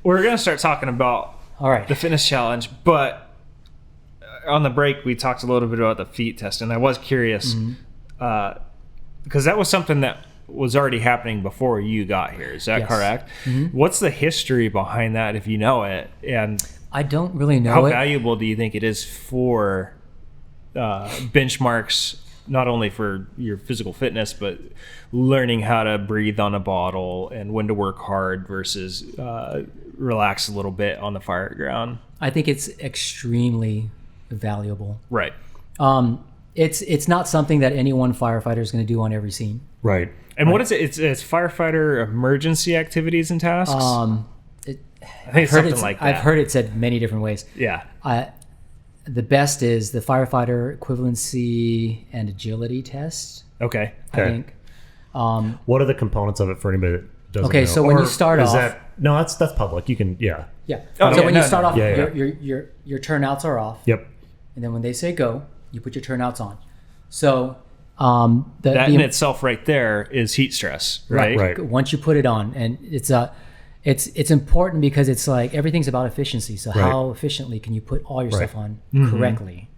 we're going to start talking about All right. the fitness challenge, but on the break, we talked a little bit about the feet test, and I was curious because that was something that was already happening before you got here. Is that correct? Mm-hmm. What's the history behind that, if you know it? And I don't really know how valuable do you think it is for benchmarks, not only for your physical fitness, but learning how to breathe on a bottle and when to work hard versus relax a little bit on the fire ground? I think it's extremely valuable. Right. It's not something that any one firefighter is going to do on every scene. Right. And what is it? It's firefighter emergency activities and tasks? I think it's something like that. I've heard it said many different ways. Yeah. The best is the firefighter equivalency and agility test. Okay. I think. What are the components of it for anybody that doesn't know? Okay, so when you start off... No, that's public. You can, yeah. When you start off, your turnouts are off. Yep. And then when they say go, you put your turnouts on. So... that in itself right there is heat stress, right? Right. Once you put it on, and it's important because it's like everything's about efficiency. So how efficiently can you put all your stuff on correctly?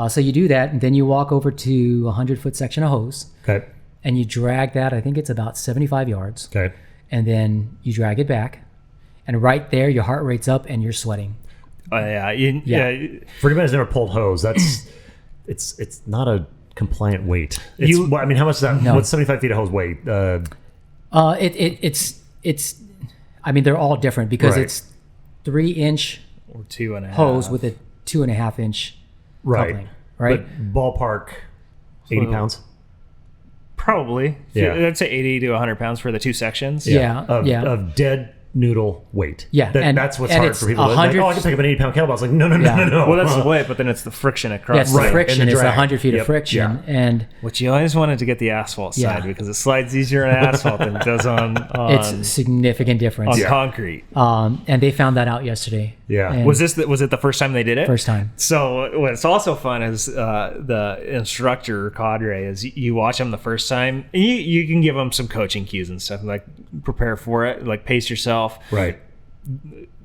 So you do that, and then you walk over to a 100-foot section of hose. Okay. And you drag that. I think it's about 75 yards. Okay. And then you drag it back, and right there, your heart rate's up and you're sweating. Oh yeah. For anybody who's never pulled hose, that's it's not a compliant weight. How much is that? No. What's 75 feet of hose weigh? It's I mean, they're all different because it's 3-inch or 2.5 hose with a 2.5-inch coupling, right? But ballpark 80 pounds. Probably. Yeah. I'd say 80 to 100 pounds for the two sections. Of dead noodle weight. Yeah. That's what's hard for people. Like, I can pick up an 80-pound kettlebell. It's like, no. Well, that's the weight, but then it's the friction across. Yeah, it's the friction. It's 100 feet of friction. Yeah. And which you always wanted to get the asphalt side because it slides easier on asphalt than it does on it's a significant difference. On concrete. And they found that out yesterday. Yeah. And was it the first time they did it? First time. So what's also fun is the instructor cadre is you watch them the first time. And you can give them some coaching cues and stuff like prepare for it, like pace yourself. Right.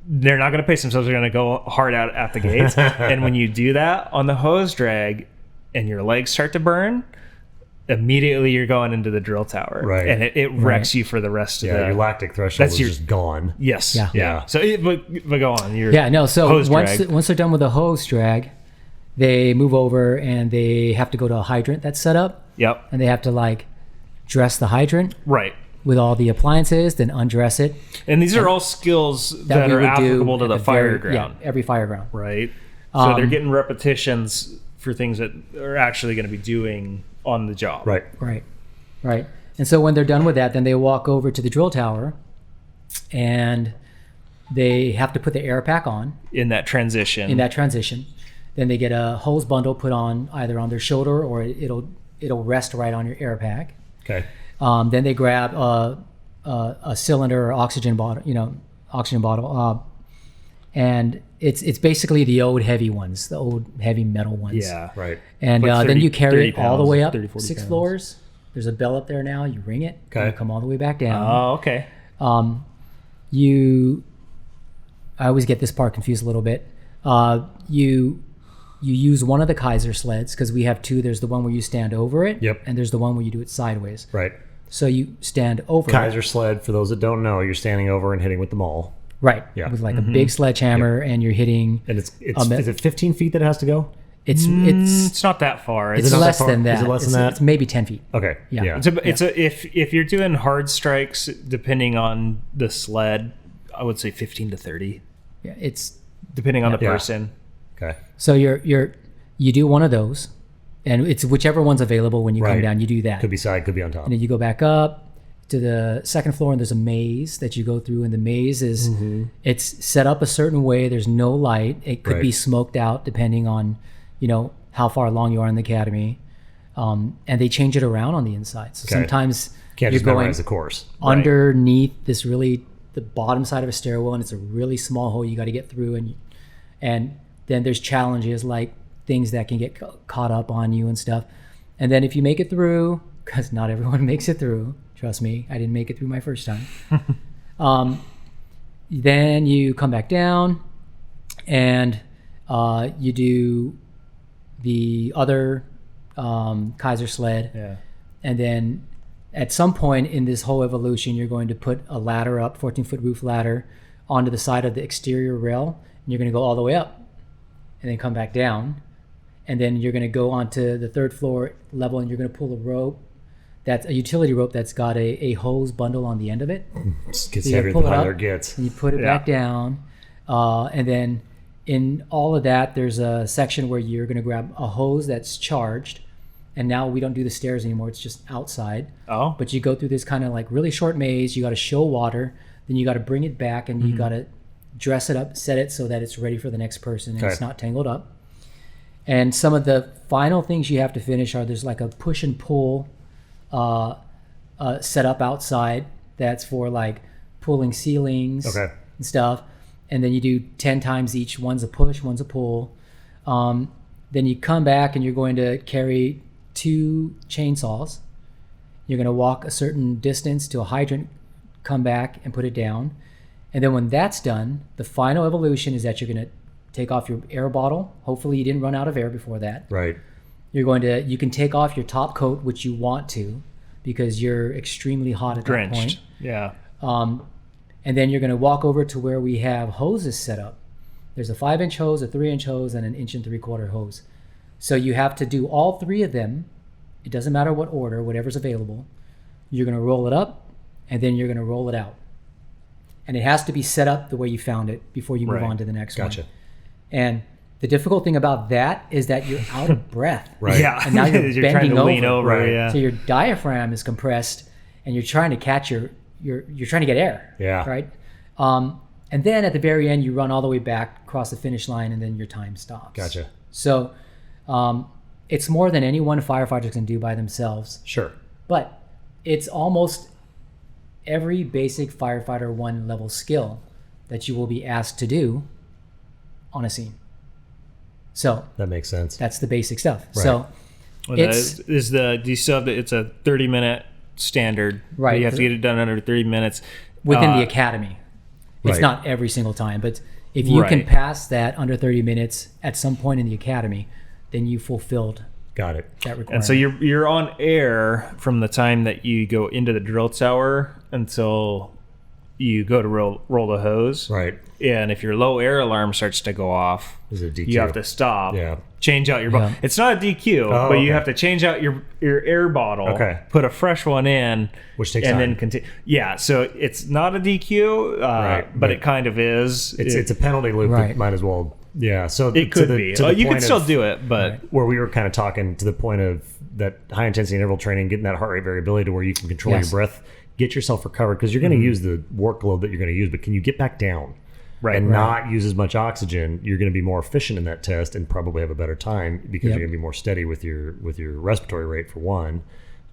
They're not going to pace themselves. They're going to go hard out at the gates. And when you do that on the hose drag and your legs start to burn, immediately you're going into the drill tower. Right. And it wrecks you for the rest of the... your lactic threshold is just gone. Yes. Yeah. So, but go on. So once they're done with the hose drag, they move over and they have to go to a hydrant that's set up. Yep. And they have to dress the hydrant. Right. With all the appliances, then undress it. And these are all skills that are applicable to the fire ground. Yeah, every fire ground. Right. So they're getting repetitions for things that are actually going to be doing on the job. Right. And so when they're done with that, then they walk over to the drill tower and they have to put the air pack on. In that transition. Then they get a hose bundle put on either on their shoulder or it'll rest right on your air pack. Okay. Then they grab a cylinder or oxygen bottle, and it's basically the old heavy ones, the old heavy metal ones. Yeah, right. And then you carry it all the way up 30, 6 floors. There's a bell up there now. You ring it. Okay. And you come all the way back down. Oh, okay. I always get this part confused a little bit. You use one of the Kaiser sleds because we have two. There's the one where you stand over it. Yep. And there's the one where you do it sideways. Right. So you stand over Kaiser it. sled, for those that don't know, you're standing over and hitting with the maul. Right. Yeah. With a big sledgehammer and you're hitting. And it's is it 15 feet that it has to go? It's not that far. It's less than that. Is it less than that? It's maybe 10 feet. Okay. Yeah. If you're doing hard strikes, depending on the sled, I would say 15 to 30. Yeah. It's depending on the person. Okay. So you do one of those, and it's whichever one's available when you come down. You do that. Could be side, could be on top. And then you go back up to the second floor, and there's a maze that you go through. And the maze is it's set up a certain way. There's no light. It could be smoked out depending on how far along you are in the academy, and they change it around on the inside. So sometimes can't you're just going memorize the course underneath this the bottom side of a stairwell, and it's a really small hole you got to get through, and then there's challenges like things that can get caught up on you and stuff. And then if you make it through, because not everyone makes it through, trust me, I didn't make it through my first time. then you come back down, and you do the other Kaiser sled. Yeah. And then at some point in this whole evolution, you're going to put a ladder up, 14-foot roof ladder, onto the side of the exterior rail, and you're going to go all the way up and then come back down. And then you're going to go onto the third floor level, and you're going to pull a rope. That's a utility rope that's got a hose bundle on the end of it. It gets So you heavier pull the it higher up, it gets. and you put it back down. And then in all of that, there's a section where you're going to grab a hose that's charged. And now we don't do the stairs anymore. It's just outside. Oh. But you go through this kind of like really short maze. You got to show water. Then you got to bring it back, and you got to dress it up, set it so that it's ready for the next person and it's not tangled up. And some of the final things you have to finish are there's like a push and pull set up outside that's for like pulling ceilings and stuff. And then you do 10 times each. One's a push, one's a pull. Then you come back, and you're going to carry 2 chainsaws. You're going to walk a certain distance to a hydrant, come back and put it down. And then when that's done, the final evolution is that you're going to take off your air bottle. Hopefully you didn't run out of air before that. Right. You can take off your top coat, which you want to, because you're extremely hot at that point. Yeah. And then you're going to walk over to where we have hoses set up. There's a 5-inch hose, a 3-inch hose, and an 1 3/4 hose. So you have to do all 3 of them. It doesn't matter what order, whatever's available. You're going to roll it up, and then you're going to roll it out. And it has to be set up the way you found it before you move on to the next one. And the difficult thing about that is that you're out of breath. Yeah. And now you're trying bending to lean over. So your diaphragm is compressed, and you're trying to catch you're trying to get air. Right. And then at the very end, you run all the way back, cross the finish line, and then your time stops. So it's more than any one firefighter can do by themselves. But it's almost every basic firefighter 1 level skill that you will be asked to do on a scene. So that makes sense. That's the basic stuff. So do you still have it's a 30-minute standard. Right. You have to get it done under 30 minutes. Within the academy. It's not every single time, but if you can pass that under 30 minutes at some point in the academy, then you fulfilled that requirement. And so you're on air from the time that you go into the drill tower until you go to roll the hose. Right. And if your low air alarm starts to go off, you have to stop. Change out your bottle. It's not a DQ, but you have to change out your air bottle. Put a fresh one in, which takes time. Then continue. Yeah, so it's not a DQ, but it kind of is. It's a penalty loop. That might as well. Yeah, so it could be. You can still do it, but where we were kind of talking to the point of that high intensity interval training, getting that heart rate variability to where you can control your breath, get yourself recovered, because you're going to use the workload that you're going to use, but can you get back down? Not use as much oxygen? You're going to be more efficient in that test and probably have a better time because you're going to be more steady with your respiratory rate for one,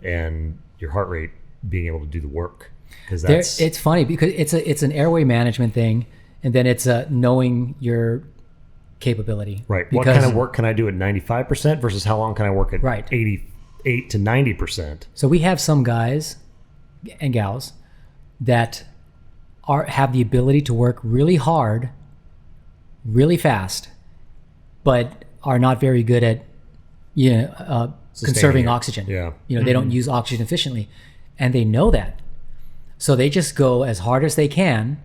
and your heart rate being able to do the work. Because it's funny because it's an airway management thing, and then it's knowing your capability. Right. What kind of work can I do at 95% versus how long can I work at 88 to 90%? So we have some guys and gals that have the ability to work really hard, really fast, but are not very good at conserving oxygen. They don't use oxygen efficiently, and they know that. So they just go as hard as they can,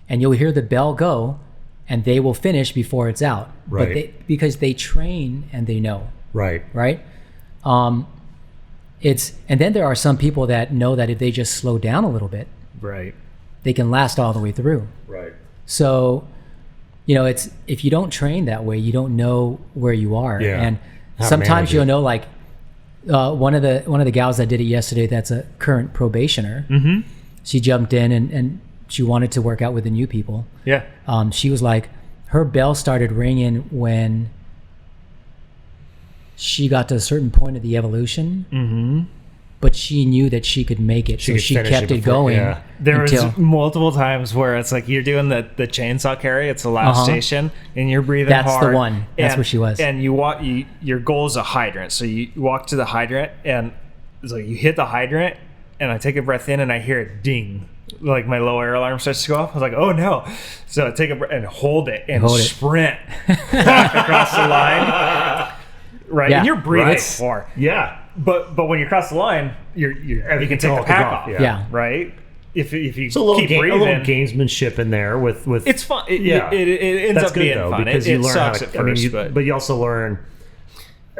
and you'll hear the bell go, and they will finish before it's out. But because they train and they know. Right. And then there are some people that know that if they just slow down a little bit, they can last all the way through. So, it's if you don't train that way, you don't know where you are. And sometimes you'll know, like one of the gals that did it yesterday, that's a current probationer. She jumped in and she wanted to work out with the new people. She was like, her bell started ringing when she got to a certain point of the evolution, but she knew that she could make it, so she kept it going. There was multiple times where it's like you're doing the chainsaw carry. It's the last station, and you're breathing hard. That's the one. That's where she was. And your goal is a hydrant, so you walk to the hydrant, and it's like you hit the hydrant, and I take a breath in, and I hear it ding. like my low air alarm starts to go off. I was like, oh no. So I take a breath and hold it and sprint back across the line. Right. Yeah. And you're breathing far. Yeah. But when you cross the line, you can take the pack off. Yeah. Right. If you keep breathing, a little gamesmanship in there with it's fun. It ends That's up good, being though, fun. because It you learn sucks how to, at first, but you also learn.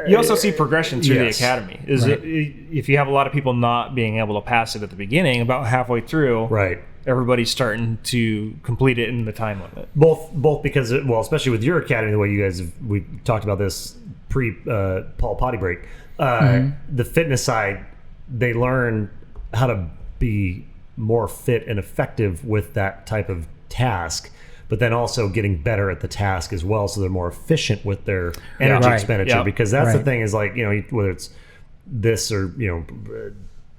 You also see progression through the Yes. academy. If you have a lot of people not being able to pass it at the beginning, about halfway through, Right. everybody's starting to complete it in the time limit. Both because especially with your academy, the way you guys we talked about this pre Paul potty break, the fitness side, they learn how to be more fit and effective with that type of task, but then also getting better at the task as well, so they're more efficient with their energy expenditure. Yep. Because that's the thing is, like, whether it's this or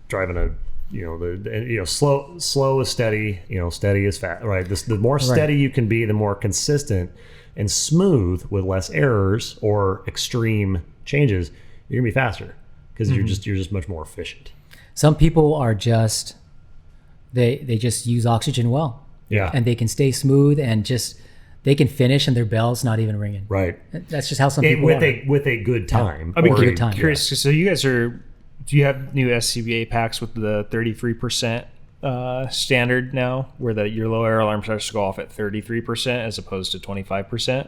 driving a slow is steady, steady is fast, right? The more steady you can be, the more consistent and smooth with less errors or extreme changes, you're gonna be faster because you're just much more efficient. Some people are just they just use oxygen well. Yeah. And they can stay smooth and they can finish and their bell's not even ringing. Right. That's just how some people are. With a good time. I'd be good time. curious. So you guys do you have new SCBA packs with the 33% standard now, where your low air alarm starts to go off at 33% as opposed to 25%?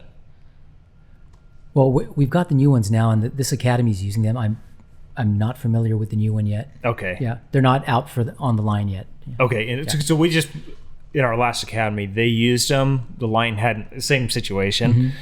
Well, we've got the new ones now, and this academy's using them. I'm not familiar with the new one yet. Okay. Yeah, they're not out on the line yet. Okay, and so we just, in our last academy, they used them. The line had the same situation.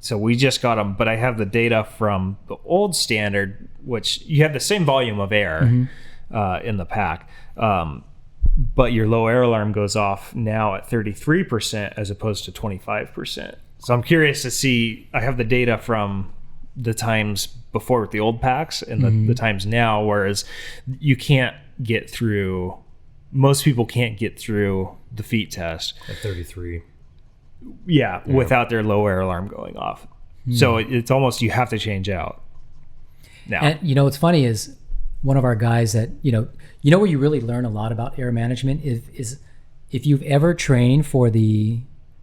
So we just got them, but I have the data from the old standard, which you have the same volume of air in the pack, but your low air alarm goes off now at 33% as opposed to 25%. So I'm curious to see, I have the data from the times before with the old packs and the times now, whereas you can't get through, most people can't get through the feet test at 33. Yeah, without their low air alarm going off. So it's almost, you have to change out now. And what's funny is one of our guys that, where you really learn a lot about air management is if you've ever trained for the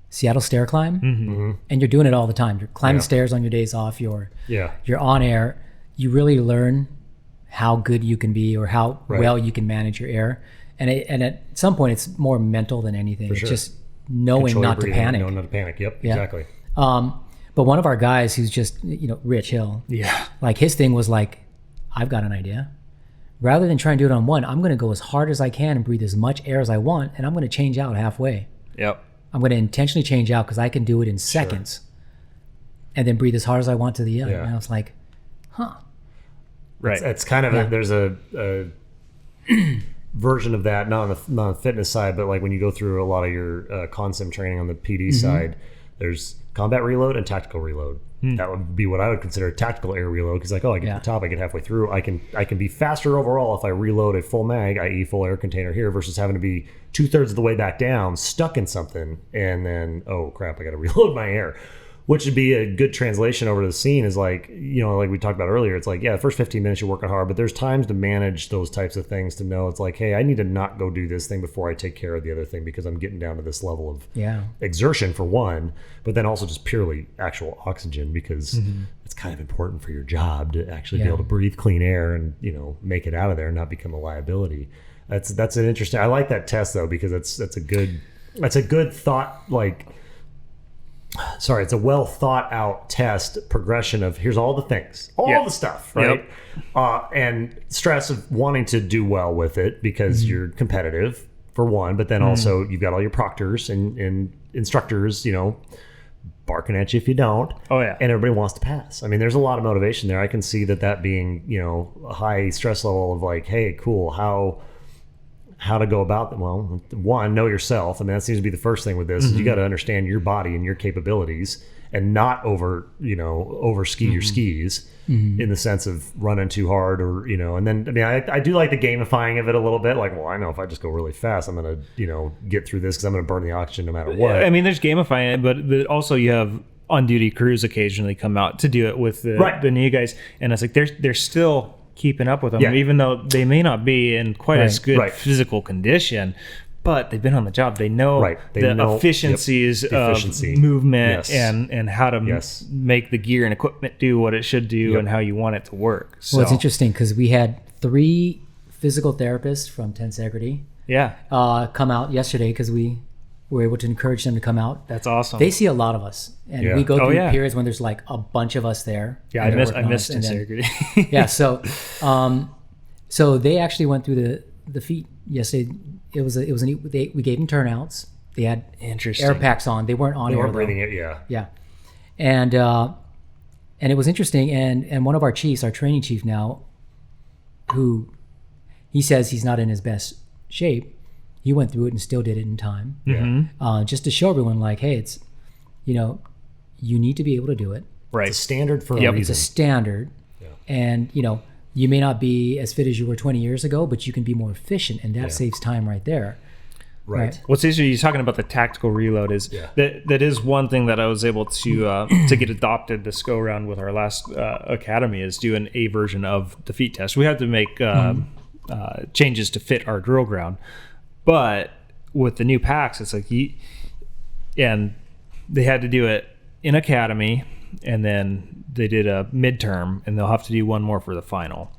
Seattle stair climb, and you're doing it all the time. You're climbing stairs on your days off. You're on air. You really learn how good you can be or how well you can manage your air. And at some point, it's more mental than anything. It's just knowing not to panic. Knowing not to panic. Yep, exactly. But one of our guys who's just Rich Hill. Yeah. Like his thing was like, I've got an idea. Rather than try and do it on one, I'm going to go as hard as I can and breathe as much air as I want, and I'm going to change out halfway. Yep. I'm going to intentionally change out because I can do it in seconds, and then breathe as hard as I want to the other. And I was like, right. It's kind of there's a version of that, not on the fitness side, but like when you go through a lot of your consim training on the PD side, there's combat reload and tactical reload. That would be what I would consider a tactical air reload, because I get to the top, I get halfway through, I can be faster overall if I reload a full mag, i.e. full air container here, versus having to be 2/3 of the way back down, stuck in something, and then, oh crap, I got to reload my air. Which would be a good translation over to the scene is like, like we talked about earlier, it's like, the first 15 minutes you're working hard, but there's times to manage those types of things, to know it's like, hey, I need to not go do this thing before I take care of the other thing, because I'm getting down to this level of exertion for one, but then also just purely actual oxygen, because it's kind of important for your job to actually be able to breathe clean air and, make it out of there and not become a liability. That's an interesting, I like that test though, because that's a good thought, it's a well thought out test progression of here's all the things, all the stuff, right? And stress of wanting to do well with it because you're competitive for one, but then also you've got all your proctors and instructors, barking at you if you don't. Oh yeah. And everybody wants to pass. I mean, there's a lot of motivation there. I can see that being, a high stress level of like, hey, cool, how to go about them. Well, one, know yourself. I mean, that seems to be the first thing with this. Is you got to understand your body and your capabilities, and not over ski your skis in the sense of running too hard or, and then, I mean, I do like the gamifying of it a little bit. Like, well, I know if I just go really fast, I'm going to, get through this because I'm going to burn the oxygen no matter what. I mean, there's gamifying it, but also you have on-duty crews occasionally come out to do it with the new guys. And it's like, they're still keeping up with them, even though they may not be in quite as good physical condition. But they've been on the job. They know the efficiencies of movement and how to make the gear and equipment do what it should do and how you want it to work. So. Well, it's interesting because we had 3 physical therapists from Tensegrity come out yesterday because we were able to encourage them to come out. That's awesome. They see a lot of us. And we go through periods when there's like a bunch of us there. Yeah, I missed Tensegrity. So they actually went through the feet yesterday. It was we gave them turnouts. They had air packs on. They weren't on air. They weren't breathing it. Yeah. And it was interesting. And one of our chiefs, our training chief now, who he says he's not in his best shape, he went through it and still did it in time. Mm-hmm. Just to show everyone, like, hey, it's, you need to be able to do it. Right. It's a standard for a reason. It's a standard. Yeah. And, you may not be as fit as you were 20 years ago, but you can be more efficient, and that saves time right there. Right. What's interesting, you're talking about the tactical reload is that is one thing that I was able to get adopted this go around with our last academy is do an A version of the feet test. We had to make changes to fit our drill ground, but with the new packs, it's like and they had to do it in academy, and then they did a midterm, and they'll have to do one more for the final.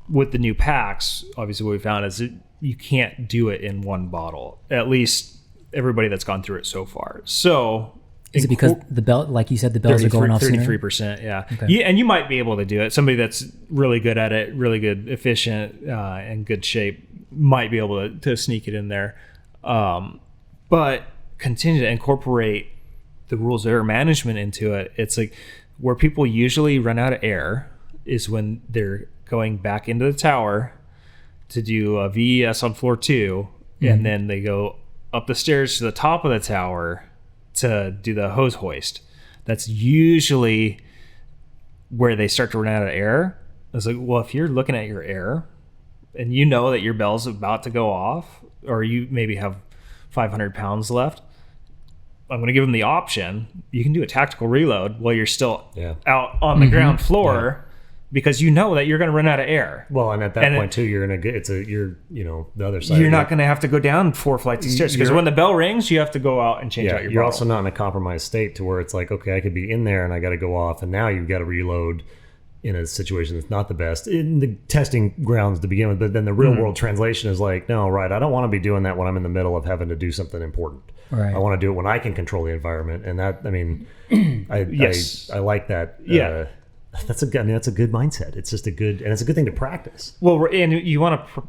With the new packs, obviously what we found is that you can't do it in one bottle, at least everybody that's gone through it so far. So is it because the belt, like you said, the bells are going off sooner? 33%, yeah. Okay. And you might be able to do it. Somebody that's really good at it, really good, efficient, and good shape might be able to sneak it in there. But continue to incorporate the rules of air management into it. It's like where people usually run out of air is when they're going back into the tower to do a VES on floor 2, and then they go up the stairs to the top of the tower to do the hose hoist. That's usually where they start to run out of air. It's like, well, if you're looking at your air and you know that your bell's about to go off, or you maybe have 500 pounds left, I'm going to give them the option. You can do a tactical reload while you're still out on the ground floor because you know that you're going to run out of air. Well, and at that point too, you're going to you're the other side. You're not going to have to go down 4 flights of stairs because when the bell rings, you have to go out and change out your You're bottle. also not in a compromised state to where it's like, okay, I could be in there and I got to go off, and now you've got to reload in a situation that's not the best in the testing grounds to begin with. But then the real world translation is like, no, right, I don't want to be doing that when I'm in the middle of having to do something important. Right. I want to do it when I can control the environment, and that, I mean, I like that. Yeah, that's a good mindset. It's just it's a good thing to practice. Well, and you want to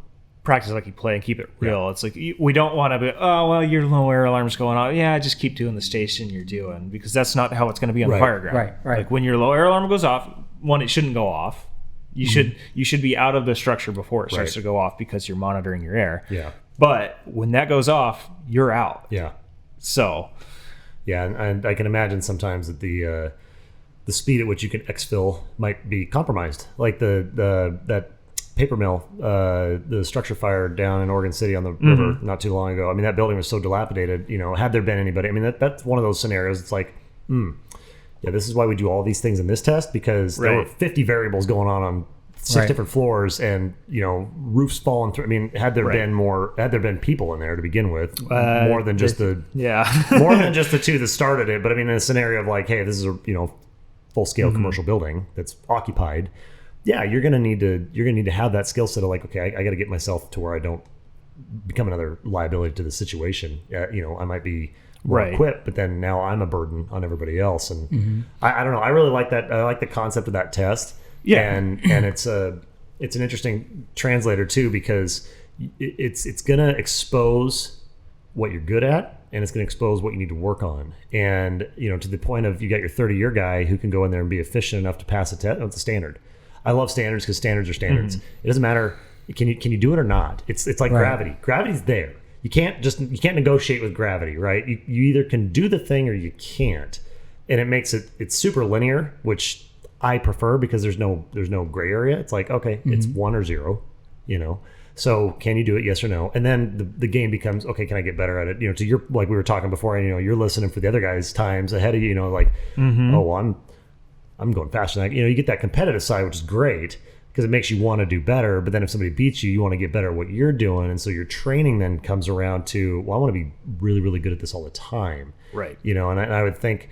practice like you play and keep it real. Yeah. It's like we don't want to be, oh well, your low air alarm's going off. Yeah, just keep doing the station you're doing, because that's not how it's going to be on the fire ground. Right. Like when your low air alarm goes off, one, it shouldn't go off. You should be out of the structure before it starts to go off because you're monitoring your air. Yeah. But when that goes off, you're out. Yeah. So. Yeah, and I can imagine sometimes that the speed at which you can exfil might be compromised. Like that paper mill, the structure fire down in Oregon City on the river not too long ago. I mean, that building was so dilapidated. Had there been anybody, I mean, that's one of those scenarios. It's like, yeah, this is why we do all these things in this test, because there were 50 variables going on 6 different floors, and roofs falling through. I mean, had there been people in there to begin with, more than just more than just the 2 that started it. But I mean, in a scenario of like, hey, this is a full scale commercial building that's occupied. Yeah, you're gonna need to have that skill set of like, okay, I got to get myself to where I don't become another liability to the situation. I might be more equipped, but then now I'm a burden on everybody else. And I don't know. I really like that. I like the concept of that test. Yeah, and it's an interesting translator too, because it's gonna expose what you're good at, and it's gonna expose what you need to work on. And to the point of, you got your 30-year guy who can go in there and be efficient enough to pass a test. It's a standard. I love standards because standards are standards. It doesn't matter. Can you do it or not? It's like gravity. Gravity's there. You can't negotiate with gravity, right? You either can do the thing or you can't, and it makes it's super linear, which I prefer, because there's no gray area. It's like, okay, it's 1 or 0, So can you do it? Yes or no? And then the game becomes, okay, can I get better at it? To your, like we were talking before, you're listening for the other guy's times ahead of you. Oh, well, I'm going faster than you get that competitive side, which is great because it makes you want to do better. But then if somebody beats you, you want to get better at what you're doing. And so your training then comes around to, well, I want to be really, really good at this all the time. Right. And I would think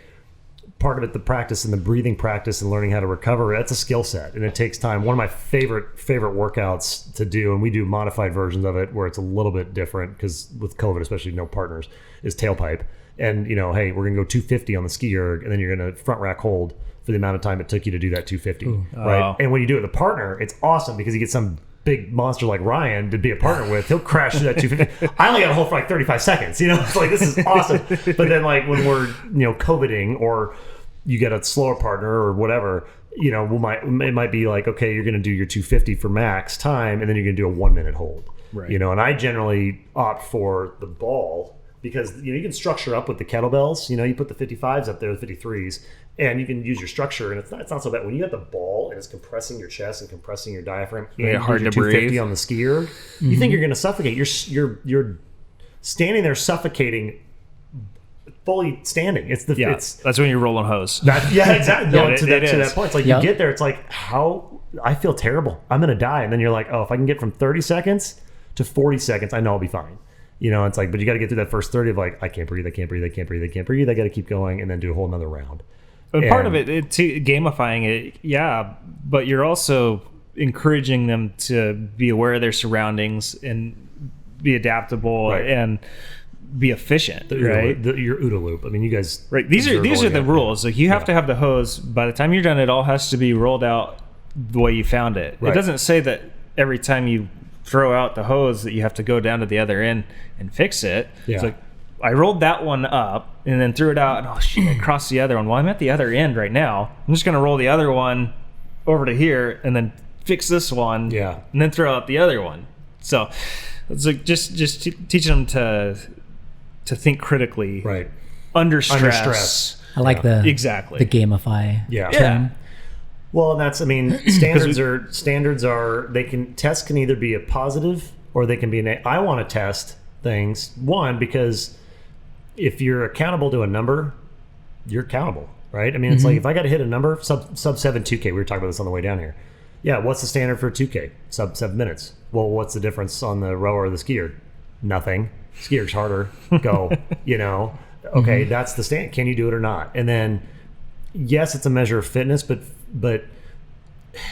part of it, the practice and the breathing practice and learning how to recover, that's a skill set and it takes time. One of my favorite workouts to do, and we do modified versions of it where it's a little bit different because with COVID, especially no partners, is tailpipe. And hey, we're gonna go 250 on the ski erg, and then you're gonna front rack hold for the amount of time it took you to do that 250. Right. Oh. And when you do it with a partner, it's awesome because you get some big monster like Ryan to be a partner with. He'll crash through that 250. I only got to hold for like 35 seconds. It's like, this is awesome. But then like when we're COVIDing, or you get a slower partner or whatever, it might be like, okay, you're going to do your 250 for max time, and then you're going to do a 1 minute hold. Right. And I generally opt for the ball because you can structure up with the kettlebells. You put the 55s up there, the 53s, and you can use your structure, and it's not so bad when you got the ball and it's compressing your chest and compressing your diaphragm. And hard to 250 breathe on the skier. You think you're going to suffocate? You're standing there suffocating, fully standing. That's when you're rolling hose. Exactly. To that point, it's like Yep. you get there. It's like, how I feel terrible. I'm going to die, and then you're like, oh, if I can get from 30 seconds to 40 seconds, I know I'll be fine. It's like, but you got to get through that first 30 of like, I can't breathe, I can't breathe, I can't breathe, I can't breathe. I got to keep going, and then do a whole nother round. But part of it, gamifying it, but you're also encouraging them to be aware of their surroundings and be adaptable and be efficient, right? Your OODA loop. I mean, you guys. Right. These are the rules. Like you have to have the hose. By the time you're done, it all has to be rolled out the way you found it. Right. It doesn't say that every time you throw out the hose that you have to go down to the other end and fix it. Yeah. It's like, I rolled that one up and then threw it out, and oh shit, I crossed the other one. Well, I'm at the other end right now. I'm just gonna roll the other one over to here and then fix this one, and then throw out the other one. So it's like just teaching them to think critically, right, under stress. I like the gamify. Yeah. Well, and that's, standards are tests can either be a positive or they can be I want to test things, one, because if you're accountable to a number, you're accountable, right? I mean, it's like if I got to hit a number, sub 7 2K, we were talking about this on the way down here. Yeah, what's the standard for 2K? Sub 7 minutes. Well, what's the difference on the rower or the skier? Nothing. Skier's harder. Go, Okay, that's the standard. Can you do it or not? And then, yes, it's a measure of fitness, but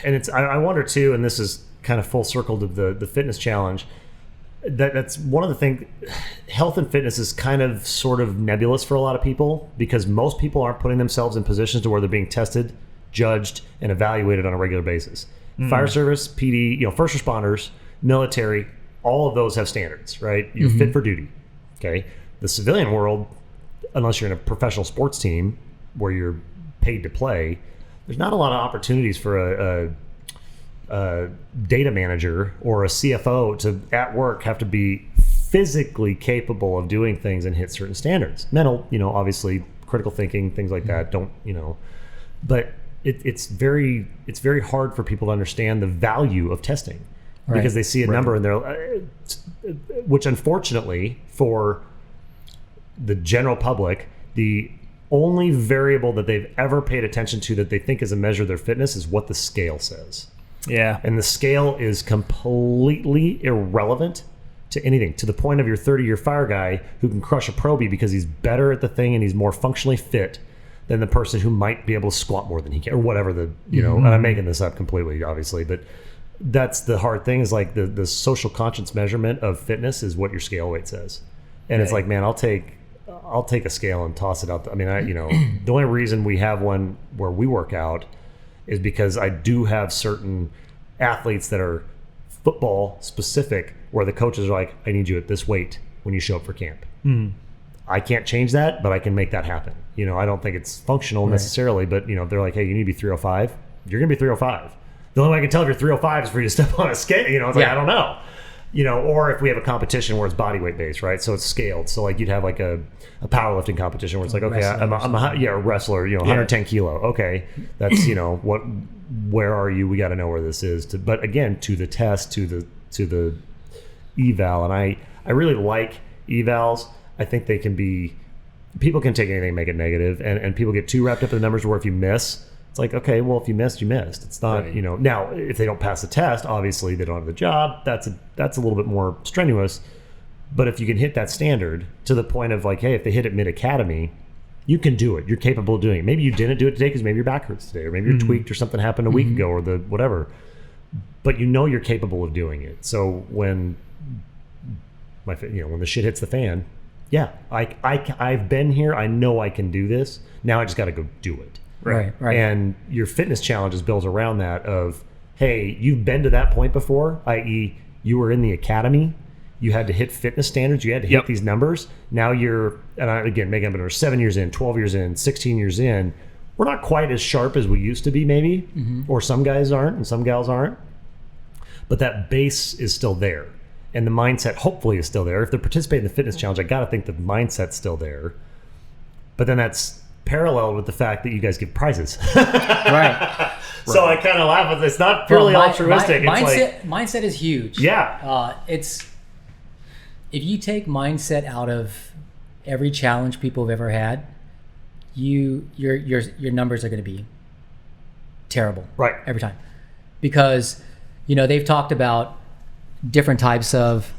and it's, I wonder too, and this is kind of full circle to the fitness challenge, that's one of the things. Health and fitness is kind of sort of nebulous for a lot of people because most people aren't putting themselves in positions to where they're being tested, judged, and evaluated on a regular basis. Fire service, PD, first responders, military, all of those have standards, right? You're fit for duty. Okay. The civilian world, unless you're in a professional sports team where you're paid to play, there's not a lot of opportunities for a data manager or a CFO to at work have to be physically capable of doing things and hit certain standards. Mental, obviously critical thinking, things like that don't, but it's very hard for people to understand the value of testing because they see a number and they're, which unfortunately for the general public, the only variable that they've ever paid attention to that they think is a measure of their fitness is what the scale says. Yeah. And the scale is completely irrelevant to anything, to the point of your 30-year fire guy who can crush a probie because he's better at the thing and he's more functionally fit than the person who might be able to squat more than he can, or whatever and I'm making this up completely, obviously, but that's the hard thing is like the social conscience measurement of fitness is what your scale weight says. And it's like, man, I'll take a scale and toss it out. I mean, the only reason we have one where we work out is because I do have certain athletes that are football specific where the coaches are like, I need you at this weight when you show up for camp. I can't change that, but I can make that happen. I don't think it's functional necessarily, but they're like, hey, you need to be 305. You're going to be 305. The only way I can tell if you're 305 is for you to step on a scale. It's like, I don't know. Or if we have a competition where it's body weight based, right? So it's scaled. So like you'd have like a powerlifting competition where it's like, okay, I'm a wrestler, 110 kilo. Okay, that's where are you? We got to know where this is. But again, to the test, to the eval, and I really like evals. I think they can be, people can take anything and make it negative, and people get too wrapped up in the numbers where if you miss, It's like, okay, well, if you missed, you missed. It's not, Right. now if they don't pass the test, obviously they don't have the job. That's a little bit more strenuous. But if you can hit that standard to the point of like, hey, if they hit it mid-academy, you can do it. You're capable of doing it. Maybe you didn't do it today because maybe your back hurts today, or maybe you're tweaked or something happened a week ago, or the whatever. But you're capable of doing it. So when when the shit hits the fan, yeah, I've been here. I know I can do this. Now I just got to go do it. Right. And your fitness challenge is built around that of, hey, you've been to that point before, i.e. you were in the academy. You had to hit fitness standards. You had to hit these numbers. Now you're, and again, making up 7 years in, 12 years in, 16 years in. We're not quite as sharp as we used to be, maybe, or some guys aren't and some gals aren't. But that base is still there. And the mindset hopefully is still there. If they're participating in the fitness challenge, I got to think the mindset's still there. But then that's paralleled with the fact that you guys give prizes. Right. So I kind of laugh at this. It's not purely altruistic. Mindset is huge. Yeah. If you take mindset out of every challenge people have ever had, your numbers are going to be terrible. Right. Every time. Because, they've talked about different types of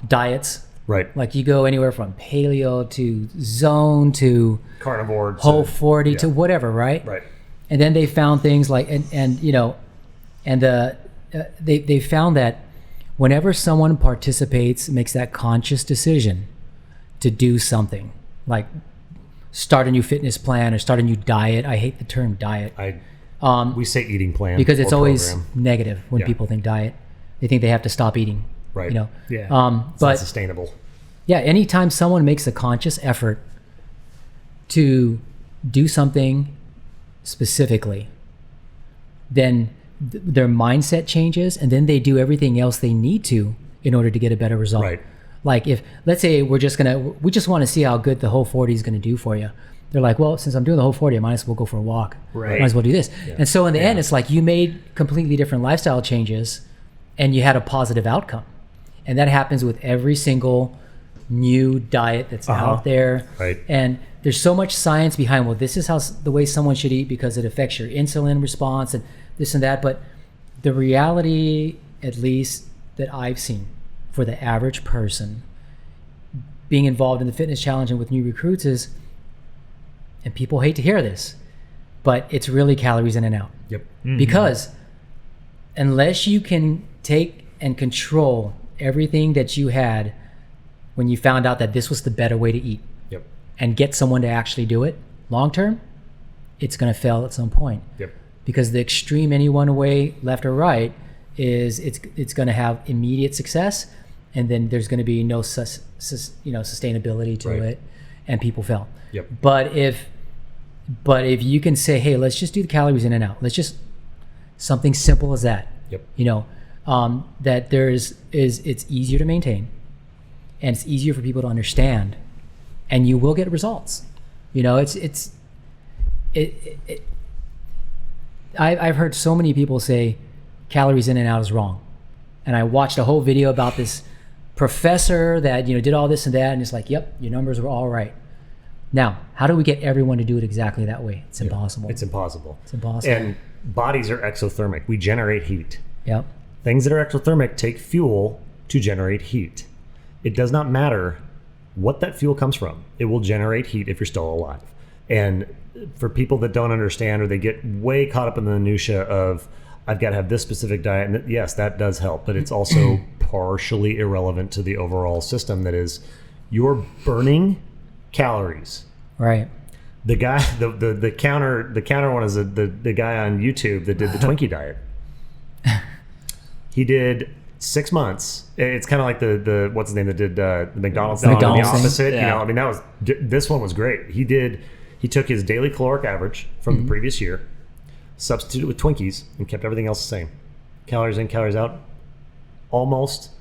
diets. Right. Like you go anywhere from paleo to zone to carnivore to whole 40 to whatever, right? Right. And then they found things like they found that whenever someone participates, makes that conscious decision to do something, like start a new fitness plan or start a new diet. I hate the term diet. We say eating plan because it's always program. negative when people think diet. They think they have to stop eating. Right. Yeah. It's but not sustainable. Yeah. Anytime someone makes a conscious effort to do something specifically, then their mindset changes, and then they do everything else they need to in order to get a better result. Right. Like if, let's say we just want to see how good the whole 40 is going to do for you. They're like, well, since I'm doing the whole 40, I might as well go for a walk. Right. Might as well do this. Yeah. And so in the end, it's like you made completely different lifestyle changes and you had a positive outcome. And that happens with every single new diet that's out there. Right. And there's so much science behind, well, this is the way someone should eat because it affects your insulin response and this and that. But the reality, at least that I've seen for the average person being involved in the fitness challenge and with new recruits is, and people hate to hear this, but it's really calories in and out. Yep. Mm-hmm. Because unless you can take and control everything that you had when you found out that this was the better way to eat, yep, and get someone to actually do it long term, it's going to fail at some point. Yep. Because the extreme any one way, left or right, is it's going to have immediate success, and then there's going to be no sustainability to it, and people fail. Yep. But if you can say, hey, let's just do the calories in and out. Let's just something simple as that. Yep. That it's easier to maintain, and it's easier for people to understand, and you will get results. I've heard so many people say calories in and out is wrong, and I watched a whole video about this professor that did all this and that, and it's like, yep, your numbers were all right. Now, how do we get everyone to do it exactly that way? It's impossible. It's impossible. It's impossible. And bodies are exothermic. We generate heat. Yep. Things that are exothermic take fuel to generate heat. It does not matter what that fuel comes from. It will generate heat if you're still alive. And for people that don't understand, or they get way caught up in the minutia of, I've got to have this specific diet, and yes, that does help, but it's also partially irrelevant to the overall system. That is, you're burning calories. Right. The guy, the counter one is the guy on YouTube that did the Twinkie diet. He did 6 months. It's kind of like the what's his name that did the McDonald's thing, the opposite. Yeah. This one was great. He took his daily caloric average from the previous year, substituted it with Twinkies, and kept everything else the same. Calories in, calories out, almost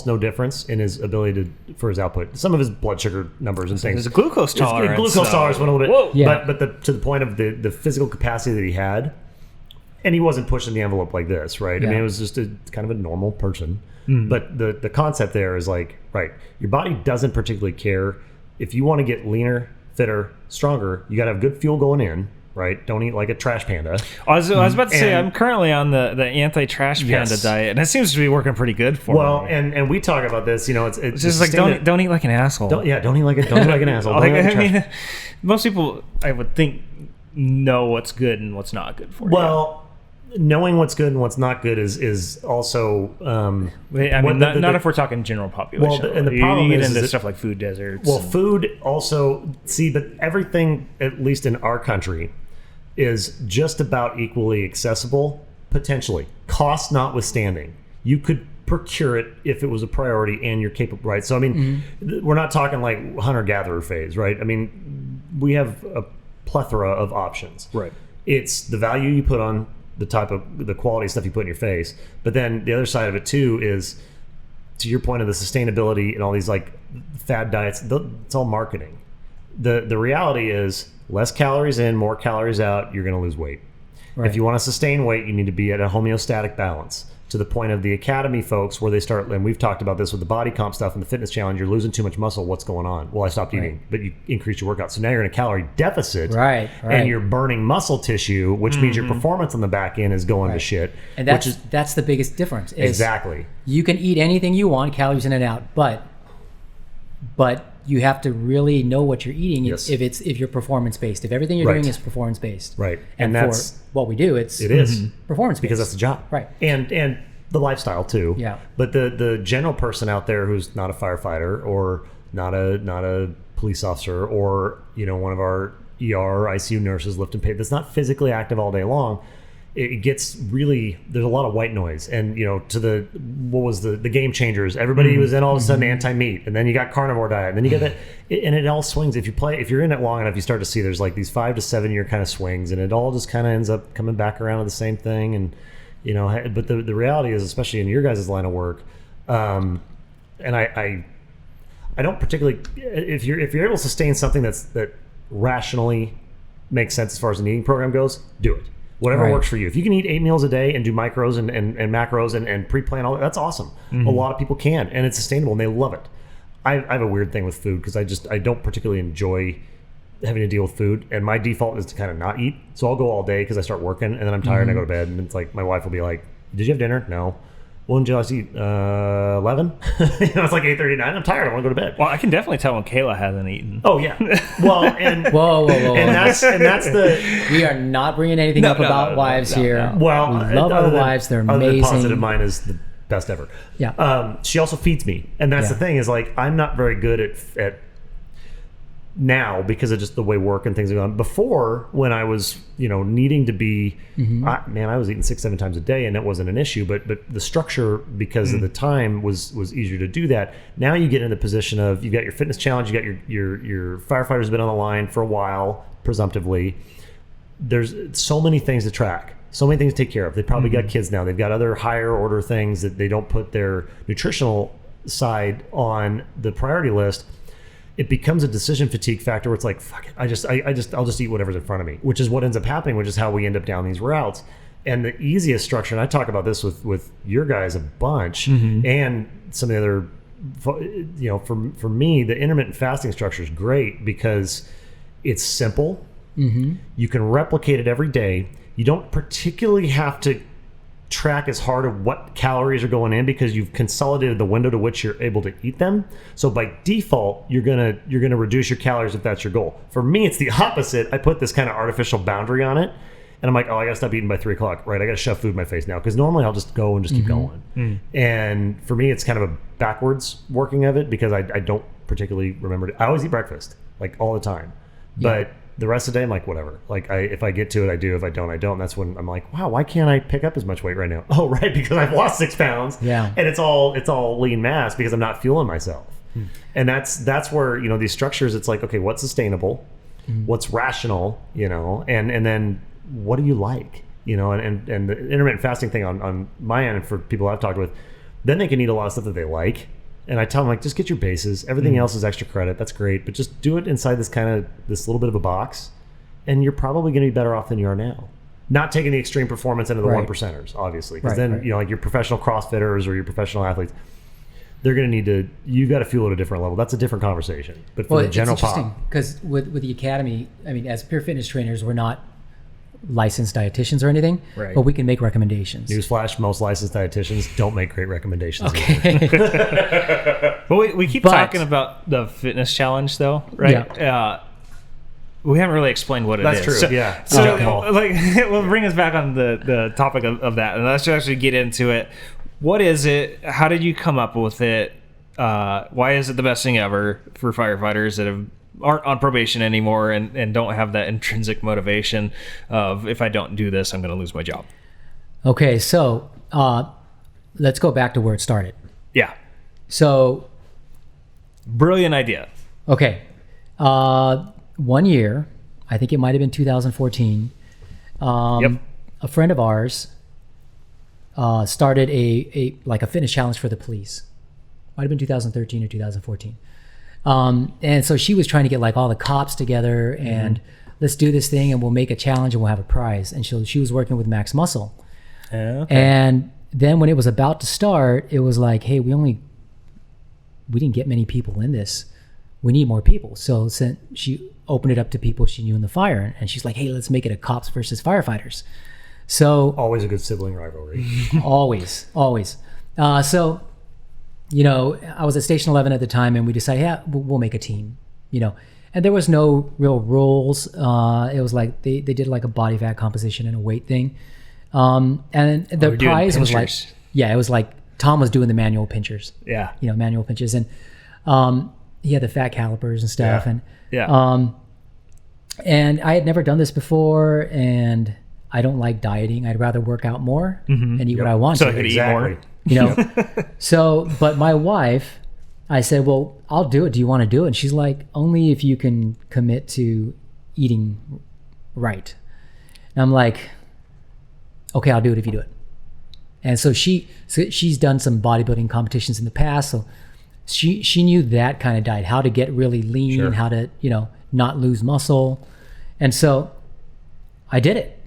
no difference in his ability for his output. Some of his blood sugar numbers and things. His glucose tolerance. Glucose tolerance went a little bit. Whoa. Yeah. But to the point of the physical capacity that he had, and he wasn't pushing the envelope like this, right? Yeah. I mean, it was just kind of a normal person. But the concept there is like, right, your body doesn't particularly care. If you want to get leaner, fitter, stronger, you got to have good fuel going in, right? Don't eat like a trash panda. I was about to say, I'm currently on the anti-trash panda diet, and it seems to be working pretty good for me. Well, and we talk about this, it's just like don't eat like an asshole. Don't eat like an asshole. I mean, most people, I would think, know what's good and what's not good for you. Well, knowing what's good and what's not good is also. Not if we're talking general population. Well, and the problem is into stuff like food deserts. Well, food also but everything, at least in our country, is just about equally accessible. Potentially, cost notwithstanding, you could procure it if it was a priority and you're capable, right? So I mean, we're not talking like hunter-gatherer phase, right? I mean, we have a plethora of options. Right. It's the value you put on the quality stuff you put in your face, but then the other side of it too is, to your point of the sustainability and all these like fad diets. It's all marketing. The reality is less calories in, more calories out. You're going to lose weight. Right. If you want to sustain weight, you need to be at a homeostatic balance. To the point of the academy folks, where they start, and we've talked about this with the body comp stuff and the fitness challenge, you're losing too much muscle. What's going on? Well, I stopped eating, but you increased your workout. So now you're in a calorie deficit, right. And you're burning muscle tissue, which means your performance on the back end is going to shit. And that's the biggest difference. Exactly. You can eat anything you want, calories in and out, but you have to really know what you're eating if you're performance based. If everything you're doing is performance based, right? And that's what we do. It is performance based because that's the job, right? And the lifestyle too. Yeah. But the general person out there who's not a firefighter or not a police officer or one of our ER or ICU nurses lifting paper that's not physically active all day long, it gets really, there's a lot of white noise. And to the game changers, everybody was in all of a sudden anti-meat, and then you got carnivore diet, and then you get that, and it all swings. If you're in it long enough, you start to see there's like these 5 to 7 year kind of swings, and it all just kind of ends up coming back around to the same thing. And but the reality is, especially in your guys' line of work, and I don't particularly, if you're able to sustain something that rationally makes sense as far as an eating program goes, do it. Whatever works for you. If you can eat 8 meals a day and do micros and macros and pre-plan all that, that's awesome. A lot of people can, and it's sustainable, and they love it. I have a weird thing with food because I don't particularly enjoy having to deal with food, and my default is to kind of not eat. So I'll go all day because I start working, and then I'm tired and I go to bed, and it's like my wife will be like, "Did you have dinner?" "No." "Well, when did you last eat?" 11. It's like 8:39. I'm tired. I want to go to bed. Well, I can definitely tell when Kayla hasn't eaten. Oh yeah. Well, and whoa. And that's the. We are not bringing anything up about wives here. Well, we love our wives. They're amazing. Positive, mine is the best ever. Yeah. She also feeds me, and that's the thing is like I'm not very good at now because of just the way work and things are going. Before, when I was needing to be, I was eating 6-7 times a day, and it wasn't an issue. But the structure, because of the time, was easier to do that. Now you get in the position of you got your fitness challenge, you got your firefighters been on the line for a while, presumptively. There's so many things to track. So many things to take care of. They probably got kids now. They've got other higher order things that they don't put their nutritional side on the priority list. It becomes a decision fatigue factor where it's like, fuck it, I'll just eat whatever's in front of me, which is what ends up happening, which is how we end up down these routes. And the easiest structure, and I talk about this with your guys a bunch, and some of the other, for me, the intermittent fasting structure is great because it's simple. You can replicate it every day. You don't particularly have to track as hard of what calories are going in because you've consolidated the window to which you're able to eat them. So by default, you're gonna reduce your calories if that's your goal. For me, it's the opposite. I put this kind of artificial boundary on it, and I'm like, oh, I gotta stop eating by 3 o'clock. Right, I gotta shove food in my face now because normally I'll just go and just keep going. And for me, it's kind of a backwards working of it because I don't particularly remember. I always eat breakfast like all the time, but the rest of the day, I'm like, whatever. Like, if I get to it, I do. If I don't, I don't. That's when I'm like, wow, why can't I pick up as much weight right now? Oh, right, because I've lost 6 pounds. Yeah. And it's all lean mass because I'm not fueling myself. And that's where these structures. It's like, okay, what's sustainable, what's rational, and then what do you like, and the intermittent fasting thing on my end, and for people I've talked with, then they can eat a lot of stuff that they like. And I tell them, like, just get your bases. Everything else is extra credit. That's great. But just do it inside this little bit of a box. And you're probably going to be better off than you are now. Not taking the extreme performance into the 1%ers, obviously. Because then, like your professional CrossFitters or your professional athletes, they're going to need to, you've got to fuel at a different level. That's a different conversation. But for the general pop. Because with the academy, I mean, as pure fitness trainers, we're not licensed dietitians or anything, Right. but we can make recommendations. Newsflash: most licensed dietitians don't make great recommendations. Okay. Well, we keep talking about the fitness challenge, though, right? Yeah. We haven't really explained what it is. That's true. So, Yeah. So, Yeah. like, we'll bring us back on the topic of that, and let's actually get into it. What is it? How did you come up with it? Why is it the best thing ever for firefighters that aren't on probation anymore and don't have that intrinsic motivation of, if I don't do this, I'm going to lose my job? Okay, so let's go back to where it started. Yeah. So, Brilliant idea. okay, 1 year, I think it might have been 2014. Yep. A friend of ours started a fitness challenge for the police. Might have been 2013 or 2014. And so she was trying to get like all the cops together and let's do this thing and we'll make a challenge and we'll have a prize. And she was working with Max Muscle. Okay. And then when it was about to start, it was like, hey, we didn't get many people in this. We need more people. So she opened it up to people she knew in the fire. And she's like, hey, let's make it a cops versus firefighters. So Always a good sibling rivalry. always. So, you know, I was at Station 11 at the time and we decided, yeah, we'll make a team, you know. And there was no real rules. It was like they did like a body fat composition and a weight thing. And the prize was like, it was like Tom was doing the manual pinchers. Yeah. You know, manual pinches. And he had the fat calipers and stuff. Yeah. And I had never done this before, and I don't like dieting. I'd rather work out more and eat what I want So to. I could eat more. You know, so, but my wife, I said, well, I'll do it. Do you want to do it? And she's like, only if you can commit to eating right. And I'm like, okay, I'll do it if you do it. And so she's done some bodybuilding competitions in the past. So she knew that kind of diet, how to get really lean, how to, you know, not lose muscle. And so I did it.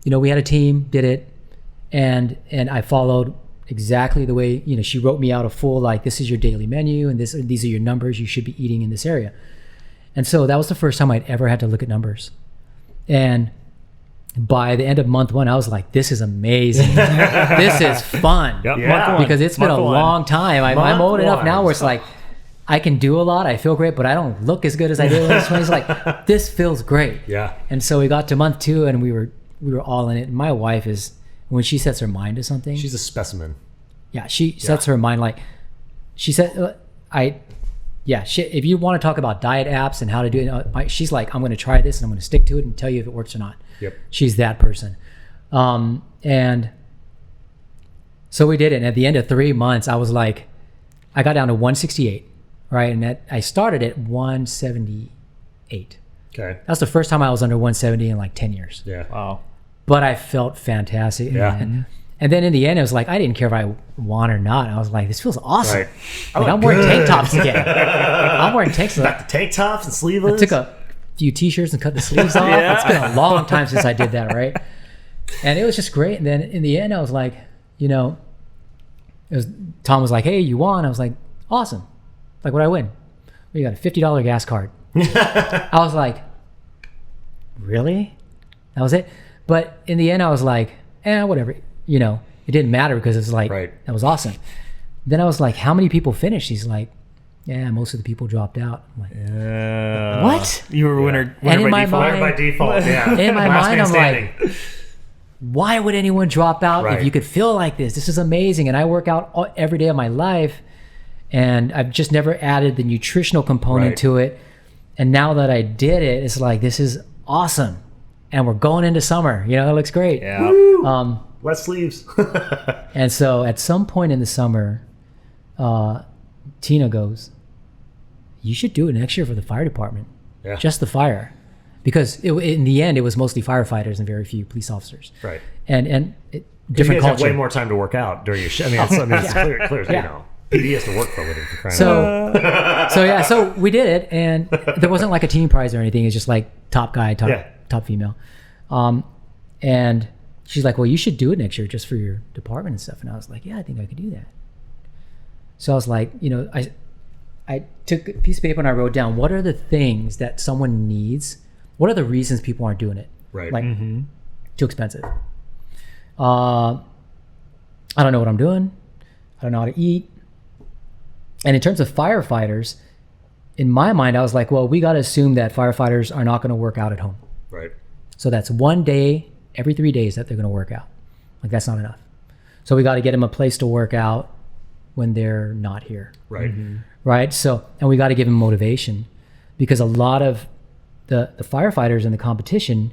You know, we had a team, did it. And I followed exactly the way, you know, she wrote me out a full, like, this is your daily menu and these are your numbers you should be eating in this area. And so that was the first time I'd ever had to look at numbers. And by the end of month 1, I was like, this is amazing. This is fun. Yep. Yeah. Because it's been a long time. I'm old enough now where it's like, I can do a lot, I feel great, but I don't look as good as I did when I was 20. It's like, this feels great. Yeah. And so we got to month 2 and we were all in it. And my wife is, when she sets her mind to something, She's a specimen. yeah, she sets her mind, like she said, if you want to talk about diet apps and how to do it, she's like, I'm going to try this and I'm going to stick to it and tell you if it works or not. Yep. She's that person. And so we did it. And at the end of 3 months, I was like, I got down to 168, right? And I started at 178. Okay. That's the first time I was under 170 in like 10 years. Yeah. Wow. But I felt fantastic. Yeah. And then in the end, it was like, I didn't care if I won or not. I was like, this feels awesome. Right. Like, I'm wearing tank tops again. I'm wearing tank tops. Got the tank tops and sleeveless. I took a few t-shirts and cut the sleeves off. Yeah. It's been a long time since I did that, right? And it was just great. And then in the end, I was like, you know, Tom was like, hey, you won. I was like, awesome. Like, what'd I win? Well, you got a $50 gas card. I was like, really? That was it? But in the end, I was like, whatever. You know, it didn't matter because it was like, that was awesome. Then I was like, how many people finished? He's like, yeah, most of the people dropped out. I'm like, what? You were winner And in by my default. mind- Winner by default. Yeah. In my Last mind, man I'm standing. like, why would anyone drop out if Right. you could feel like this? This is amazing. And I work out every day of my life. And I've just never added the nutritional component Right. to it. And now that I did it, it's like, this is awesome. And we're going into summer. You know, it looks great. Yeah. Less sleeves. And so at some point in the summer, Tina goes, you should do it next year for the fire department. Yeah. Just the fire. Because in the end, it was mostly firefighters and very few police officers. Right. And You different guys have culture. way more time to work out during your shift. I mean, it's clear. Yeah. You know, PD has to work for a living. For crying out loud. So we did it, and there wasn't like a team prize or anything. It's just like top guy, top female. And she's like, well, you should do it next year just for your department and stuff. And I was like, yeah, I think I could do that. So I was like, you know, I took a piece of paper and I wrote down, what are the things that someone needs? What are the reasons people aren't doing it? Right. Like, too expensive. I don't know what I'm doing. I don't know how to eat. And in terms of firefighters, in my mind, I was like, well, we got to assume that firefighters are not going to work out at home. Right. So that's one day every 3 days that they're going to work out. Like, that's not enough. So we got to get them a place to work out when they're not here. Right. Right. So, and we got to give them motivation, because a lot of the firefighters in the competition,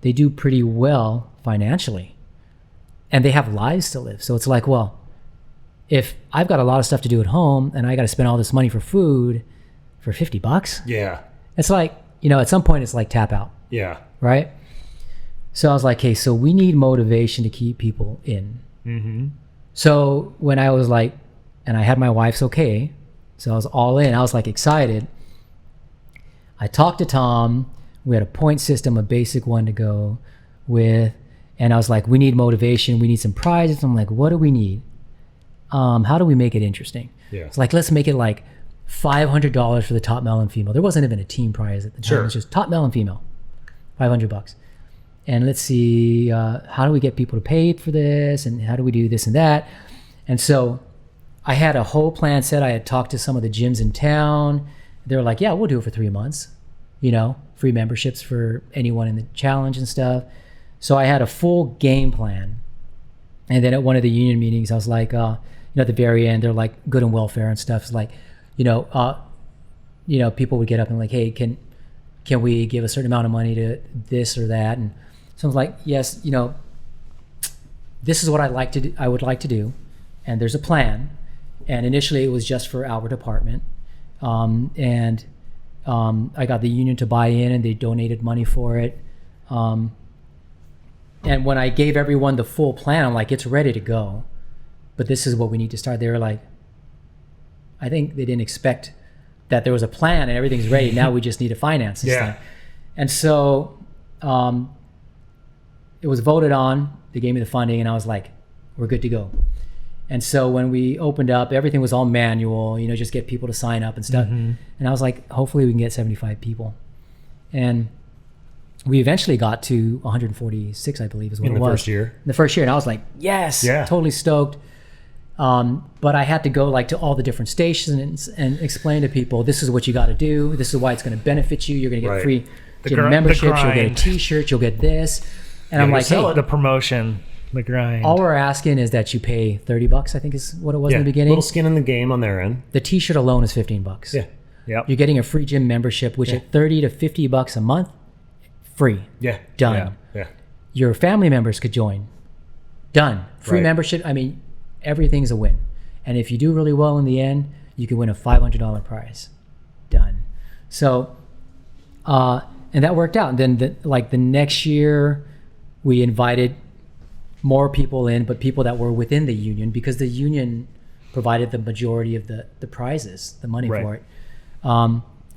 they do pretty well financially and they have lives to live. So it's like, well, if I've got a lot of stuff to do at home and I got to spend all this money for food for $50, Yeah. it's like, at some point it's like tap out. Yeah. Right. So I was like, hey, so we need motivation to keep people in. Mm-hmm. So when I was like, and I had my wife's okay, so I was all in, I was like excited. I talked to Tom. We had a point system, a basic one to go with. And I was like, we need motivation. We need some prizes. I'm like, what do we need? How do we make it interesting? Yeah. It's like, let's make it like $500 for the top male and female. There wasn't even a team prize at the time. Sure. It was just top male and female, $500. And let's see, how do we get people to pay for this? And how do we do this and that? And so I had a whole plan set. I had talked to some of the gyms in town. They were like, yeah, we'll do it for 3 months, free memberships for anyone in the challenge and stuff. So I had a full game plan. And then at one of the union meetings, I was like, at the very end, they're like good and welfare and stuff. It's like, people would get up and like, hey, can we give a certain amount of money to this or that? And so I was like, yes, this is what I would like to do. And there's a plan. And initially it was just for our department. I got the union to buy in and they donated money for it. And when I gave everyone the full plan, I'm like, it's ready to go, but this is what we need to start. They were like, I think they didn't expect that there was a plan and everything's ready. Now we just need to finance this thing. And so it was voted on. They gave me the funding and I was like, we're good to go. And so when we opened up, everything was all manual, just get people to sign up and stuff. Mm-hmm. And I was like, hopefully we can get 75 people. And we eventually got to 146, I believe is what it was. In the first year? In the first year. And I was like, yes, totally stoked. But I had to go like to all the different stations and explain to people, this is what you got to do. This is why it's going to benefit you. You're going to get free gym memberships. You'll get a t-shirt. You'll get this. And I'm like, hey, the promotion, the grind. All we're asking is that you pay $30, I think is what it was in the beginning. Little skin in the game on their end. The t-shirt alone is $15. Yeah. Yep. You're getting a free gym membership, which at $30 to $50 a month, free. Yeah. Done. Yeah. Your family members could join. Done. Free membership. I mean, everything's a win. And if you do really well in the end, you can win a $500 prize. Done. So, and that worked out. And then the next year, we invited more people in, but people that were within the union, because the union provided the majority of the prizes, the money for it.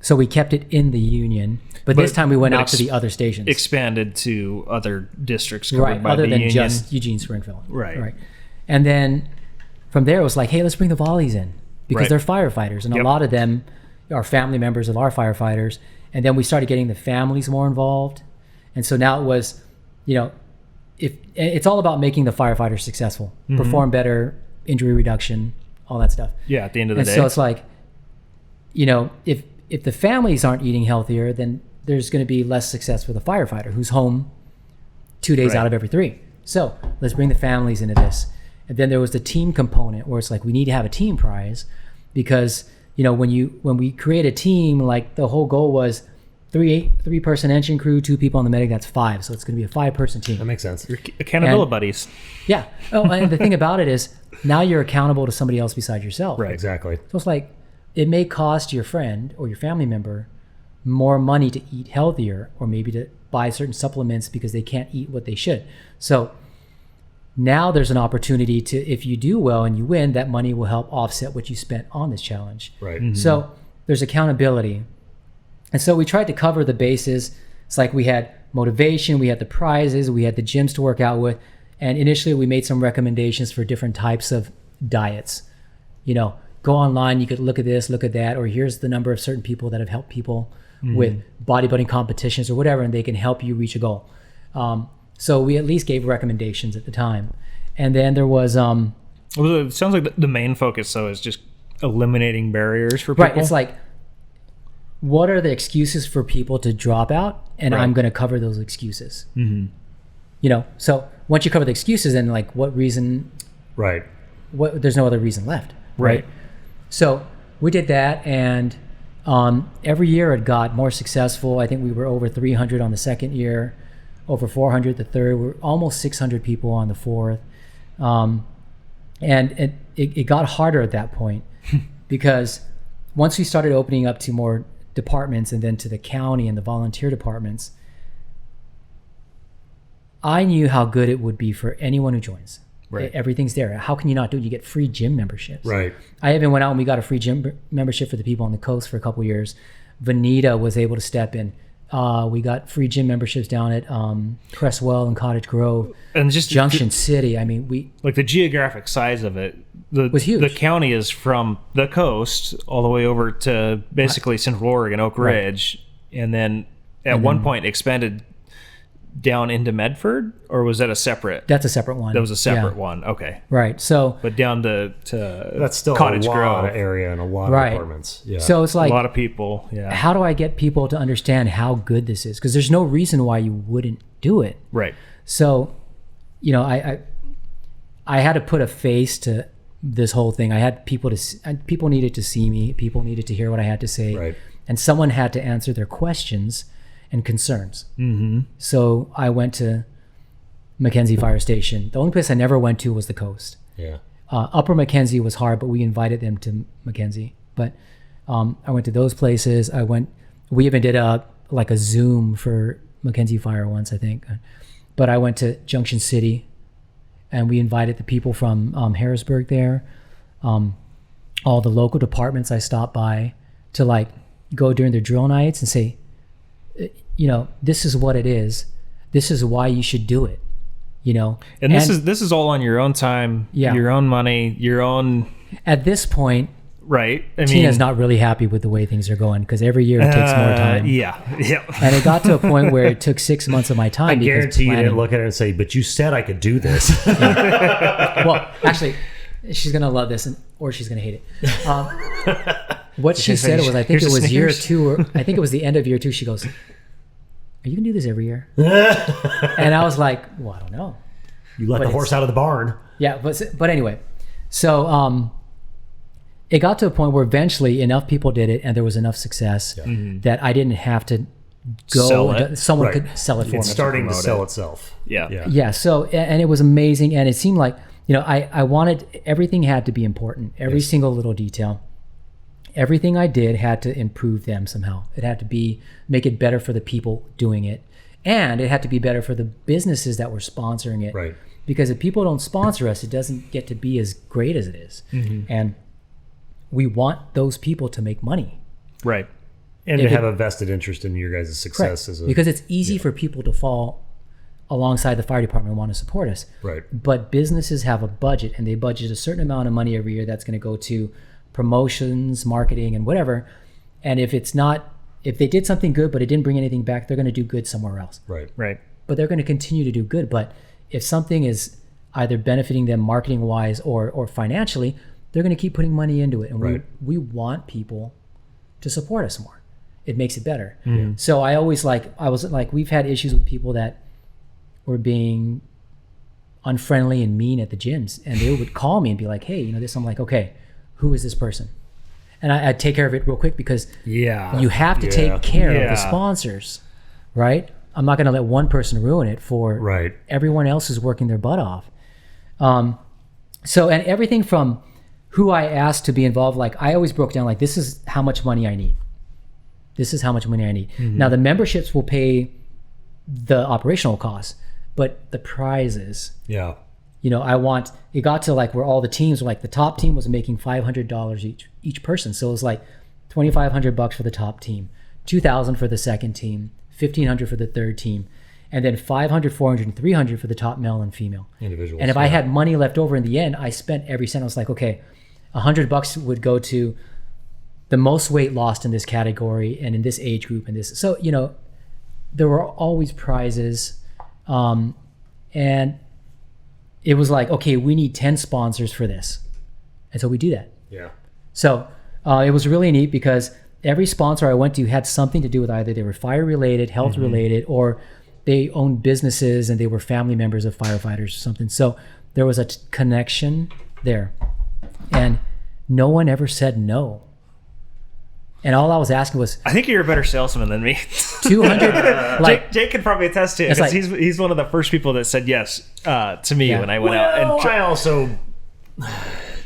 So we kept it in the union, but this time we went out to the other stations. Expanded to other districts covered by other the than union. just Eugene Springfield. Right. And then from there it was like, hey, let's bring the volleys in, because they're firefighters, and a lot of them are family members of our firefighters. And then we started getting the families more involved. And so now it was, if it's all about making the firefighters successful, perform better, injury reduction, all that stuff. Yeah, at the end of the day. So it's like, if the families aren't eating healthier, then there's going to be less success for the firefighter who's home 2 days out of every 3. So let's bring the families into this. And then there was the team component where it's like, we need to have a team prize, because when we create a team, like the whole goal was 3-person engine crew, 2 people on the medic, that's 5. So it's going to be a 5-person team. That makes sense. Your accountability buddies. Yeah. Oh, and the thing about it is now you're accountable to somebody else besides yourself. Right. Exactly. So it's like, it may cost your friend or your family member more money to eat healthier, or maybe to buy certain supplements because they can't eat what they should. So now there's an opportunity to, if you do well and you win, that money will help offset what you spent on this challenge. Right. Mm-hmm. So there's accountability. And so we tried to cover the bases. It's like we had motivation, we had the prizes, we had the gyms to work out with. And initially we made some recommendations for different types of diets. Go online, you could look at this, look at that, or here's the number of certain people that have helped people with bodybuilding competitions or whatever, and they can help you reach a goal. So we at least gave recommendations at the time. And then there was Well, it sounds like the main focus though is just eliminating barriers for people. right. It's like, what are the excuses for people to drop out? And I'm going to cover those excuses. You know, so once you cover the excuses, then like what reason? Right. There's no other reason left. Right. So we did that, and every year it got more successful. I think we were over 300 on the second year, over 400 the third. We're almost 600 people on the fourth. And it got harder at that point because once we started opening up to more departments and then to the county and the volunteer departments, I knew how good it would be for anyone who joins. Right. Everything's there. How can you not do it? You get free gym memberships. Right. I even went out and we got a free gym membership for the people on the coast for a couple of years. Vanita was able to step in. We got free gym memberships down at Cresswell and Cottage Grove And just Junction City. I mean, we like the geographic size of it was huge. The county is from the coast all the way over to basically Central Oregon, Oak Ridge, and then at one point expanded down into Medford, or was that a separate? That's a separate one. That was a separate one. Okay. Right. So, But down to That's still Cottage a lot Grove. of area and a lot Right. of apartments. Yeah. so it's A like, lot of people. Yeah. how do I get people to understand how good this is? Because there's no reason why you wouldn't do it. Right. So, you know, I had to put a face to this whole thing. I had people people needed to see me. People needed to hear what I had to say, Right. and someone had to answer their questions and concerns. So I went to Mackenzie Fire Station. The only place I never went to was the coast. Yeah. Upper Mackenzie was hard, but we invited them to Mackenzie. But I went to those places. We even did a Zoom for Mackenzie Fire once, I think. But I went to Junction City, and we invited the people from Harrisburg there. All the local departments I stopped by to like go during their drill nights and say, you know, this is what it is. This is why you should do it. You know, And this is all on your own time, your own money, your own. At this point, Right. I Tina's mean, not really happy with the way things are going because every year it takes more time. Yeah. And it got to a point where it took 6 months of my time. I because guarantee you planning- didn't look at her and say, "But you said I could do this." Well, actually, she's gonna love this, or she's gonna hate it. What she said was, I think Here's it a was year Snickers. 2, or I think it was the end of year 2. She goes, "Are you gonna do this every year?" And I was like, "Well, I don't know." You let But the horse out of the barn. Yeah, but anyway, so it got to a point where eventually enough people did it, and there was enough success that I didn't have to go. Sell it. Someone Right. could sell it for It's me. starting to promote sell it. itself. Yeah. Yeah. Yeah. So, and it was amazing, and it seemed like, you know, I wanted everything had to be important, every single little detail. Everything I did had to improve them somehow. It had to make it better for the people doing it, and it had to be better for the businesses that were sponsoring it. Right. Because if people don't sponsor us, it doesn't get to be as great as it is. And we want those people to make money. Right. And If to it- have a vested interest in your guys' success as a Because it's easy for people to fall alongside the fire department and want to support us. right. But businesses have a budget, and they budget a certain amount of money every year that's going to go to promotions, marketing, and whatever. And if they did something good but it didn't bring anything back, they're going to do good somewhere else. Right. Right. But they're going to continue to do good. But if something is either benefiting them marketing wise or financially, they're going to keep putting money into it. And Right. we want people to support us more. It makes it better. So I was like, we've had issues with people that were being unfriendly and mean at the gyms, and they would call me and be like, "Hey, you know this." I'm like, "Okay, who is this person?" And I'd take care of it real quick because Yeah. you have to Yeah. take care of Yeah. the sponsors, right? I'm not going to let one person ruin it for Right. everyone else who's working their butt off. So, and everything from who I asked to be involved, like I always broke down like, this is how much money I need. This is how much money I need. Now the memberships will pay the operational costs, but the prizes, Yeah. you know, it got to like where all the teams were like, the top team was making $500 each person. So it was like $2,500 for the top team, $2,000 for the second team, $1,500 for the third team, and then $500, $400, and $300 for the top male and female. Individuals. And if I had money left over in the end, I spent every cent. I was like, okay, $100 would go to the most weight lost in this category and in this age group and this. So, you know, there were always prizes. And it was like, okay, we need 10 sponsors for this. And so we do that. Yeah. So it was really neat because every sponsor I went to had something to do with either they were fire related, health related, or they owned businesses and they were family members of firefighters or something. So there was a connection there. And no one ever said no. And all I was asking was, I think you're a better salesman than me. 200. Like Jake could probably attest to it because he's one of the first people that said yes to me when I went out. And I also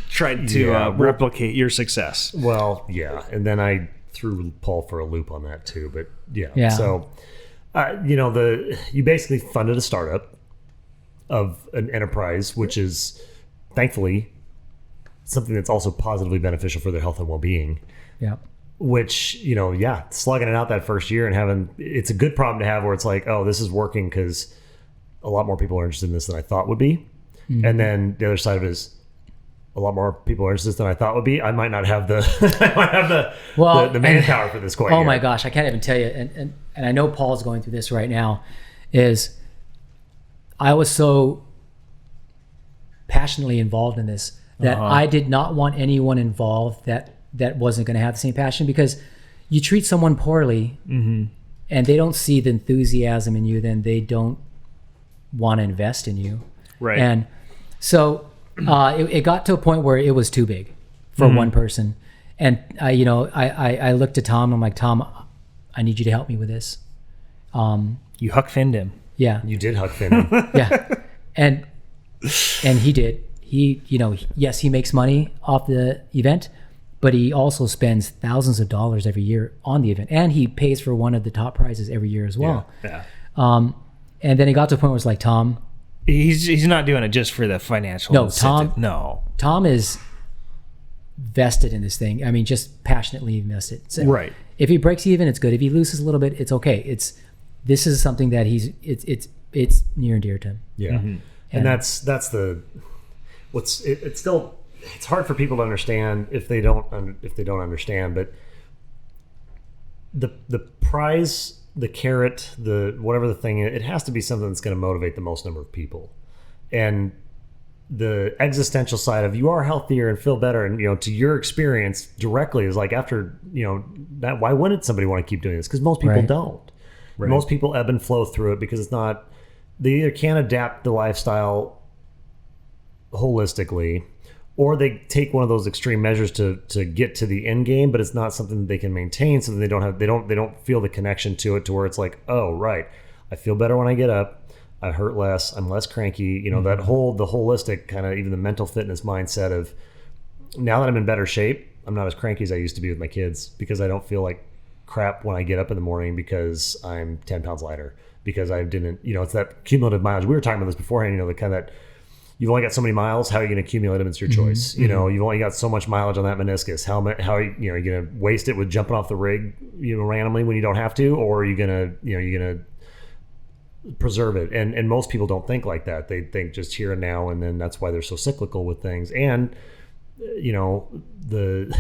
tried to replicate your success. Well, yeah, and then I threw Paul for a loop on that too. But yeah. So you basically funded a startup of an enterprise, which is thankfully something that's also positively beneficial for their health and well-being. Yeah. Which, slugging it out that first year and it's a good problem to have where it's like, oh, this is working because a lot more people are interested in this than I thought would be. Mm-hmm. And then the other side of it is a lot more people are interested than I thought would be. I might not have the the manpower for this quite yet. My gosh, I can't even tell you. And I know Paul's going through this right now. Is I was so passionately involved in this that I did not want anyone involved that wasn't going to have the same passion, because you treat someone poorly and they don't see the enthusiasm in you, then they don't want to invest in you. Right. And so it got to a point where it was too big for one person. And I looked at Tom. I'm like, Tom, I need you to help me with this. You Huck Finned him. Yeah. You did Huck Finn him. Yeah. And he did. He, yes, he makes money off the event, but he also spends thousands of dollars every year on the event, and he pays for one of the top prizes every year as well. Yeah. And then it got to a point where it's like, Tom, he's not doing it just for the financial incentive. Tom is vested in this thing. I mean, just passionately invested. So right. If he breaks even, it's good. If he loses a little bit, it's okay. This is something that it's near and dear to him. Yeah. Mm-hmm. And that's it's hard for people to understand if they don't understand, but the prize, the carrot, the whatever the thing is, it has to be something that's going to motivate the most number of people. And the existential side of you are healthier and feel better, and to your experience directly is like, after that, why wouldn't somebody want to keep doing this? Because most people don't. Right. Most people ebb and flow through it because they either can't adapt the lifestyle holistically, or they take one of those extreme measures to get to the end game, but it's not something that they can maintain, so they don't feel the connection to it, to where it's like, oh right, I feel better when I get up, I hurt less, I'm less cranky, the holistic kind of, even the mental fitness mindset of, now that I'm in better shape, I'm not as cranky as I used to be with my kids, because I don't feel like crap when I get up in the morning because I'm 10 pounds lighter, because I didn't, it's that cumulative mileage. We were talking about this beforehand, the kind of that, you've only got so many miles, how are you going to accumulate them? It's your choice. You've only got so much mileage on that meniscus. How are you going to waste it with jumping off the rig, randomly when you don't have to, or are you going to, preserve it? And most people don't think like that. They think just here and now, and then that's why they're so cyclical with things. And, the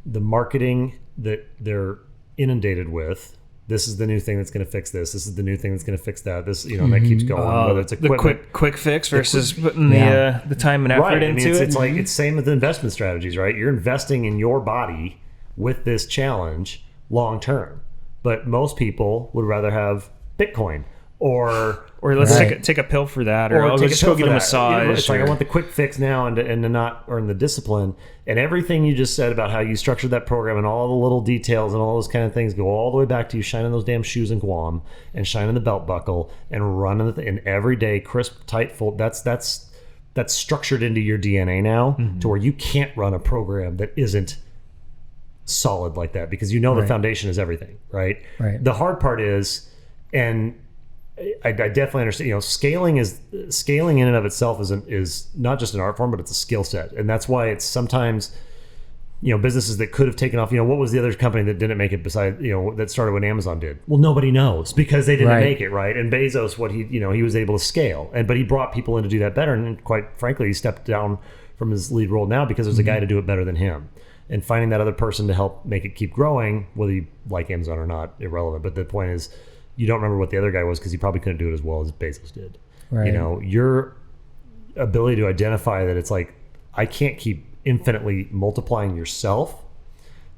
marketing that they're inundated with, this is the new thing that's going to fix this. This is the new thing that's going to fix that. This, and that keeps going. Whether it's equipment, the quick fix versus putting the time and effort into it. It's like, it's same with investment strategies, right? You're investing in your body with this challenge long term, but most people would rather have Bitcoin or let's take a pill for that, or I'll just go get a massage. It's like, I want the quick fix now, and to not earn the discipline. And everything you just said about how you structured that program and all the little details and all those kind of things go all the way back to you shining those damn shoes in Guam and shining the belt buckle and running and every day crisp, tight, full. That's structured into your DNA now, to where you can't run a program that isn't solid like that, because the foundation is everything, right? The hard part is, and I definitely understand. Scaling in and of itself is not just an art form, but it's a skill set, and that's why it's sometimes, businesses that could have taken off. What was the other company that didn't make it besides that started when Amazon did? Well, nobody knows, because they didn't make it, right? And Bezos, he was able to scale, but he brought people in to do that better, and quite frankly, he stepped down from his lead role now because there's a guy to do it better than him. And finding that other person to help make it keep growing, whether you like Amazon or not, irrelevant. But the point is, you don't remember what the other guy was because he probably couldn't do it as well as Bezos did. Right. You know, your ability to identify that it's like, I can't keep infinitely multiplying yourself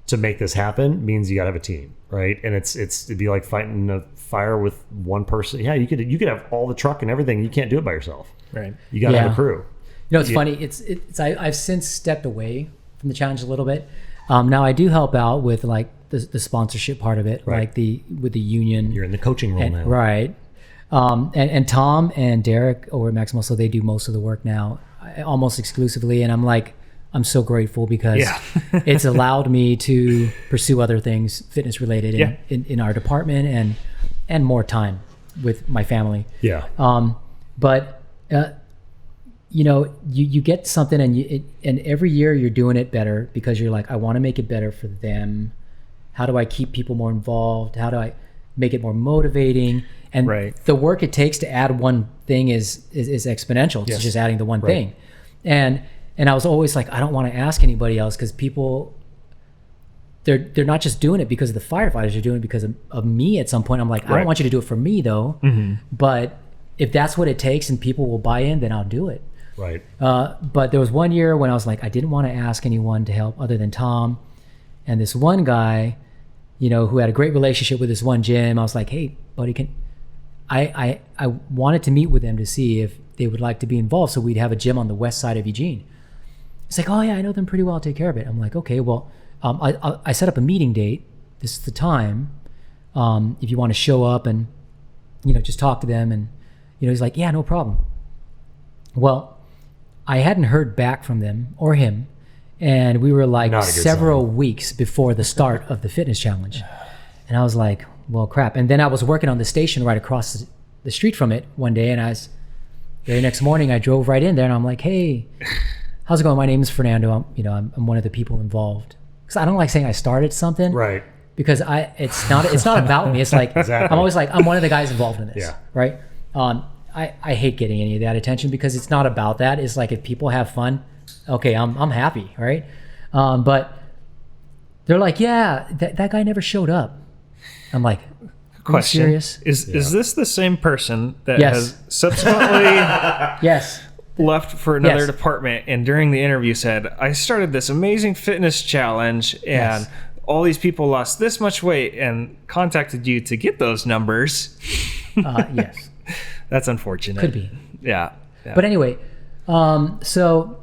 to make this happen means you got to have a team, right? And it'd be like fighting a fire with one person. Yeah, you could have all the truck and everything. You can't do it by yourself. Right. You got to have a crew. You know, it's funny. I've since stepped away from the challenge a little bit. Now I do help out with like the sponsorship part of it, like with the union. You're in the coaching role now, right? And Tom and Derek over at Maximal, so they do most of the work now, almost exclusively. And I'm so grateful because it's allowed me to pursue other things fitness related in our department and more time with my family. Yeah. But you know, you get something and every year you're doing it better because you're like, I want to make it better for them. How do I keep people more involved? How do I make it more motivating? And the work it takes to add one thing is exponential. It's just adding the one thing. And I was always like, I don't want to ask anybody else because people, they're not just doing it because of the firefighters, they're doing it because of me at some point. I'm like, I don't want you to do it for me though. But if that's what it takes and people will buy in, then I'll do it. Right. But there was one year when I was like, I didn't want to ask anyone to help other than Tom. And this one guy, you know, who had a great relationship with this one gym, I was like, hey, buddy, I wanted to meet with them to see if they would like to be involved. So we'd have a gym on the west side of Eugene. It's like, oh yeah, I know them pretty well. I'll take care of it. I'm like, okay, well, I set up a meeting date. This is the time. If you want to show up and, you know, just talk to them. And, you know, he's like, yeah, no problem. Well, I hadn't heard back from them or him. And we were like several weeks before the start of the fitness challenge. And I was like, well, crap. And then I was working on the station right across the street from it one day. And very next morning, I drove right in there and I'm like, hey, how's it going? My name is Fernando. I'm one of the people involved. Because I don't like saying I started something. Right. Because it's not about me. It's like, I'm always like, I'm one of the guys involved in this. Yeah. Right. I hate getting any of that attention because it's not about that. It's like, if people have fun, okay, I'm happy. Right. But they're like, yeah, that guy never showed up. I'm like, question. Serious? Is this the same person that has subsequently left for another department and during the interview said, I started this amazing fitness challenge and all these people lost this much weight and contacted you to get those numbers? Yes. That's unfortunate. Could be. Yeah. But anyway, so,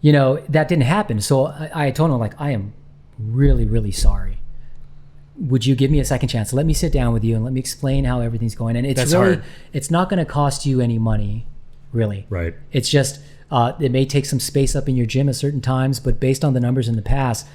you know, that didn't happen. So I told him, like, I am really, really sorry. Would you give me a second chance? Let me sit down with you and let me explain how everything's going. And it's hard. It's not going to cost you any money, really. Right. It's just, it may take some space up in your gym at certain times, but based on the numbers in the past,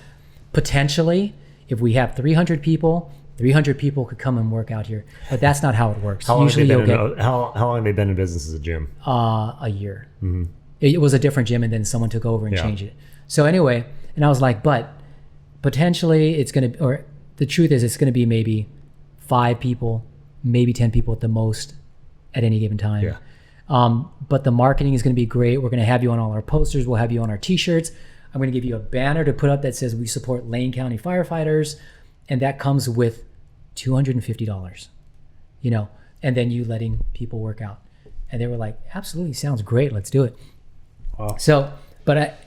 potentially, if we have 300 people could come and work out here. But that's not how it works. How long have they been in business as a gym? A year. Mm-hmm. It was a different gym and then someone took over and changed it. So anyway, and I was like, but potentially it's going to, or the truth is it's going to be maybe 5 people, maybe 10 people at the most at any given time. Yeah. But the marketing is going to be great. We're going to have you on all our posters. We'll have you on our t-shirts. I'm going to give you a banner to put up that says we support Lane County firefighters. And that comes with $250, you know, and then you letting people work out. And they were like, absolutely, sounds great. Let's do it. Wow. So, but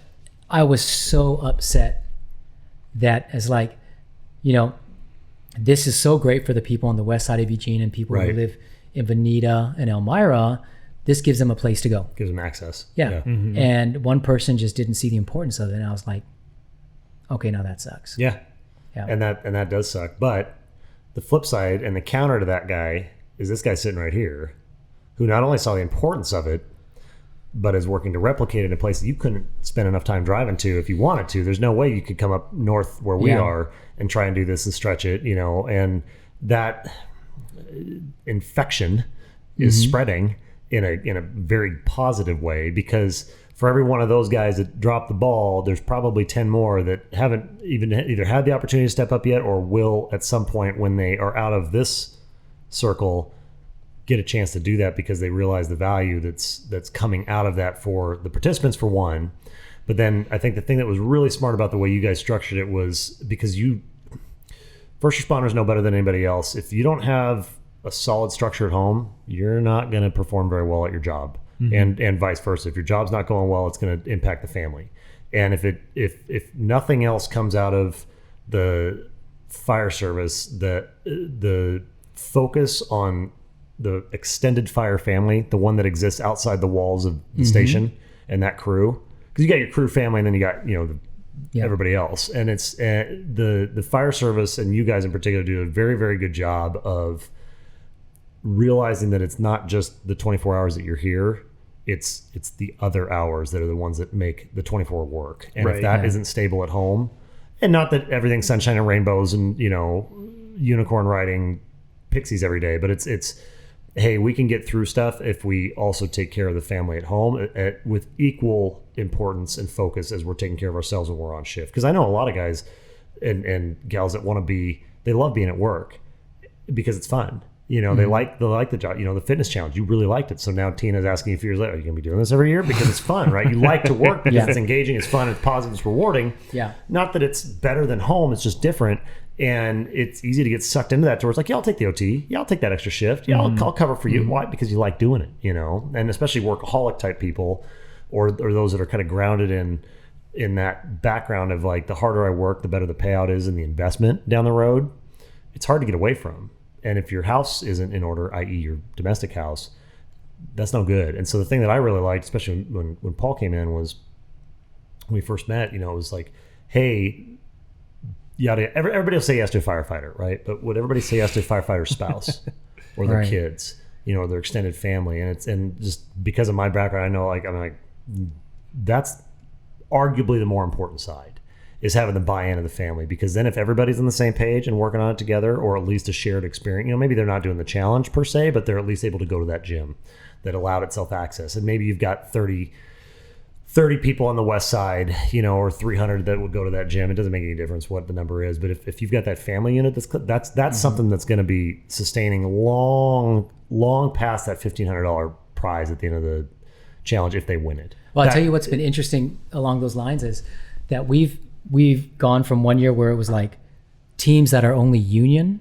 I was so upset that as like, you know, this is so great for the people on the west side of Eugene and people who live in Veneta and Elmira. This gives them a place to go. Gives them access. Yeah. Mm-hmm. And one person just didn't see the importance of it. And I was like, okay, now that sucks. Yeah. Yeah. And that does suck. But the flip side and the counter to that guy is this guy sitting right here who not only saw the importance of it, but is working to replicate it in a place that you couldn't spend enough time driving to if you wanted to. There's no way you could come up north where we are and try and do this and stretch it, you know, and that infection is spreading in a very positive way, because for every one of those guys that dropped the ball, there's probably 10 more that haven't even either had the opportunity to step up yet or will at some point when they are out of this circle get a chance to do that, because they realize the value that's coming out of that for the participants, for one. But then I think the thing that was really smart about the way you guys structured it was because first responders know better than anybody else. If you don't have a solid structure at home, you're not going to perform very well at your job, and vice versa. If your job's not going well, it's going to impact the family. And if nothing else comes out of the fire service, the focus on the extended fire family, the one that exists outside the walls of the station and that crew, because you got your crew family and then you got everybody else, and it's the fire service and you guys in particular do a very, very good job of realizing that it's not just the 24 hours that you're here, it's the other hours that are the ones that make the 24 work. And if that isn't stable at home, and not that everything's sunshine and rainbows and unicorn riding pixies every day, but it's hey, we can get through stuff if we also take care of the family at home with equal importance and focus as we're taking care of ourselves when we're on shift. Because I know a lot of guys and gals that want to they love being at work because it's fun. They like the job. The fitness challenge, you really liked it. So now Tina's asking you a few years later, are you going to be doing this every year? Because it's fun, right? You like to work because it's engaging, it's fun, it's positive, it's rewarding. Yeah. Not that it's better than home, it's just different. And it's easy to get sucked into that towards like, yeah, I'll take the OT. Yeah, I'll take that extra shift. Yeah, I'll cover for you. Why? Because you like doing it, and especially workaholic type people or those that are kind of grounded in that background of like, the harder I work, the better the payout is and the investment down the road. It's hard to get away from. And if your house isn't in order, i.e. your domestic house, that's no good. And so the thing that I really liked, especially when Paul came in, was when we first met, it was like, hey, everybody will say yes to a firefighter, right? But would everybody say yes to a firefighter's spouse or their kids, or their extended family? And just because of my background, I know I'm like, that's arguably the more important side, is having the buy-in of the family. Because then if everybody's on the same page and working on it together, or at least a shared experience, maybe they're not doing the challenge per se, but they're at least able to go to that gym that allowed itself access. And maybe you've got 30 people on the west side, or 300 that would go to that gym. It doesn't make any difference what the number is. But if you've got that family unit, that's something that's going to be sustaining long past that $1,500 prize at the end of the challenge if they win it. Well, I'll tell you what's been interesting along those lines is that we've gone from one year where it was like teams that are only union,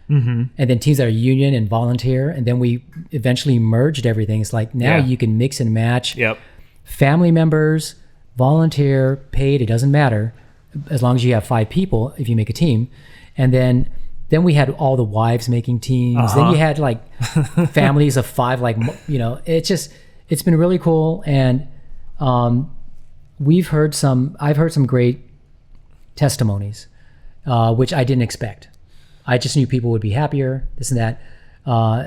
and then teams that are union and volunteer, and then we eventually merged everything. It's like now you can mix and match. Yep. Family members, volunteer, paid, it doesn't matter, as long as you have 5 people if you make a team. And then we had all the wives making teams. Then you had like families of 5, like, it's been really cool. And I've heard some great testimonies, which I didn't expect. I just knew people would be happier, this and that.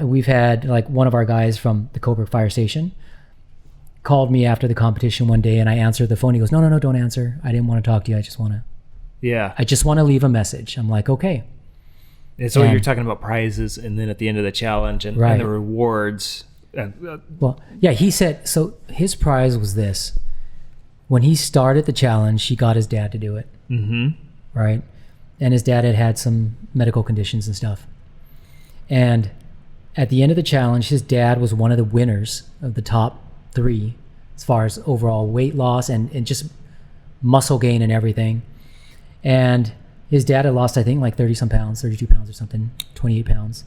We've had like one of our guys from the Coburg Fire Station called me after the competition one day, and I answered the phone. He goes, no, don't answer. I didn't want to talk to you. I just want to leave a message. I'm like, okay. And so you're talking about prizes, and then at the end of the challenge and the rewards. Well, yeah, he said, so his prize was this. When he started the challenge, he got his dad to do it. Right? And his dad had some medical conditions and stuff. And at the end of the challenge, his dad was one of the winners of the top 3 as far as overall weight loss and just muscle gain and everything. And his dad had lost, I think, like 30 some pounds, 32 pounds or something, 28 pounds.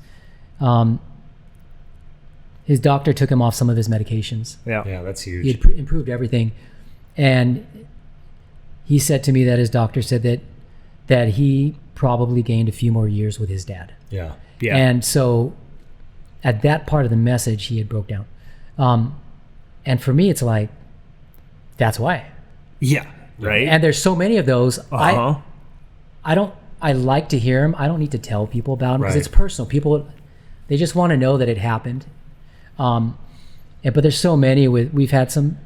His doctor took him off some of his medications. Yeah, that's huge. He had improved everything. And he said to me that his doctor said that he probably gained a few more years with his dad. Yeah. And so at that part of the message, he had broke down. And for me, it's like, that's why. Yeah. Right. And there's so many of those. I like to hear them. I don't need to tell people about them because it's personal. People, they just want to know that it happened. But there's so many we've had some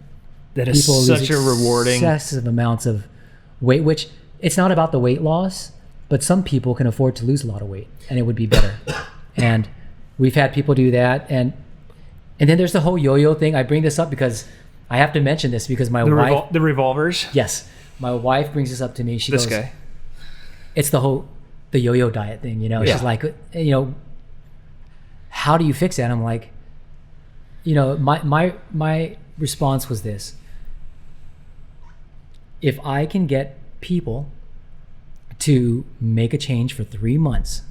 that is people such a rewarding excessive amounts of weight, which it's not about the weight loss, but some people can afford to lose a lot of weight and it would be better. And we've had people do that. And then there's the whole yo-yo thing. I bring this up because I have to mention this because my wife... The revolvers? Yes. My wife brings this up to me. She goes, guy. It's the yo-yo diet thing, She's like, how do you fix that? I'm like, my response was this. If I can get people to make a change for 3 months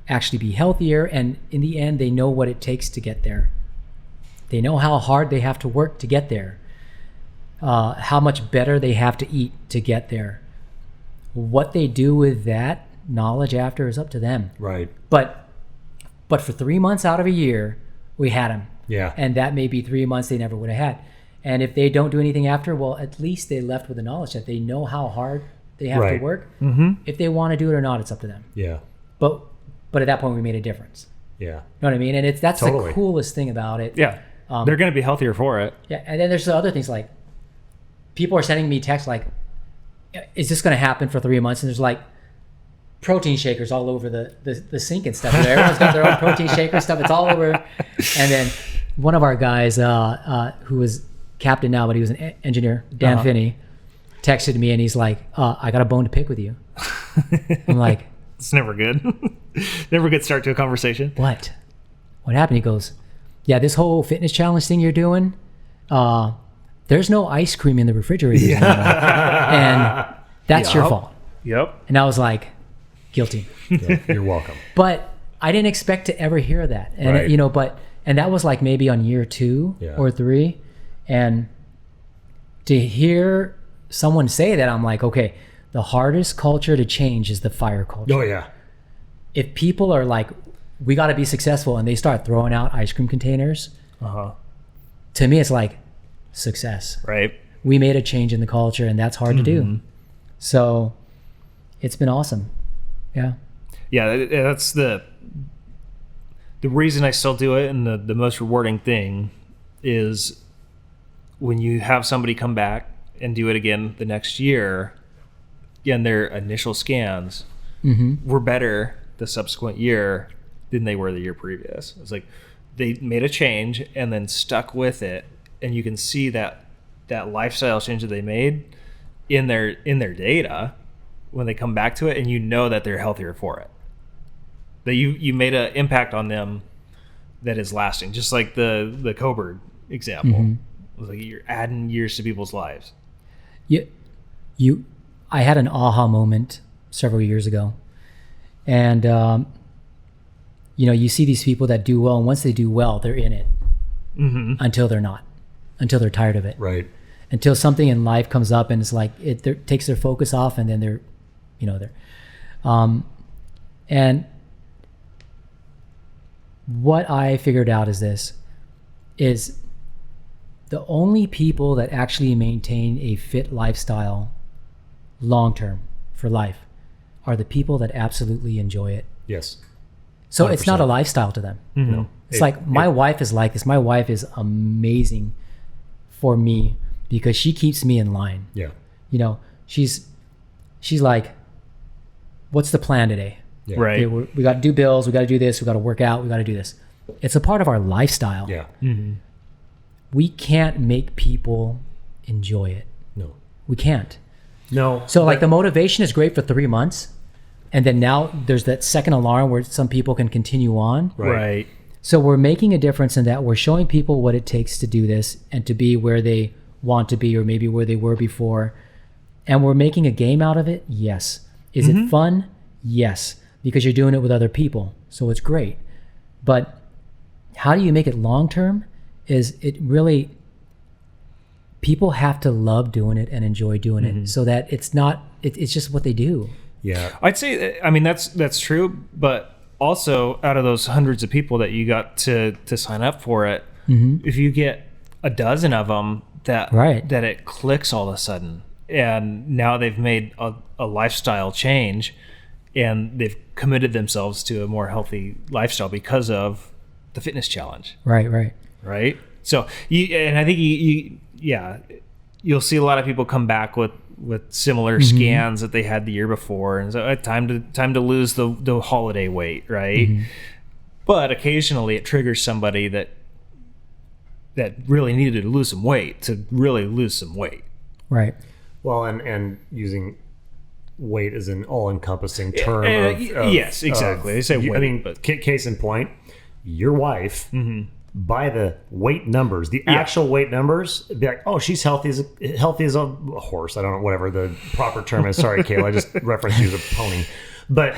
actually be healthier. And in the end, they know what it takes to get there. They know how hard they have to work to get there, how much better they have to eat to get there. What they do with that knowledge after is up to them. Right. But for 3 months out of a year, we had them. Yeah. And that may be 3 months they never would have had. And if they don't do anything after, well, at least they left with the knowledge that they know how hard they have to work. Mm-hmm. If they want to do it or not, it's up to them. Yeah. But at that point, we made a difference. Yeah. You know what I mean? And that's Totally. the coolest thing about it. Yeah. They're going to be healthier for it. Yeah. And then there's the other things like people are sending me texts like, is this going to happen for 3 months? And there's like protein shakers all over the sink and stuff. Everyone's got their own protein shaker stuff. It's all over. And then one of our guys who was captain now, but he was an engineer, Dan Finney, texted me and he's like, I got a bone to pick with you. I'm like, it's never good. Never a good start to a conversation. What happened? He goes, yeah, this whole fitness challenge thing you're doing, there's no ice cream in the refrigerator anymore. And that's your fault. Yep. And I was like, guilty. Yeah, you're welcome. But I didn't expect to ever hear that. And Right. And that was like maybe on year 2 or 3. And to hear someone say that, I'm like, okay, the hardest culture to change is the fire culture. Oh, yeah. If people are like, we got to be successful, and they start throwing out ice cream containers, to me, it's like success. Right. We made a change in the culture, and that's hard to do. So it's been awesome. Yeah. Yeah, that's the reason I still do it, and the most rewarding thing is when you have somebody come back and do it again the next year, and their initial scans were better the subsequent year than they were the year previous. It's like they made a change and then stuck with it, and you can see that lifestyle change that they made in their data when they come back to it, and you know that they're healthier for it. That you made an impact on them that is lasting, just like the Coburg example. It was like you're adding years to people's lives. I had an aha moment several years ago, and you see these people that do well, and once they do well, they're in it until they're not, until they're tired of it, Right. until something in life comes up and it's like it takes their focus off, and then they're and what I figured out is the only people that actually maintain a fit lifestyle long term for life are the people that absolutely enjoy it. Yes. So it's not 100%. a lifestyle to them. No. It's like my wife is like this. My wife is amazing for me because she keeps me in line. Yeah. She's like, what's the plan today? Yeah. Right. Okay, we got to do bills. We got to do this. We got to work out. We got to do this. It's a part of our lifestyle. Yeah. We can't make people enjoy it. No. We can't. No. So like the motivation is great for 3 months. And then now there's that second alarm where some people can continue on. Right. So we're making a difference in that. We're showing people what it takes to do this and to be where they want to be or maybe where they were before. And we're making a game out of it. Yes. Is it fun? Yes. Because you're doing it with other people. So it's great. But how do you make it long term? Is it really, people have to love doing it and enjoy doing it so that it's not, it's just what they do. Yeah. I'd say, I mean, that's true, but also out of those hundreds of people that you got to sign up for it, if you get a dozen of them that it clicks all of a sudden, and now they've made a lifestyle change, and they've committed themselves to a more healthy lifestyle because of the fitness challenge. Right. So I think you'll see a lot of people come back with similar scans that they had the year before, and so time to lose the holiday weight, right? But occasionally it triggers somebody that really needed to lose some weight to really lose some weight. Right. Well, and using weight as an all-encompassing term. Of yes, exactly. They say weight. I mean, case in point, your wife, by the weight numbers, the actual weight numbers, be like, oh, she's healthy as a horse. I don't know, whatever the proper term is. Sorry, Kayla, I just referenced you as a pony. But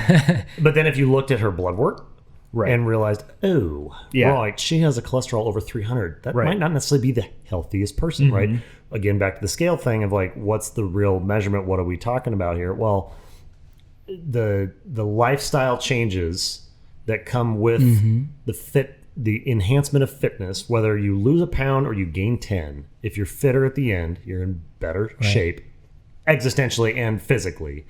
then if you looked at her blood work and realized, right, she has a cholesterol over 300. That might not necessarily be the healthiest person, right? Again, back to the scale thing of like, what's the real measurement? What are we talking about here? Well, the lifestyle changes that come with the enhancement of fitness, whether you lose a pound or you gain 10, if you're fitter at the end, you're in better shape, existentially and physically.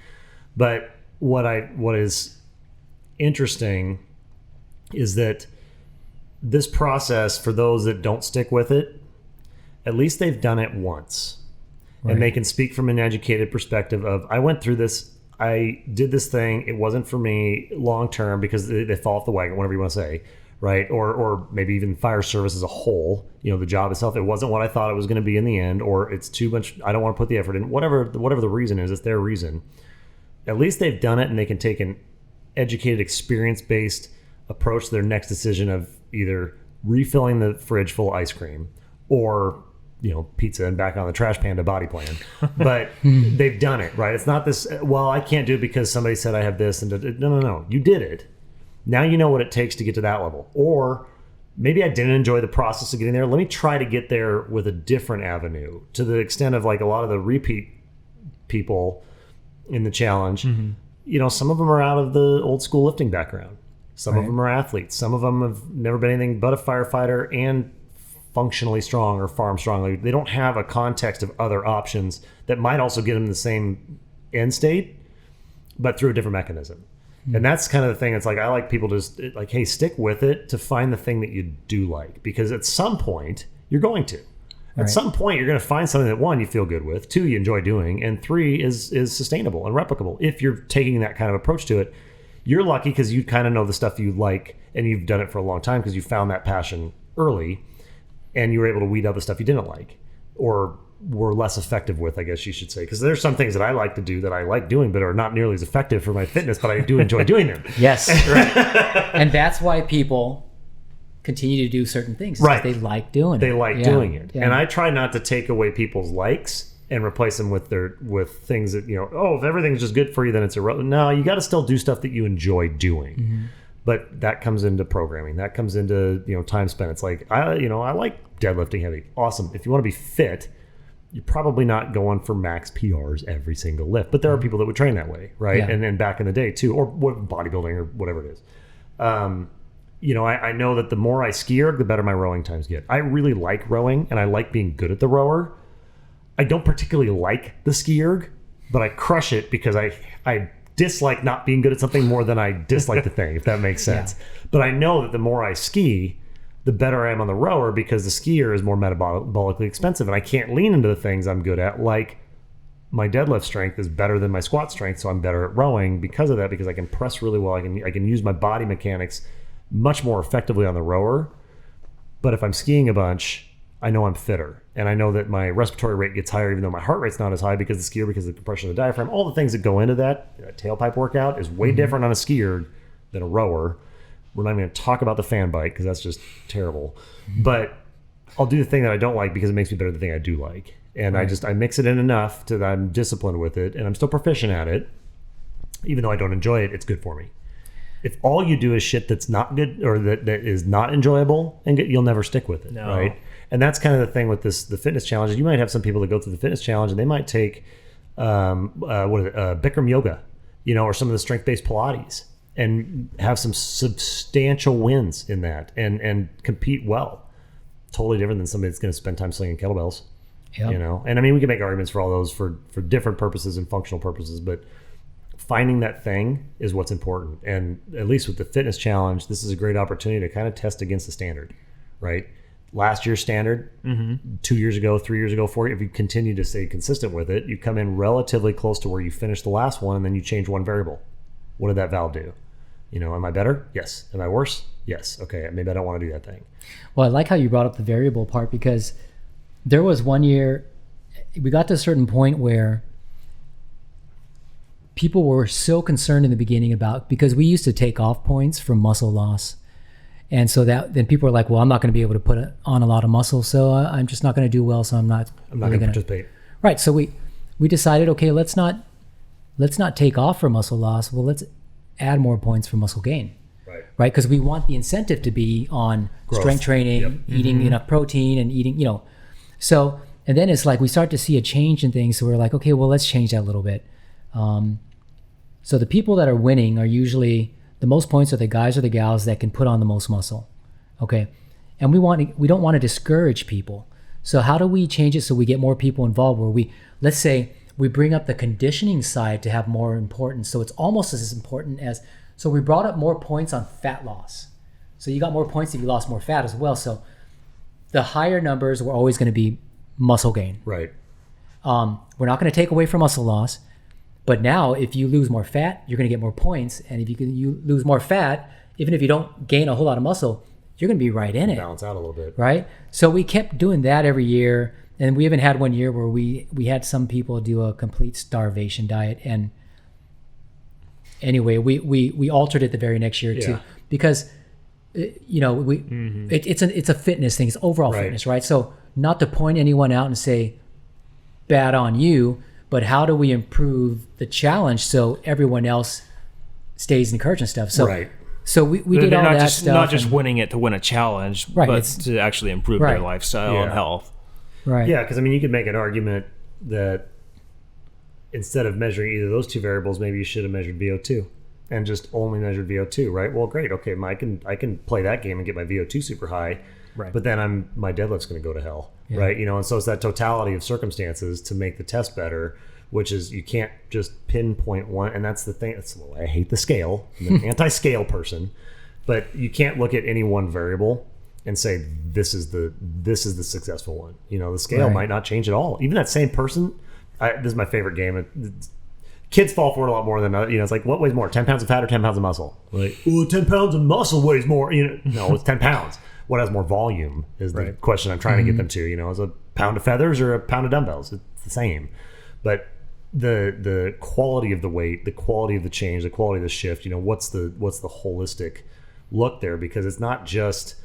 But what is interesting is that this process, for those that don't stick with it, at least they've done it once. And they can speak from an educated perspective of, I went through this, I did this thing, it wasn't for me long term because they fall off the wagon, whatever you want to say, right? Or maybe even fire service as a whole, the job itself, it wasn't what I thought it was going to be in the end, or it's too much, I don't want to put the effort in, whatever the reason is, it's their reason. At least they've done it, and they can take an educated, experience-based approach to their next decision of either refilling the fridge full of ice cream or pizza and back on the trash panda body plan. But they've done it, right? It's not this, well, I can't do it because somebody said I have this. And no. You did it. Now you know what it takes to get to that level. Or maybe I didn't enjoy the process of getting there. Let me try to get there with a different avenue, to the extent of like a lot of the repeat people in the challenge. Some of them are out of the old school lifting background. Some of them are athletes. Some of them have never been anything but a firefighter and functionally strong or farm strong. They don't have a context of other options that might also get them the same end state, but through a different mechanism. And that's kind of the thing. It's like, I like people to like, hey, stick with it to find the thing that you do like, because at some point you're going to. At some point, you're going to find something that, 1, you feel good with, 2, you enjoy doing, and 3 is sustainable and replicable. If you're taking that kind of approach to it, you're lucky because you kind of know the stuff you like, and you've done it for a long time because you found that passion early, and you were able to weed out the stuff you didn't like or were less effective with, I guess you should say. Because there's some things that I like to do that I like doing but are not nearly as effective for my fitness, but I do enjoy doing them. Yes. And that's why people continue to do certain things. Right. They like doing it. They like doing it. Yeah. And I try not to take away people's likes and replace them with things that, if everything's just good for you, then it's irrelevant. No, you got to still do stuff that you enjoy doing. But that comes into programming. That comes into, time spent. It's like, I like deadlifting heavy. Awesome. If you want to be fit, you're probably not going for max PRs every single lift. But there are people that would train that way, right? Yeah. And then back in the day too, or bodybuilding or whatever it is. I know that the more I ski erg, the better my rowing times get. I really like rowing, and I like being good at the rower. I don't particularly like the ski erg, but I crush it because I dislike not being good at something more than I dislike the thing, if that makes sense. But I know that the more I ski, the better I am on the rower, because the skier is more metabolically expensive, and I can't lean into the things I'm good at, like my deadlift strength is better than my squat strength, so I'm better at rowing because of that, because I can press really well. I can use my body mechanics much more effectively on the rower. But if I'm skiing a bunch, I know I'm fitter, and I know that my respiratory rate gets higher, even though my heart rate's not as high because of the skier, because of the compression of the diaphragm. All the things that go into that tailpipe workout is way different on a skier than a rower. We're not even going to talk about the fan bite because that's just terrible. But I'll do the thing that I don't like because it makes me better at the thing I do like. And I mix it in enough that I'm disciplined with it, and I'm still proficient at it. Even though I don't enjoy it, it's good for me. If all you do is shit that's not good, or that is not enjoyable, and you'll never stick with it, right? And that's kind of the thing with the fitness challenge. You might have some people that go through the fitness challenge and they might take Bikram yoga, or some of the strength-based Pilates, and have some substantial wins in that, and compete well. Totally different than somebody that's going to spend time slinging kettlebells. Yep. And I mean, we can make arguments for all those for different purposes and functional purposes, but finding that thing is what's important. And at least with the fitness challenge, this is a great opportunity to kind of test against the standard, right? Last year's standard, 2 years ago, 3 years ago, 4 years, if you continue to stay consistent with it, you come in relatively close to where you finished the last one, and then you change one variable. What did that valve do? Am I better? Yes. Am I worse? Yes. Okay, maybe I don't want to do that thing. Well, I like how you brought up the variable part, because there was one year we got to a certain point where people were so concerned in the beginning because we used to take off points from muscle loss. And so then people were like, well, I'm not going to be able to put on a lot of muscle, so I'm just not going to do well, so I'm not going to participate. Right. So we decided, okay, let's not take off for muscle loss. Well, add more points for muscle gain. Right? Because we want the incentive to be on growth. Strength training, eating enough protein and eating, So, and then it's like we start to see a change in things. So we're like, okay, well, let's change that a little bit. So the people that are winning are usually, the most points are the guys or the gals that can put on the most muscle. Okay. And we don't want to discourage people. So how do we change it so we get more people involved where let's say we bring up the conditioning side to have more importance. So it's almost as important as, so we brought up more points on fat loss. So you got more points if you lost more fat as well. So the higher numbers were always going to be muscle gain. Right. We're not going to take away from muscle loss. But now if you lose more fat, you're going to get more points. And if you lose more fat, even if you don't gain a whole lot of muscle, you're going to be right in it. Balance out a little bit. Right? So we kept doing that every year. And we even had one year where we had some people do a complete starvation diet. And anyway, we altered it the very next year too, because it's a fitness thing. It's overall fitness, right? So not to point anyone out and say bad on you, but how do we improve the challenge so everyone else stays encouraged and stuff? So so we did all that stuff. Not just winning it to win a challenge, but to actually improve their lifestyle and health. Right. Yeah, because you could make an argument that instead of measuring either of those two variables, maybe you should have measured VO2 and just only measured VO2, right? Well, great. Okay, I can play that game and get my VO2 super high, but then my deadlift's going to go to hell, right? And so it's that totality of circumstances to make the test better, which is you can't just pinpoint one. And that's the thing. That's why I hate the scale. I'm an anti-scale person, but you can't look at any one variable and say this is the successful one. The scale might not change at all. Even that same person. This is my favorite game. Kids fall for it a lot more than it's like, what weighs more, 10 pounds of fat or 10 pounds of muscle? Like, 10 pounds of muscle weighs more. No, it's 10 pounds. What has more volume is the question I'm trying to get them to. Is a pound of feathers or a pound of dumbbells? It's the same. But the quality of the weight, the quality of the change, the quality of the shift, what's the holistic look there? Because it's not just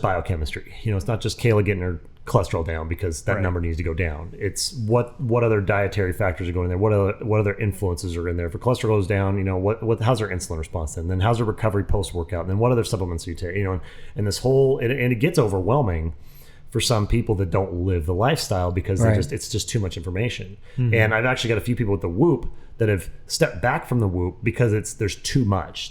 biochemistry. It's not just Kayla getting her cholesterol down because that number needs to go down. It's what other dietary factors are going in there, what other influences are in there. If her cholesterol goes down, how's her insulin response then how her recovery post workout, and then what other supplements do you take, and this whole and it gets overwhelming for some people that don't live the lifestyle because it's just too much information. And I've actually got a few people with the Whoop that have stepped back from the Whoop because there's too much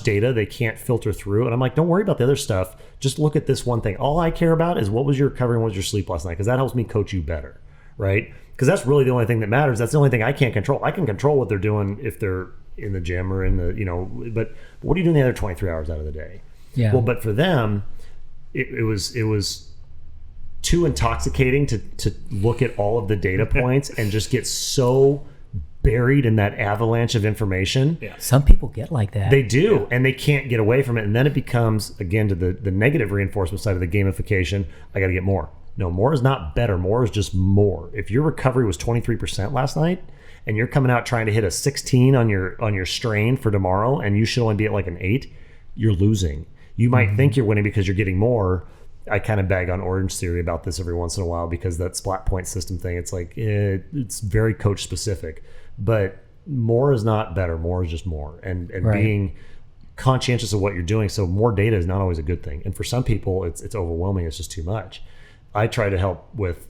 data they can't filter through. And I'm like, don't worry about the other stuff. Just look at this one thing. All I care about is what was your recovery and what was your sleep last night, because that helps me coach you better, right? Because that's really the only thing that matters. That's the only thing I can't control. I can control what they're doing if they're in the gym or in the, but what are you doing the other 23 hours out of the day? Yeah. Well, but for them, it was too intoxicating to look at all of the data points and just get so buried in that avalanche of information. Yeah. Some people get like that. They do, and they can't get away from it. And then it becomes, again, to the negative reinforcement side of the gamification, I got to get more. No, more is not better. More is just more. If your recovery was 23% last night and you're coming out trying to hit a 16 on your strain for tomorrow and you should only be at like an 8, you're losing. You might think you're winning because you're getting more. I kind of bag on Orange Theory about this every once in a while because that splat point system thing, it's like, it's very coach specific. But more is not better. More is just more. And being conscientious of what you're doing. So more data is not always a good thing. And for some people, it's overwhelming. It's just too much. I try to help with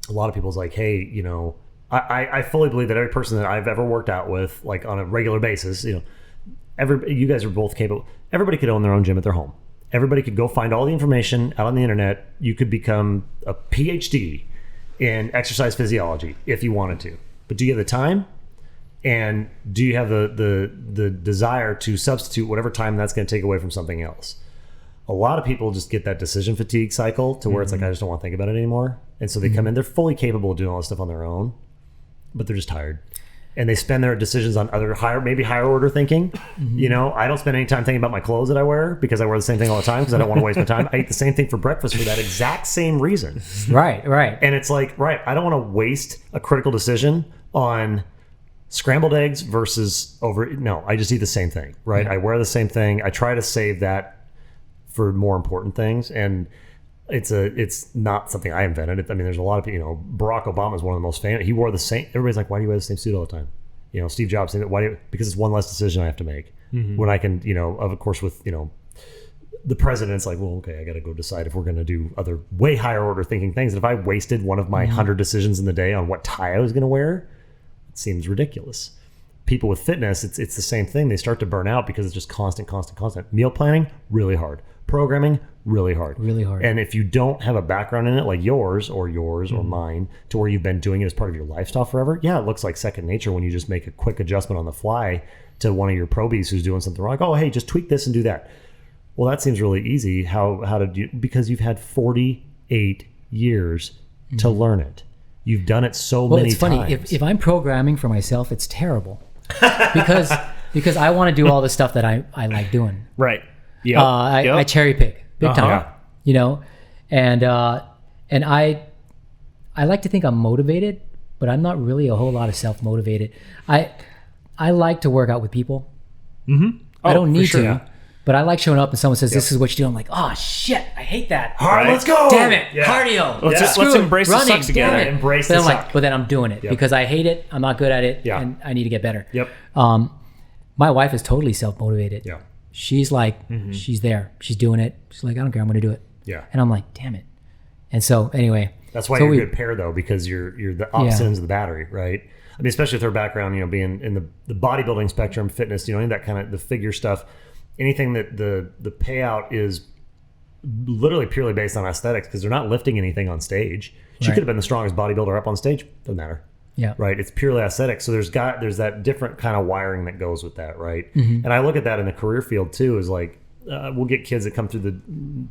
a lot of people's like, hey, I fully believe that every person that I've ever worked out with, like on a regular basis, you guys are both capable. Everybody could own their own gym at their home. Everybody could go find all the information out on the internet. You could become a PhD in exercise physiology if you wanted to. But do you have the time? And do you have the desire to substitute whatever time that's going to take away from something else? A lot of people just get that decision fatigue cycle to where it's like, I just don't want to think about it anymore. And so they come in, they're fully capable of doing all this stuff on their own, but they're just tired. And they spend their decisions on other higher order thinking. I don't spend any time thinking about my clothes that I wear because I wear the same thing all the time because I don't want to waste my time. I eat the same thing for breakfast for that exact same reason. Right. And it's like, I don't want to waste a critical decision on scrambled eggs versus I just eat the same thing, right? I wear the same thing. I try to save that for more important things. And it's not something I invented. There's a lot of people, Barack Obama is one of the most famous. He wore the same, everybody's like, why do you wear the same suit all the time? Steve Jobs saying that because it's one less decision I have to make when I can, of course with, the president's like, well, okay, I got to go decide if we're going to do other way higher order thinking things. And if I wasted one of my 100 decisions in the day on what tie I was going to wear, it seems ridiculous. People with fitness, it's the same thing. They start to burn out because it's just constant. Meal planning, really hard. Programming, really hard. Really hard. And if you don't have a background in it like yours or mine to where you've been doing it as part of your lifestyle forever, yeah, it looks like second nature when you just make a quick adjustment on the fly to one of your probies who's doing something wrong. Like, oh, hey, just tweak this and do that. Well, that seems really easy. How did you? Because you've had 48 years to learn it. You've done it so many times. Well, it's funny. If I'm programming for myself, it's terrible because I want to do all the stuff that I like doing. Right. Yeah. I cherry pick big time. And I like to think I'm motivated, but I'm not really a whole lot of self motivated. I like to work out with people. I don't need to. But I like showing up and someone says, this is what you do. I'm like, oh, shit, I hate that. All right, let's go. Damn it. Yeah. Cardio. Let's embrace the suck together. Embrace the suck. But then I'm doing it because I hate it. I'm not good at it. And I need to get better. Yep. My wife is totally self-motivated. Yeah. She's like, she's there. She's doing it. She's like, I don't care. I'm going to do it. Yeah. And I'm like, damn it. And so anyway. That's why you're a good pair, though, because you're the opposite ends of the battery, right? I mean, especially with her background, being in the bodybuilding spectrum, fitness, any of that kind of the figure stuff. Anything that the payout is literally purely based on aesthetics because they're not lifting anything on stage. She could have been the strongest bodybuilder up on stage. Doesn't matter. Yeah. Right. It's purely aesthetic. So there's that different kind of wiring that goes with that. Right. And I look at that in the career field too, is like, we'll get kids that come through the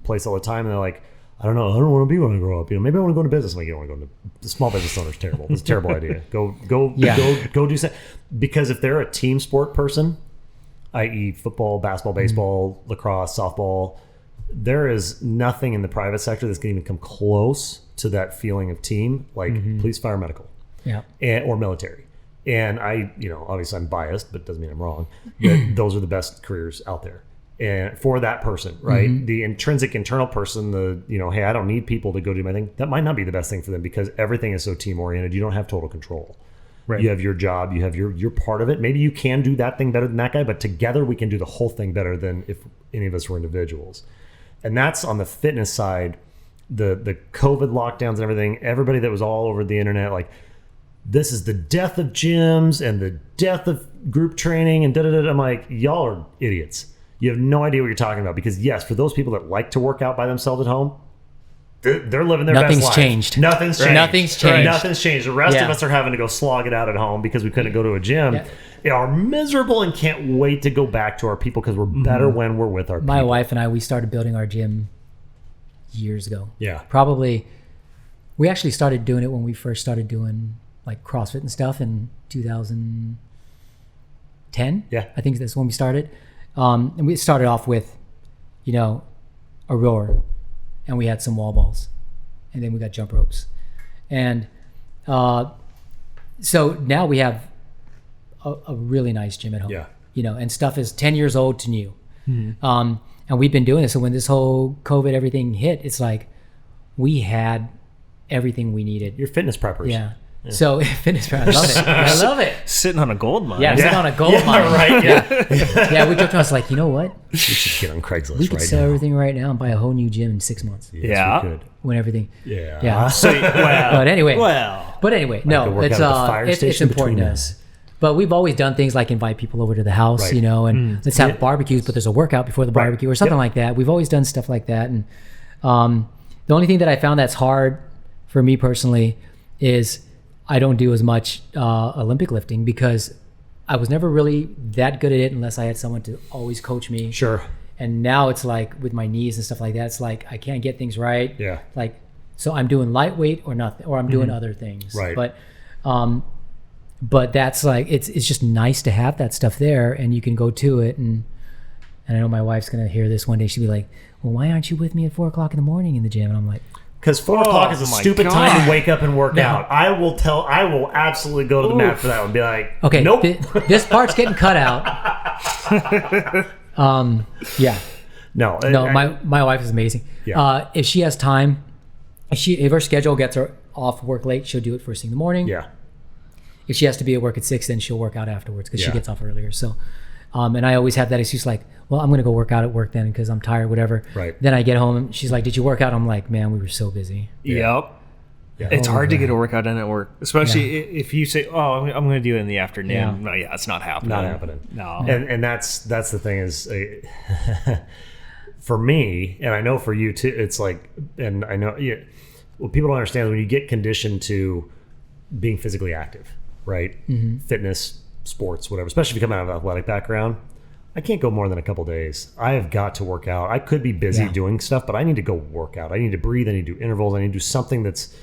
place all the time and they're like, I don't know. I don't want to be when I grow up. Maybe I want to go into business. I'm like, you don't want to go into the small business owner is terrible. It's a terrible idea. Go do something. Because if they're a team sport person, i.e. football, basketball, baseball, lacrosse, softball, there is nothing in the private sector that's going to even come close to that feeling of team, like police, fire, medical, or military. And I, obviously I'm biased, but it doesn't mean I'm wrong. That those are the best careers out there. And for that person, right? The intrinsic internal person, hey, I don't need people to go do my thing. That might not be the best thing for them because everything is so team oriented. You don't have total control. Right. You have your job, you have your part of it. Maybe you can do that thing better than that guy, but together we can do the whole thing better than if any of us were individuals. And that's on the fitness side, the COVID lockdowns and everything, everybody that was all over the internet, like, this is the death of gyms and the death of group training and da-da-da. I'm like, y'all are idiots. You have no idea what you're talking about because, yes, for those people that like to work out by themselves at home, they're living their best life. Nothing's changed. Nothing's changed. The rest of us are having to go slog it out at home because we couldn't go to a gym. Are miserable and can't wait to go back to our people because we're better when we're with our people. My wife and I, we started building our gym years ago. Yeah. Probably, we actually started doing it when we first started doing like CrossFit and stuff in 2010. Yeah. I think that's when we started. And we started off with, a rower. And we had some wall balls, and then we got jump ropes, and so now we have a really nice gym at home. Yeah. And stuff is 10 years old to new, and we've been doing this. So when this whole COVID everything hit, it's like we had everything we needed. You're fitness preppers. Yeah. So fitness preppers, I love it. I love it. Sitting on a gold mine. Yeah, sitting on a gold mine. Right. Yeah. We joked around. It's like, you know what? We should get on Craigslist. We could sell everything right now and buy a whole new gym in 6 months. Yes, we could. When everything. Yeah. So, but anyway. No, it's important to us. But we've always done things like invite people over to the house, and let's have barbecues, but there's a workout before the barbecue or something like that. We've always done stuff like that. And the only thing that I found that's hard for me personally is I don't do as much Olympic lifting because I was never really that good at it unless I had someone to always coach me. Sure. And now it's like with my knees and stuff like that, it's like I can't get things right. Yeah. Like, so I'm doing lightweight or nothing, or I'm doing other things. Right. But that's like, it's just nice to have that stuff there and you can go to it. And I know my wife's going to hear this one day. She'll be like, well, why aren't you with me at 4 o'clock in the morning in the gym? And I'm like, because 4 o'clock is a stupid time to wake up and work out. I will absolutely go to the mat for that one and be like, okay, nope. This part's getting cut out. Yeah. No, my wife is amazing. Yeah. If she has time, if her schedule gets her off work late, she'll do it first thing in the morning. Yeah. if she has to be at work at 6, then she'll work out afterwards because she gets off earlier. So, and I always have that excuse like, well, I'm going to go work out at work then because I'm tired, whatever. Right. Then I get home and she's like, did you work out? I'm like, man, we were so busy. Yep. Yeah. It's hard to get a workout in at work, especially if you say, "Oh, I'm going to do it in the afternoon." Yeah. No, it's not happening. Not happening. No. And that's the thing is, for me, and I know for you too. It's like, and I know, what people don't understand is when you get conditioned to being physically active, right? Fitness, sports, whatever. Especially if you come out of an athletic background, I can't go more than a couple days. I have got to work out. I could be busy doing stuff, but I need to go work out. I need to breathe. I need to do intervals. I need to do something that's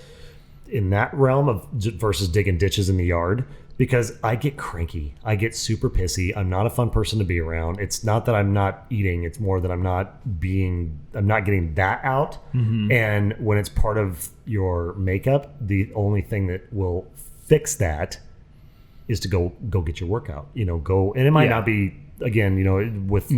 in that realm of versus digging ditches in the yard, because I get cranky. I get super pissy. I'm not a fun person to be around. It's not that I'm not eating. It's more that I'm not getting that out. And when it's part of your makeup, the only thing that will fix that is to go get your workout, go. And it might not be, again, with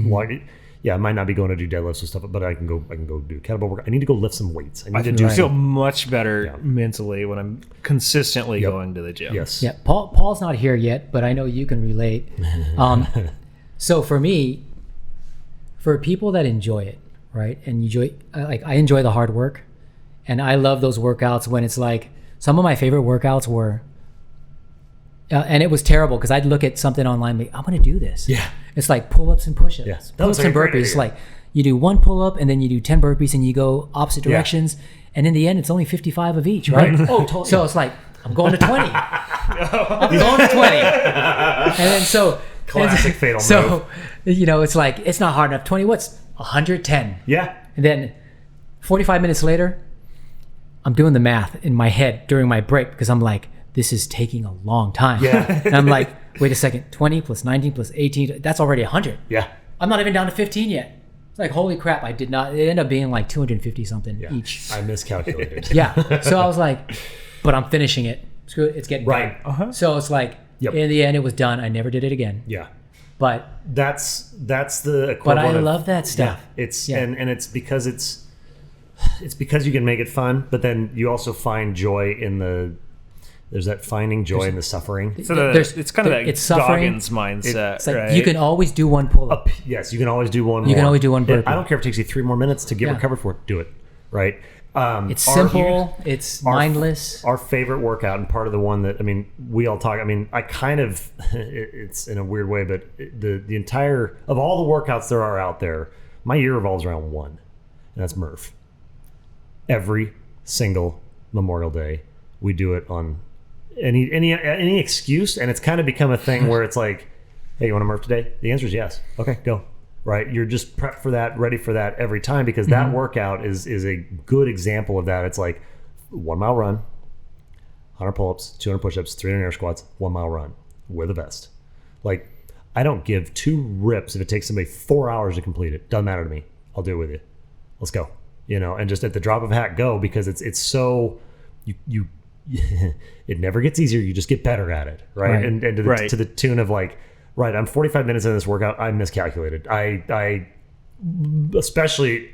I might not be going to do deadlifts and stuff, but I can go do kettlebell work. I need to go lift some weights. I feel much better mentally when I'm consistently going to the gym. Yes. Yeah. Paul's not here yet, but I know you can relate. So for me, for people that enjoy it, right? And I enjoy the hard work, and I love those workouts when it's like, some of my favorite workouts were, and it was terrible because I'd look at something online like, I'm going to do this. Yeah. It's like pull-ups and push-ups. Yeah. Pull-ups and burpees. It's like you do one pull-up and then you do 10 burpees and you go opposite directions. And in the end, it's only 55 of each, right? Oh, totally. So it's like, I'm going to 20. I'm going to 20. And then so... Classic fatal move. So, it's like, it's not hard enough. 20, what's 110? Yeah. And then 45 minutes later, I'm doing the math in my head during my break because I'm like, this is taking a long time. Yeah. And I'm like, wait a second, 20 plus 19 plus 18, that's already 100. Yeah. I'm not even down to 15 yet. It's like, holy crap, I did not. It ended up being like 250 something each. I miscalculated. Yeah. So I was like, but I'm finishing it. Screw it, it's getting Right. done. So it's like, in the end, it was done. I never did it again. Yeah. But that's the equivalent. But I love that stuff. Yeah. It's and it's because it's because you can make it fun, but then you also find joy in there's that finding joy in the suffering. So it's kind of that Goggins mindset, it's like, right? you can always do one pull-up. Yes, you can always do one more. You can always do one burpee. I don't care if it takes you 3 more minutes to get recovered for it. Do it, right? It's simple. It's mindless. Our favorite workout, and part of the one that, we all talk, I kind of, it's in a weird way, but the entire, of all the workouts there are out there, my year revolves around one, and that's Murph. Every single Memorial Day, we do it on any excuse, and it's kind of become a thing where it's like, hey, you want to Murph today? The answer is yes. Okay, go. Right? You're just prepped for that, ready for that every time, because that workout is a good example of that. It's like 1 mile run, 100 pull-ups, 200 push-ups, 300 air squats, 1 mile run. Wear the vest. Like, I don't give 2 rips if it takes somebody 4 hours to complete it. Doesn't matter to me. I'll do it with you. Let's go. And just at the drop of a hat, go, because it's so you it never gets easier. You just get better at it, right? And to the tune of like, right, I'm 45 minutes into this workout. I miscalculated. I especially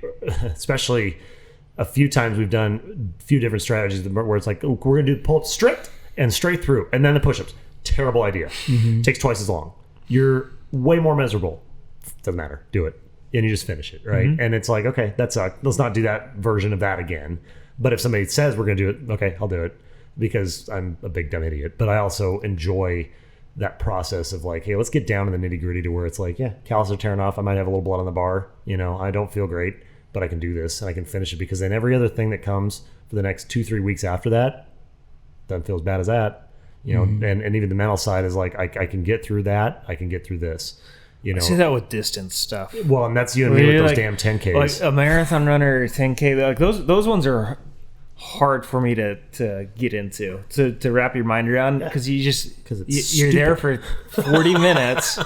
a few times we've done a few different strategies where it's like, oh, we're gonna do pull-ups strict and straight through, and then the push-ups. Terrible idea. Takes twice as long. You're way more miserable. Doesn't matter. Do it. And you just finish it, right? And it's like, okay, that sucked. Let's not do that version of that again. But if somebody says we're going to do it, okay, I'll do it, because I'm a big dumb idiot. But I also enjoy that process of like, hey, let's get down to the nitty gritty to where it's like, yeah, calluses are tearing off. I might have a little blood on the bar. I don't feel great, but I can do this and I can finish it, because then every other thing that comes for the next 2-3 weeks after that doesn't feel as bad as that. And even the mental side is like, I can get through that. I can get through this. I see that with distance stuff. Well, and that's you and me with those damn 10Ks. Like a marathon runner, 10K, like those ones are hard for me to get into, to wrap your mind around, because you're stupid. there for 40 minutes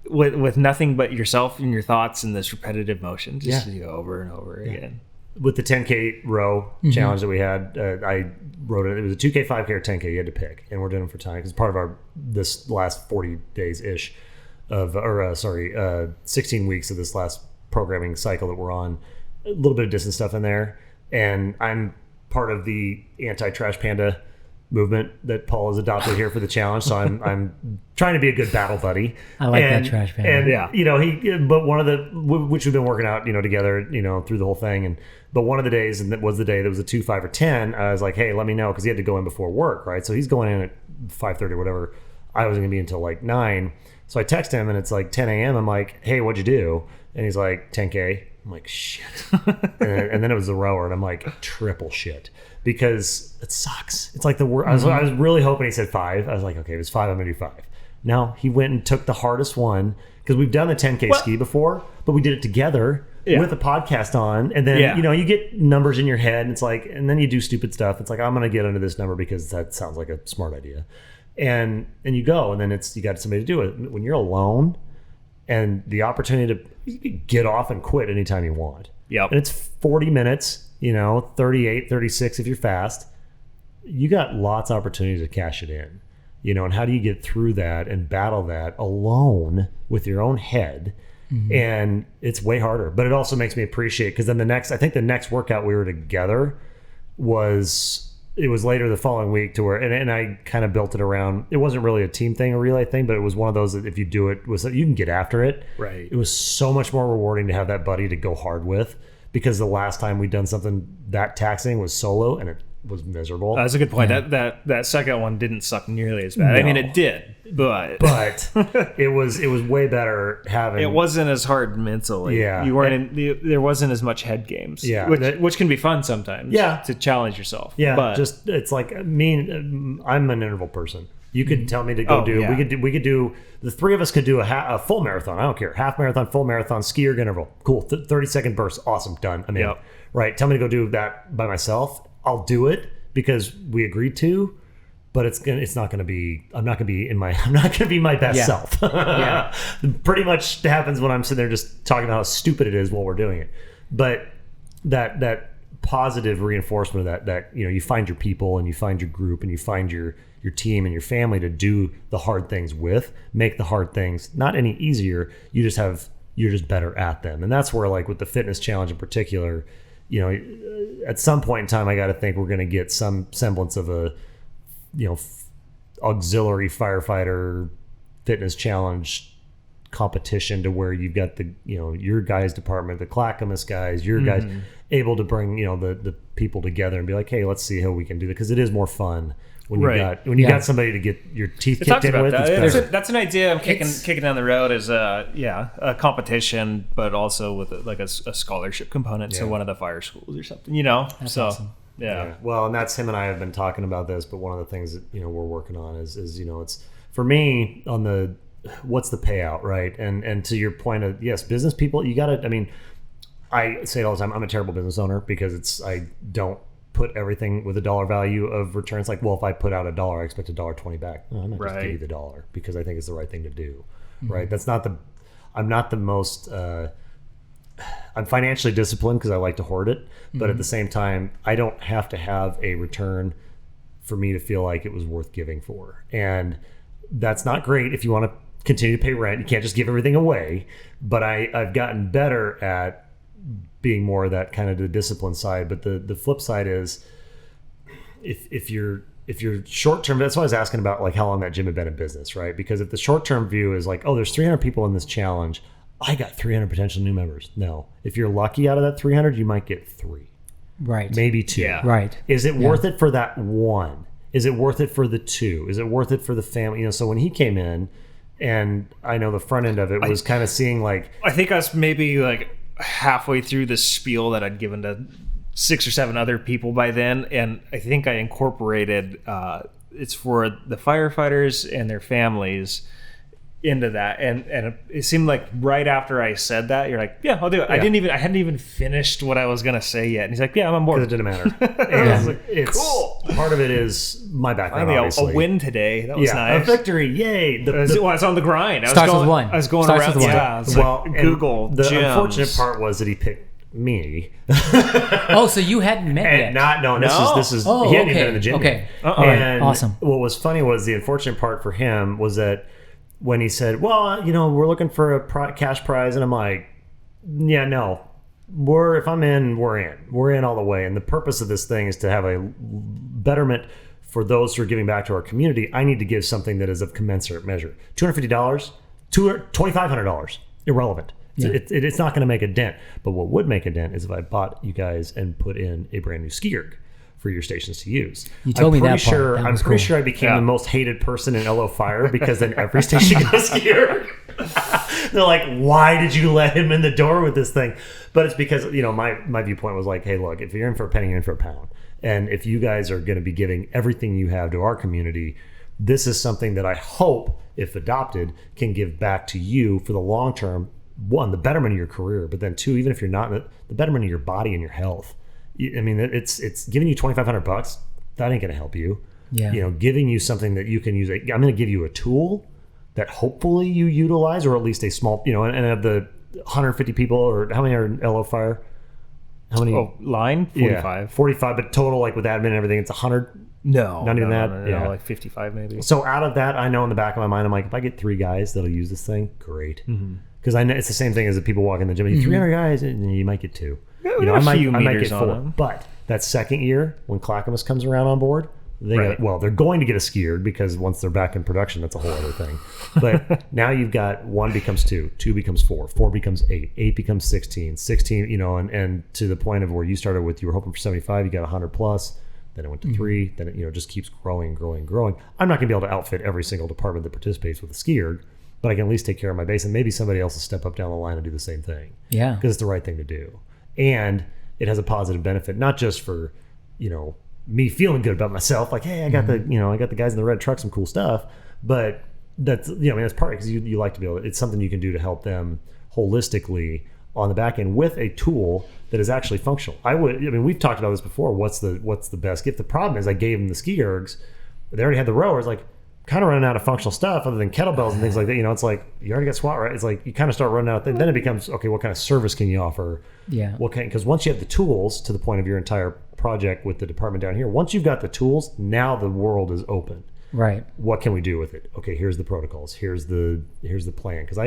with nothing but yourself and your thoughts and this repetitive motion, just to go over and over again. With the 10K row challenge that we had, I wrote it. It was a 2K, 5K, or 10K. You had to pick, and we're doing them for time because part of this last 40 days ish. 16 weeks of this last programming cycle that we're on, a little bit of distance stuff in there. And I'm part of the anti-Trash Panda movement that Paul has adopted here for the challenge. So I'm trying to be a good battle buddy. I like that trash pan. And but one of the, which we've been working out, together, through the whole thing. But one of the days, and that was the day that was a 2, 5, or 10, I was like, hey, let me know, because he had to go in before work, right? So he's going in at 5:30 or whatever. I wasn't going to be until like 9. So I text him and it's like 10 a.m. I'm like, hey, what'd you do? And he's like, 10K. I'm like, shit. and then it was the rower, and I'm like, triple shit. Because it sucks. It's like the worst. I was really hoping he said 5. I was like, okay, if it's 5, I'm going to do 5. No, he went and took the hardest one, because we've done the 10K ski before, but we did it together with a podcast on. And then, you get numbers in your head, and it's like, and then you do stupid stuff. It's like, I'm going to get under this number because that sounds like a smart idea. And you go, and then you got somebody to do it. When you're alone and the opportunity you could get off and quit anytime you want. Yep. And it's 40 minutes, 38, 36 if you're fast. You got lots of opportunities to cash it in, and how do you get through that and battle that alone with your own head? Mm-hmm. And it's way harder, but it also makes me appreciate, because then the next workout we were together was later the following week, to where, and I kind of built it around, it wasn't really a team thing, a relay thing, but it was one of those that if you do it, you can get after it. Right. It was so much more rewarding to have that buddy to go hard with, because the last time we'd done something that taxing was solo, and it was miserable. That's a good point. Yeah. That second one didn't suck nearly as bad. No. I mean, it did, but it was way better having. It wasn't as hard mentally. Yeah, you weren't. There wasn't as much head games. Yeah, which can be fun sometimes. Yeah, to challenge yourself. Yeah, but it's like I'm an interval person. You could tell me to go do. Yeah. We could do. The three of us could do a full marathon. I don't care. Half marathon, full marathon, ski or interval. Cool. 30-second burst. Awesome. Done. I'm in. Yep. Right. Tell me to go do that by myself. I'll do it because we agreed to. But it's not going to be. I'm not going to be my best self. Yeah. Pretty much happens when I'm sitting there just talking about how stupid it is while we're doing it. But that positive reinforcement of that you find your people, and you find your group, and you find your team and your family to do the hard things with, make the hard things not any easier. You're just better at them. And that's where, like with the fitness challenge in particular, at some point in time, I got to think we're going to get some semblance of a, auxiliary firefighter fitness challenge competition, to where you've got the, your guys department, the Clackamas guys, your guys able to bring, the people together and be like, hey, let's see how we can do that. Cause it is more fun when you got somebody to get your teeth kicked in with. That's an idea I'm kicking down the road, is a competition, but also with a scholarship component to one of the fire schools or something, That's so awesome. Yeah. Well, and that's him and I have been talking about this, but one of the things that, we're working on is it's for me on the, what's the payout, right? And to your point of, yes, business people, you got to, I say it all the time, I'm a terrible business owner, because I don't put everything with a dollar value of returns. Like, well, if I put out $1, I expect $1.20 back. No, I might just give you the $1 because I think it's the right thing to do. Mm-hmm. Right. I'm not the most, I'm financially disciplined because I like to hoard it, but at the same time, I don't have to have a return for me to feel like it was worth giving for. And that's not great if you want to continue to pay rent. You can't just give everything away. But I've gotten better at being more of that kind of the discipline side. But the flip side is, if you're short term, that's why I was asking about like how long that gym had been in business, right? Because if the short term view is like, oh, there's 300 people in this challenge, I got 300 potential new members. No, if you're lucky out of that 300, you might get 3, right? Maybe 2. Yeah. Right. Is it worth it for that 1? Is it worth it for the 2? Is it worth it for the family? So when he came in, and I know the front end of it was kind of seeing like, I think I was maybe like halfway through the spiel that I'd given to 6 or 7 other people by then, and I think I incorporated it's for the firefighters and their families into that, and it seemed like right after I said that, you're like, yeah, I'll do it. Yeah. I hadn't even finished what I was gonna say yet, and he's like, yeah, I'm on board. Because it didn't matter. And I was like, it's cool. Part of it is my background. Obviously, a win today. That was nice. A victory, yay! I was on the grind. Starts with 1. I was going Starts around. with 1. Yeah. Well, Google. The gyms. Unfortunate part was that he picked me. Oh, so you hadn't met yet? This is. Oh, he hadn't even been in the gym. Okay. And awesome. What was funny was the unfortunate part for him was that when he said, well, we're looking for a cash prize, and I'm like, yeah, no, if I'm in, we're in all the way. And the purpose of this thing is to have a betterment for those who are giving back to our community, I need to give something that is of commensurate measure. $250, $2,500, irrelevant. Yeah. It's not going to make a dent. But what would make a dent is if I bought you guys and put in a brand new ski erg for your stations to use. You told me that part. I'm pretty sure I became the most hated person in LO Fire because then every station got a ski erg. They're like, why did you let him in the door with this thing? But it's because, my viewpoint was like, hey, look, if you're in for a penny, you're in for a pound. And if you guys are going to be giving everything you have to our community, this is something that I hope, if adopted, can give back to you for the long term. One, the betterment of your career, but then two, even if you're not, the betterment of your body and your health. I mean, it's giving you $2,500. That ain't going to help you. Yeah. Giving you something that you can use. I'm going to give you a tool that hopefully you utilize, or at least a small, and of the 150 people, or how many are in LO Fire? How many? Oh, line 45. Yeah, 45, but total, like with admin and everything, it's 100. No, not even that. No, like 55 maybe. So out of that, I know in the back of my mind, I'm like, if I get 3 guys that'll use this thing, great. Because I know it's the same thing as the people walking in the gym. 300 guys, and you might get 2. I might get 4. But that second year, when Clackamas comes around on board, they're going to get a ski erg, because once they're back in production, that's a whole other thing. But now you've got 1 becomes 2, 2 becomes 4, 4 becomes 8, 8 becomes 16, 16, and to the point of where you started with, you were hoping for 75, you got 100 plus. Then it went to 3. Then it just keeps growing. I'm not going to be able to outfit every single department that participates with a ski erg, but I can at least take care of my base, and maybe somebody else will step up down the line and do the same thing. Yeah, because it's the right thing to do, and it has a positive benefit, not just for me feeling good about myself, like, hey, I got the guys in the red truck, some cool stuff, but that's that's part because you like to be able to, it's something you can do to help them holistically on the back end with a tool that is actually functional. We've talked about this before. What's the best gift? The problem is I gave them the ski ergs. They already had the rowers, like kind of running out of functional stuff other than kettlebells and things like that. It's like you already got squat, right? It's like you kind of start running out. Then it becomes, okay, what kind of service can you offer? Yeah. Because once you have the tools, to the point of your entire project with the department down here, once you've got the tools, now the world is open. Right. What can we do with it? Okay, here's the protocols. Here's the plan. Because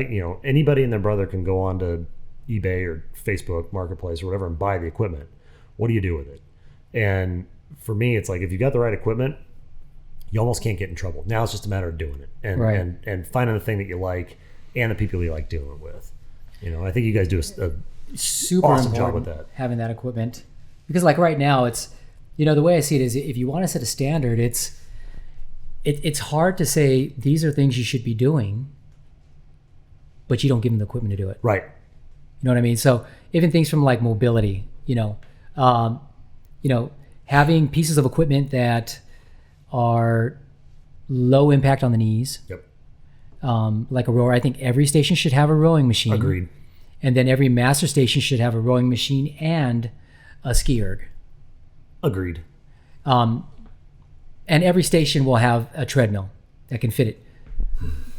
anybody and their brother can go on to eBay or Facebook Marketplace or whatever and buy the equipment. What do you do with it? And for me, it's like, if you got the right equipment, you almost can't get in trouble. Now it's just a matter of doing it and finding the thing that you like and the people you like doing it with. I think you guys do a super awesome job with that. Having that equipment, because like right now, it's the way I see it is, if you want to set a standard, it's hard to say these are things you should be doing, but you don't give them the equipment to do it. Right. You know what I mean? So even things from like mobility, having pieces of equipment that are low impact on the knees. Yep. Like a rower. I think every station should have a rowing machine. Agreed. And then every master station should have a rowing machine and a ski erg. Agreed. And every station will have a treadmill that can fit it.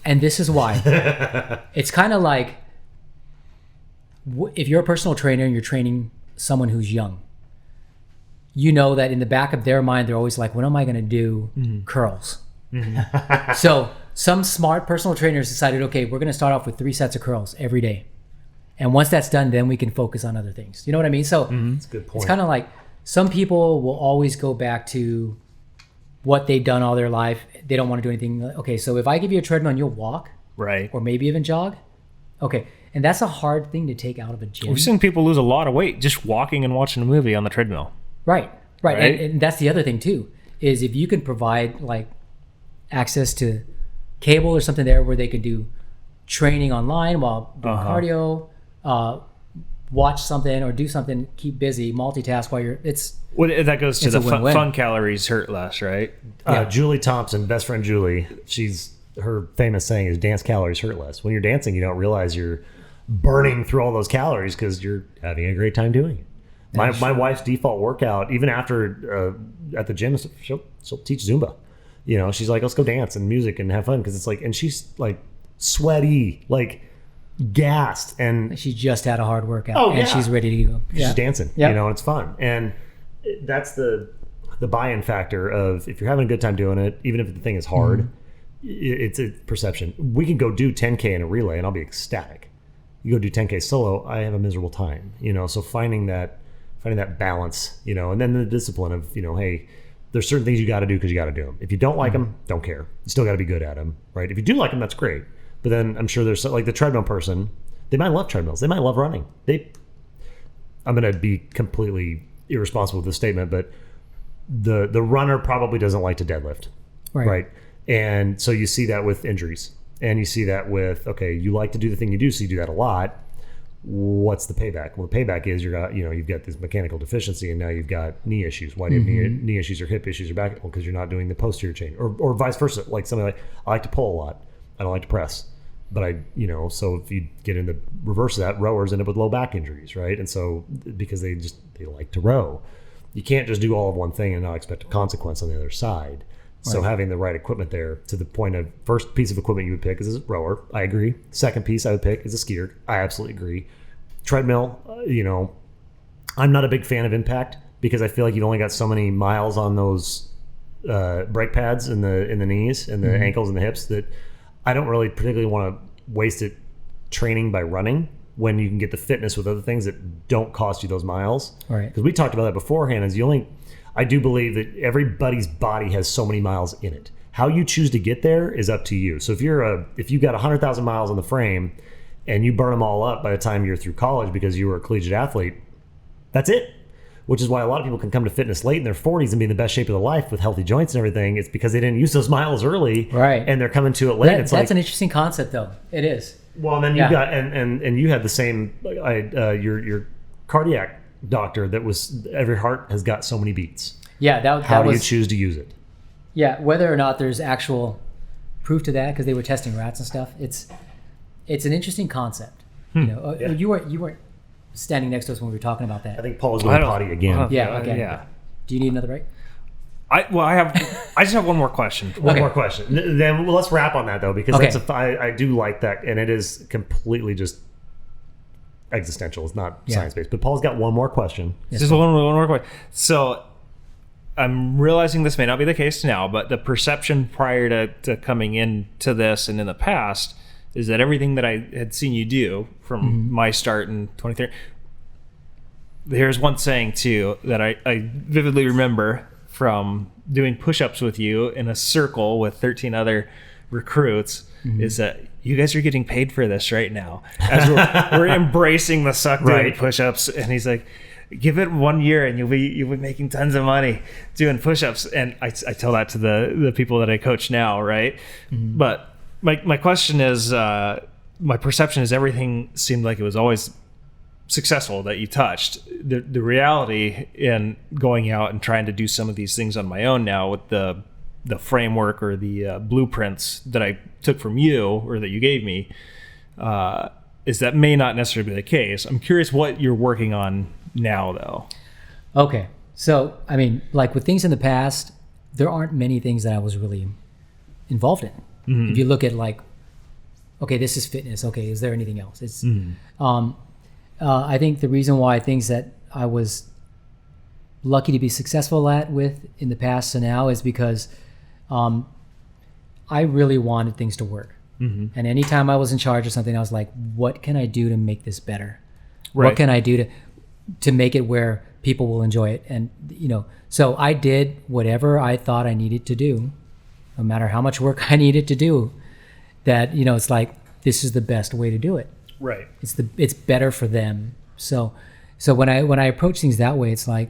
And this is why. It's kind of like, if you're a personal trainer and you're training someone who's young, that in the back of their mind, they're always like, when am I going to do curls? So some smart personal trainers decided, okay, we're going to start off with 3 sets of curls every day. And once that's done, then we can focus on other things. You know what I mean? So that's a good point. It's kind of like, some people will always go back to what they've done all their life. They don't want to do anything. Okay, so if I give you a treadmill and you'll walk, right, or maybe even jog, okay. And that's a hard thing to take out of a gym. We've seen people lose a lot of weight just walking and watching a movie on the treadmill. Right. And that's the other thing too, is if you can provide like access to cable or something there where they can do training online while doing cardio, watch something or do something, keep busy, multitask while you're, that goes to the fun calories hurt less, right? Julie Thompson, best friend Julie, her famous saying is, dance calories hurt less. When you're dancing, you don't realize you're burning through all those calories because you're having a great time doing it. My wife's default workout, even after at the gym, she'll teach Zumba. She's like, let's go dance and music and have fun, because it's like, and she's like sweaty, like gassed, and she just had a hard workout and she's ready to go. She's dancing, and it's fun, and that's the buy-in factor of, if you're having a good time doing it, even if the thing is hard, it's a perception. We can go do 10K in a relay and I'll be ecstatic. You go do 10K solo, I have a miserable time. So finding that balance, and then the discipline of, hey, there's certain things you got to do because you got to do them. If you don't like them, don't care. You still got to be good at them, right? If you do like them, that's great. But then I'm sure there's like the treadmill person. They might love treadmills. They might love running. I'm going to be completely irresponsible with this statement, but the runner probably doesn't like to deadlift, right? And so you see that with injuries, and you see that with, okay, you like to do the thing you do, so you do that a lot. What's the payback? Well, the payback is you've got this mechanical deficiency, and now you've got knee issues. Why do you have knee issues or hip issues or back? Well, because you're not doing the posterior chain, or vice versa. Like something like, I like to pull a lot, I don't like to press, but so if you get in the reverse of that, rowers end up with low back injuries, right? And so because they like to row, you can't just do all of one thing and not expect a consequence on the other side. So having the right equipment there, to the point of, first piece of equipment you would pick is a rower. I agree. Second piece I would pick is a skier. I absolutely agree. Treadmill, I'm not a big fan of impact because I feel like you've only got so many miles on those brake pads in the knees and the ankles and the hips that I don't really particularly want to waste it training by running when you can get the fitness with other things that don't cost you those miles. Right. Because we talked about that beforehand. I do believe that everybody's body has so many miles in it. How you choose to get there is up to you. So if you've got 100,000 miles on the frame and you burn them all up by the time you're through college because you were a collegiate athlete, that's it. Which is why a lot of people can come to fitness late in their 40s and be in the best shape of their life with healthy joints and everything. It's because they didn't use those miles early, right? And they're coming to it late. That's an interesting concept, though. It is. Well, and then you got and you had the same. Your cardiac doctor that was, every heart has got so many beats. Yeah, how do you choose to use it? Yeah, whether or not there's actual proof to that, because they were testing rats and stuff. It's an interesting concept. You weren't standing next to us when we were talking about that. I think Paul is going potty again. Yeah. Okay. Yeah. Do you need another break? I just have one more question. One more question. Then let's wrap on that though, because I do like that, and it is completely just existential. It's not science based. But Paul's got one more question. Yes, just one more question. So I'm realizing this may not be the case now, but the perception prior to coming into this and in the past is that everything that I had seen you do from my start in 2013. Here's one saying too that I vividly remember from doing push-ups with you in a circle with 13 other recruits, is that you guys are getting paid for this right now. As we're embracing the suck doing push-ups, and he's like, give it 1 year and you'll be making tons of money doing push-ups. And I tell that to the people that I coach now, right? But my question is, my perception is everything seemed like it was always successful that you touched. The reality in going out and trying to do some of these things on my own now with the framework or the blueprints that I took from you or that you gave me, is that may not necessarily be the case. I'm curious what you're working on now though. Okay. So, I mean, like with things in the past, there aren't many things that I was really involved in. If you look at like, okay, this is fitness. Okay, is there anything else? It's, I think the reason why things that I was lucky to be successful at with in the past to now is because I really wanted things to work. And anytime I was in charge of something, I was like, what can I do to make this better? Right. What can I do to make it where people will enjoy it? And, so I did whatever I thought I needed to do, no matter how much work I needed to do, that, it's like, this is the best way to do it. Right. It's better for them. So when I approach things that way, it's like,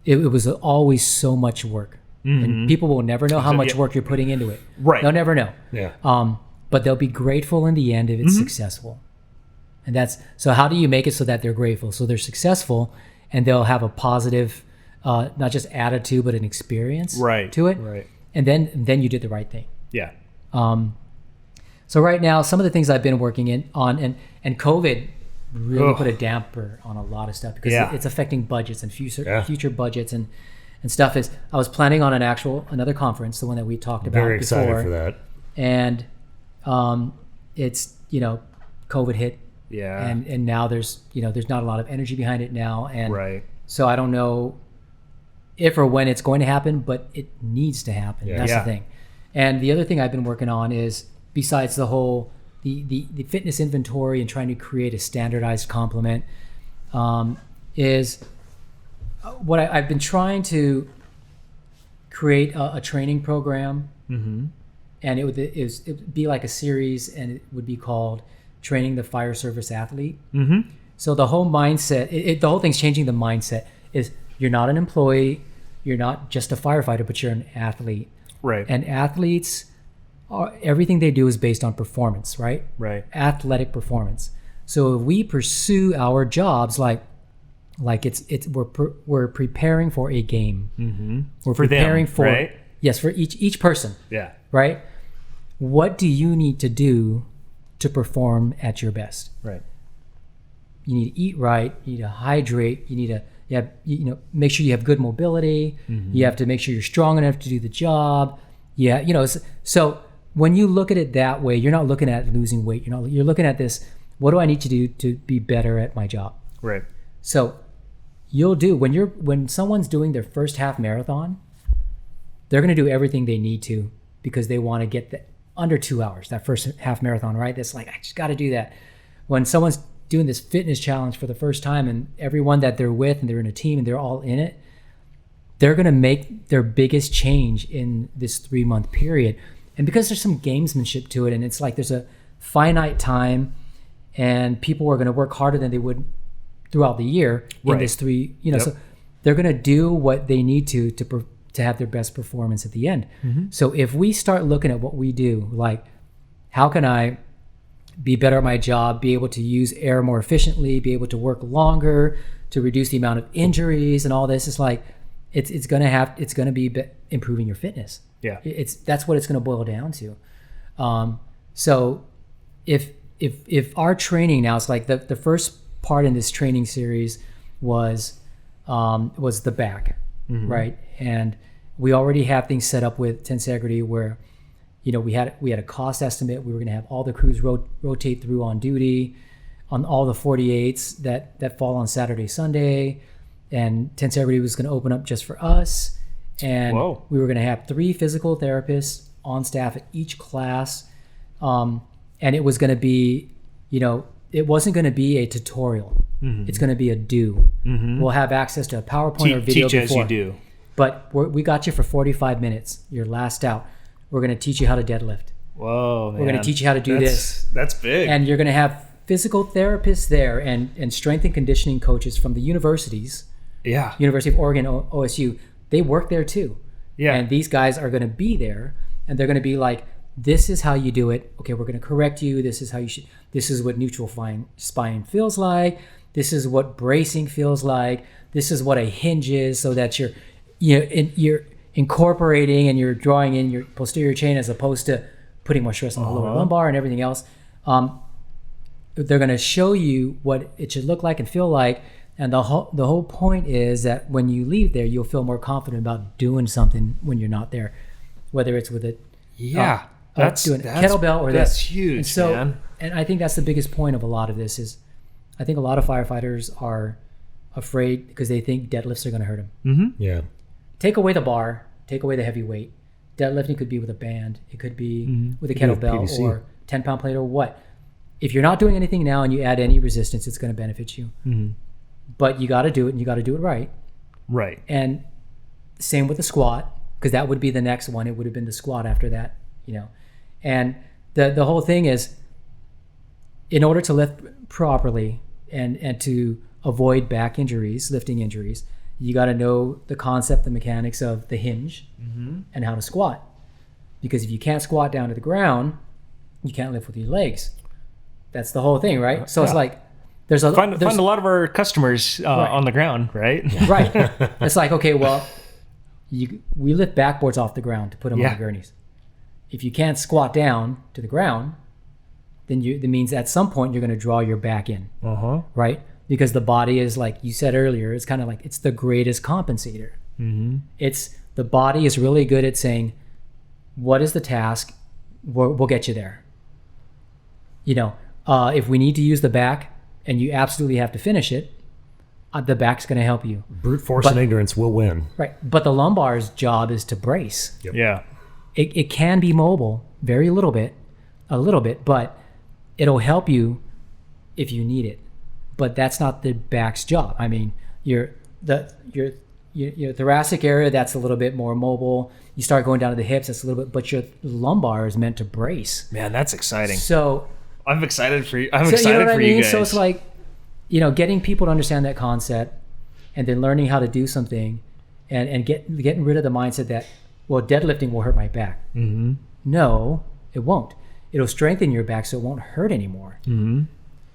it was always so much work. And people will never know how much work you're putting into it. Right. They'll never know. Yeah. But they'll be grateful in the end if it's successful. And so how do you make it so that they're grateful? So they're successful and they'll have a positive, not just attitude, but an experience to it. Right. And then you did the right thing. Yeah. So right now, some of the things I've been working on, and COVID really put a damper on a lot of stuff because it's affecting budgets and future budgets and stuff. Is I was planning on another conference, the one that we talked about Very before. excited for that. And it's COVID hit. Yeah. And now there's not a lot of energy behind it now, and so I don't know if or when it's going to happen, but it needs to happen. That's the thing. And the other thing I've been working on is, besides the whole the fitness inventory and trying to create a standardized complement, is what I've been trying to create a training program, and it would be like a series, and it would be called Training the Fire Service Athlete. So the whole mindset, the whole thing's changing the mindset. Is you're not an employee, you're not just a firefighter, but you're an athlete. Right. And athletes, everything they do is based on performance, right? Right. Athletic performance. So if we pursue our jobs like we're preparing for a game. We're for preparing them, for right? Yes, for each person. Yeah. Right? What do you need to do to perform at your best? Right. You need to eat right, you need to hydrate, you need to make sure you have good mobility, you have to make sure you're strong enough to do the job. So when you look at it that way, you're not looking at losing weight, you're looking at this, what do I need to do to be better at my job? Right. So you'll do when someone's doing their first half marathon, they're going to do everything they need to because they want to get under 2 hours, that first half marathon, right? That's like, I just got to do that. When someone's doing this fitness challenge for the first time and everyone that they're with and they're in a team and they're all in it, they're going to make their biggest change in this 3-month period. And because there's some gamesmanship to it, and it's like there's a finite time and people are going to work harder than they would throughout the year in this so they're going to do what they need to have their best performance at the end. So if we start looking at what we do, like how can I be better at my job, be able to use air more efficiently, be able to work longer, to reduce the amount of injuries and all this, it's like it's going to be improving your fitness. Yeah. That's what it's going to boil down to. So if our training now, it's like the first part in this training series was the back, right? And we already have things set up with Tensegrity where, we had a cost estimate. We were going to have all the crews rotate through on duty on all the 48s that fall on Saturday, Sunday, and Tensegrity was going to open up just for us. And we were going to have 3 physical therapists on staff at each class, and it was going to be, it wasn't going to be a tutorial. It's going to be a do. We'll have access to a PowerPoint or video teach before. as you do. But we got you for 45 minutes. You're last out. We're going to teach you how to deadlift. Whoa, man. We're going to teach you how to do this. That's big. And you're going to have physical therapists there and strength and conditioning coaches from the universities. Yeah. University of Oregon, OSU. They work there too. Yeah. And these guys are going to be there and they're going to be like, this is how you do it. Okay, we're going to correct you. This is how you should. This is what neutral spine feels like. This is what bracing feels like. This is what a hinge is, so that you're incorporating and you're drawing in your posterior chain as opposed to putting more stress on the lower lumbar and everything else. They're going to show you what it should look like and feel like. And the whole point is that when you leave there, you'll feel more confident about doing something when you're not there, whether it's with a doing a kettlebell or that's huge. And so, man. And I think that's the biggest point of a lot of this is, I think a lot of firefighters are afraid because they think deadlifts are going to hurt them. Yeah. Take away the bar, take away the heavy weight. Deadlifting could be with a band. It could be with a kettlebell or 10-pound plate or what. If you're not doing anything now and you add any resistance, it's going to benefit you. But you got to do it, and you got to do it right. Right. And same with the squat, because that would be the next one. It would have been the squat after that, And the whole thing is, in order to lift properly and to avoid back injuries, lifting injuries, you got to know the concept, the mechanics of the hinge and how to squat. Because if you can't squat down to the ground, you can't lift with your legs. That's the whole thing, right? So it's like there's a lot of our customers on the ground, right? Right. It's like, okay, well, we lift backboards off the ground to put them on the gurneys. If you can't squat down to the ground, then that means at some point you're going to draw your back in, right? Because the body is, like you said earlier, it's kind of like it's the greatest compensator. It's the body is really good at saying, what is the task? We'll get you there. If we need to use the back and you absolutely have to finish it, the back's going to help you. Brute force and ignorance will win. Right. But the lumbar's job is to brace. Yep. Yeah. It can be mobile, a little bit, but it'll help you if you need it. But that's not the back's job. I mean, thoracic area, that's a little bit more mobile. You start going down to the hips, that's a little bit, but your lumbar is meant to brace. Man, that's exciting. So I'm excited for you. I'm excited for you guys. So it's like, getting people to understand that concept and then learning how to do something and getting rid of the mindset that, well, deadlifting will hurt my back. Mm-hmm. No, it won't. It'll strengthen your back so it won't hurt anymore. Mm-hmm.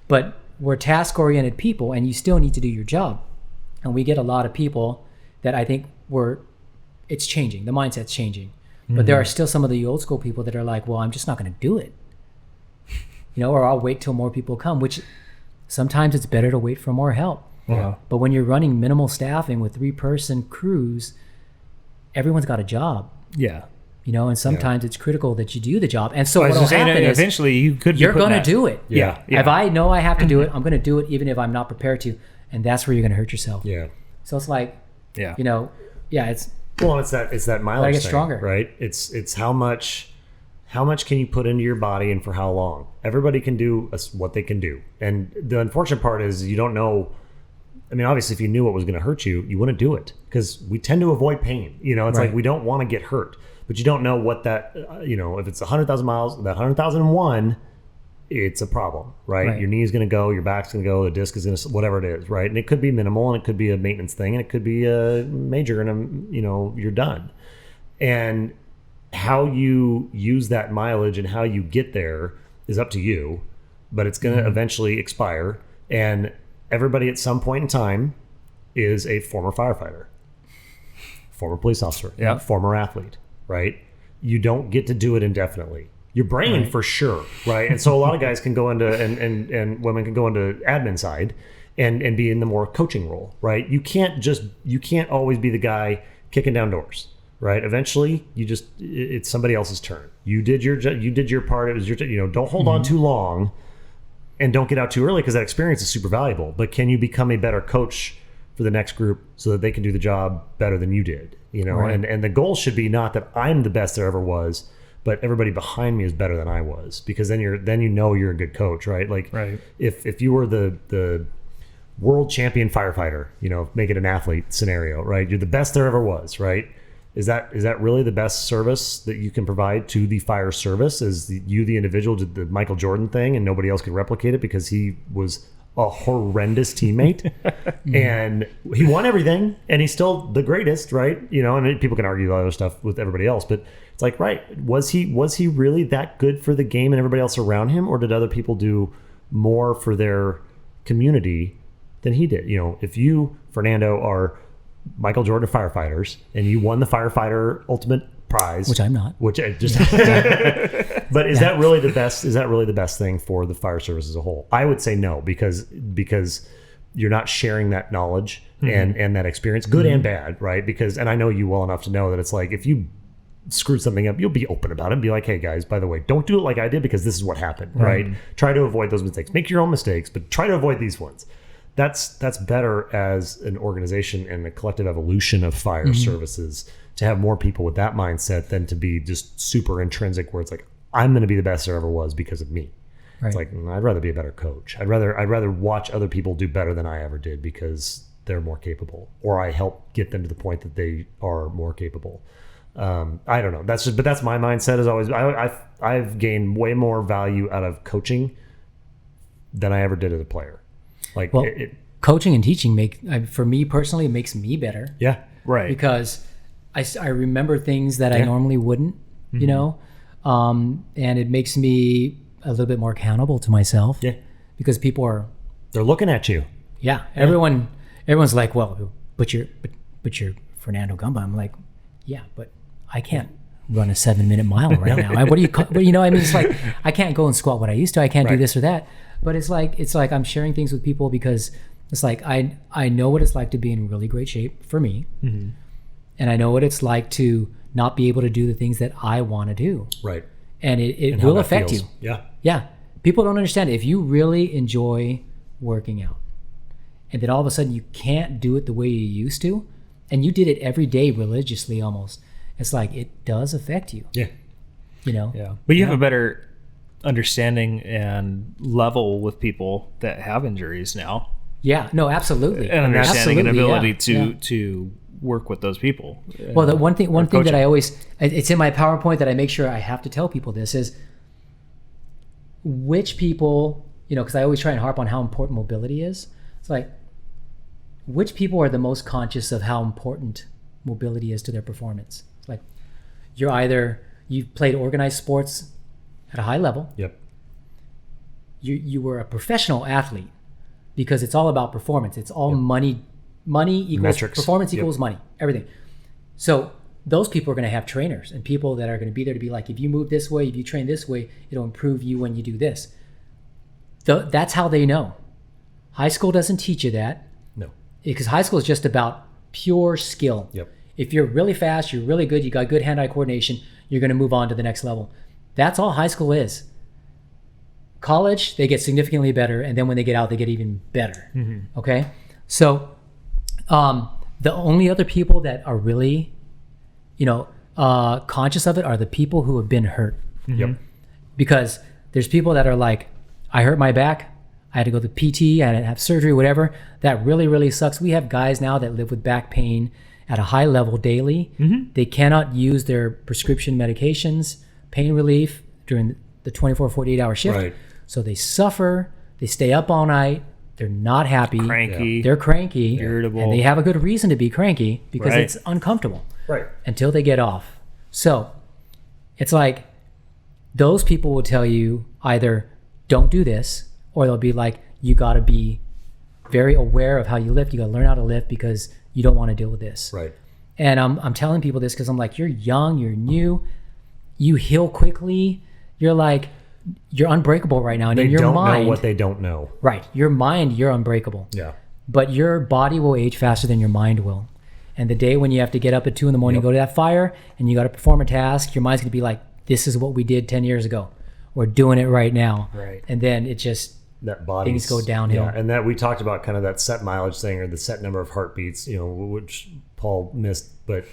But we're task-oriented people, and you still need to do your job. And we get a lot of people that I think it's changing. The mindset's changing. Mm-hmm. But there are still some of the old school people that are like, well, I'm just not going to do it. Or I'll wait till more people come, which sometimes it's better to wait for more help. Yeah. But when you're running minimal staffing with 3-person crews, everyone's got a job. Yeah. And sometimes it's critical that you do the job. And so what will happen is eventually you're going to do it. Yeah. If I know I have to do it, I'm going to do it even if I'm not prepared to. And that's where you're going to hurt yourself. Yeah. So it's like, it's it's that mileage get thing, stronger. right? It's how much can you put into your body and for how long? Everybody can do what they can do. And the unfortunate part is you don't know. I mean, obviously, if you knew what was going to hurt you, you wouldn't do it because we tend to avoid pain. It's like we don't want to get hurt. But you don't know what that, if it's 100,000 miles, that 100,001, it's a problem, right? Your knee's going to go, your back's going to go, the disc is going to, whatever it is, right? And it could be minimal and it could be a maintenance thing and it could be a major and, you're done. And how you use that mileage and how you get there is up to you, but it's going to eventually expire. And everybody at some point in time is a former firefighter, former police officer, former athlete. Right? You don't get to do it indefinitely. Your brain for sure, right? And so a lot of guys can go into and women can go into admin side and be in the more coaching role, right? You can't always be the guy kicking down doors, right? Eventually, it's somebody else's turn. You did your part. It was your don't hold on too long, and don't get out too early because that experience is super valuable. But can you become a better coach for the next group so that they can do the job better than you did? And the goal should be not that I'm the best there ever was, but everybody behind me is better than I was, because then you're a good coach, right? Like if you were the world champion firefighter, make it an athlete scenario, right? You're the best there ever was, right? Is that really the best service that you can provide to the fire service? Is you the individual did the Michael Jordan thing and nobody else could replicate it because he was a horrendous teammate and he won everything and he's still the greatest, right? And people can argue all other stuff with everybody else, but it's like, right, was he really that good for the game and everybody else around him, or did other people do more for their community than he did? If you, Fernando, are Michael Jordan firefighters and you won the firefighter ultimate prize, which I'm not, but is that really the best? Is that really the best thing for the fire service as a whole? I would say no, because you're not sharing that knowledge and that experience, good and bad, right? And I know you well enough to know that it's like, if you screwed something up, you'll be open about it and be like, hey guys, by the way, don't do it like I did because this is what happened, right? Try to avoid those mistakes. Make your own mistakes, but try to avoid these ones. That's better as an organization and the collective evolution of fire services, to have more people with that mindset than to be just super intrinsic where it's like, I'm going to be the best there ever was because of me. Right. It's like, I'd rather be a better coach. I'd rather watch other people do better than I ever did because they're more capable, or I help get them to the point that they are more capable. I don't know. But that's my mindset. Is always I've gained way more value out of coaching than I ever did as a player. Like, well, coaching and teaching for me personally, it makes me better. Yeah, right. Because I remember things that I normally wouldn't, and it makes me a little bit more accountable to myself. Yeah, because they're looking at you. Yeah, everyone's like, well, but you're Fernando Gumba. I'm like, yeah, but I can't run a 7-minute mile right now. I mean, it's like I can't go and squat what I used to. I can't do this or that. But it's like I'm sharing things with people because it's like I know what it's like to be in really great shape for me, and I know what it's like to not be able to do the things that I want to do. Right. And it will affect you. Yeah. Yeah. People don't understand it. If you really enjoy working out, and then all of a sudden you can't do it the way you used to, and you did it every day religiously almost, it's like it does affect you. Yeah. Yeah. But you have a better understanding and level with people that have injuries now. Yeah, no, absolutely. And understanding and ability to work with those people. Well, the one thing that I always, it's in my PowerPoint that I make sure I have to tell people this is which people, because I always try and harp on how important mobility is. It's like, which people are the most conscious of how important mobility is to their performance? It's like, you've played organized sports at a high level. Yep. You were a professional athlete because it's all about performance. It's all money. Money equals metrics. Performance equals money. Everything. So those people are going to have trainers and people that are going to be there to be like, if you move this way, if you train this way, it'll improve you when you do this. That's how they know. High school doesn't teach you that. No. Because high school is just about pure skill. Yep. If you're really fast, you're really good, you got good hand-eye coordination, you're going to move on to the next level. That's all high school is. College, they get significantly better, and then when they get out, they get even better. Mm-hmm. Okay? So the only other people that are really, conscious of it are the people who have been hurt. Mm-hmm. Yep. Because there's people that are like, I hurt my back, I had to go to PT, I had to have surgery, whatever. That really, really sucks. We have guys now that live with back pain at a high level daily. Mm-hmm. They cannot use their prescription medications, pain relief during the 24, 48-hour shift. Right. So they suffer, they stay up all night, they're not happy. Cranky. They're cranky. Irritable. And they have a good reason to be cranky because it's uncomfortable. Right. Until they get off. So it's like those people will tell you either don't do this, or they'll be like, you got to be very aware of how you lift. You got to learn how to lift because you don't want to deal with this. Right. And I'm telling people this because I'm like, you're young, you're new, you heal quickly. You're unbreakable right now. And They in your don't mind, know what they don't know. right, your mind, you're unbreakable. Yeah. But your body will age faster than your mind will. And the day when you have to get up at 2 a.m, go to that fire, and you got to perform a task, your mind's going to be like, this is what we did 10 years ago. We're doing it right now. Right. And then it just, That body things go downhill. Yeah, and that we talked about kind of that set mileage thing or the set number of heartbeats, which Paul missed. But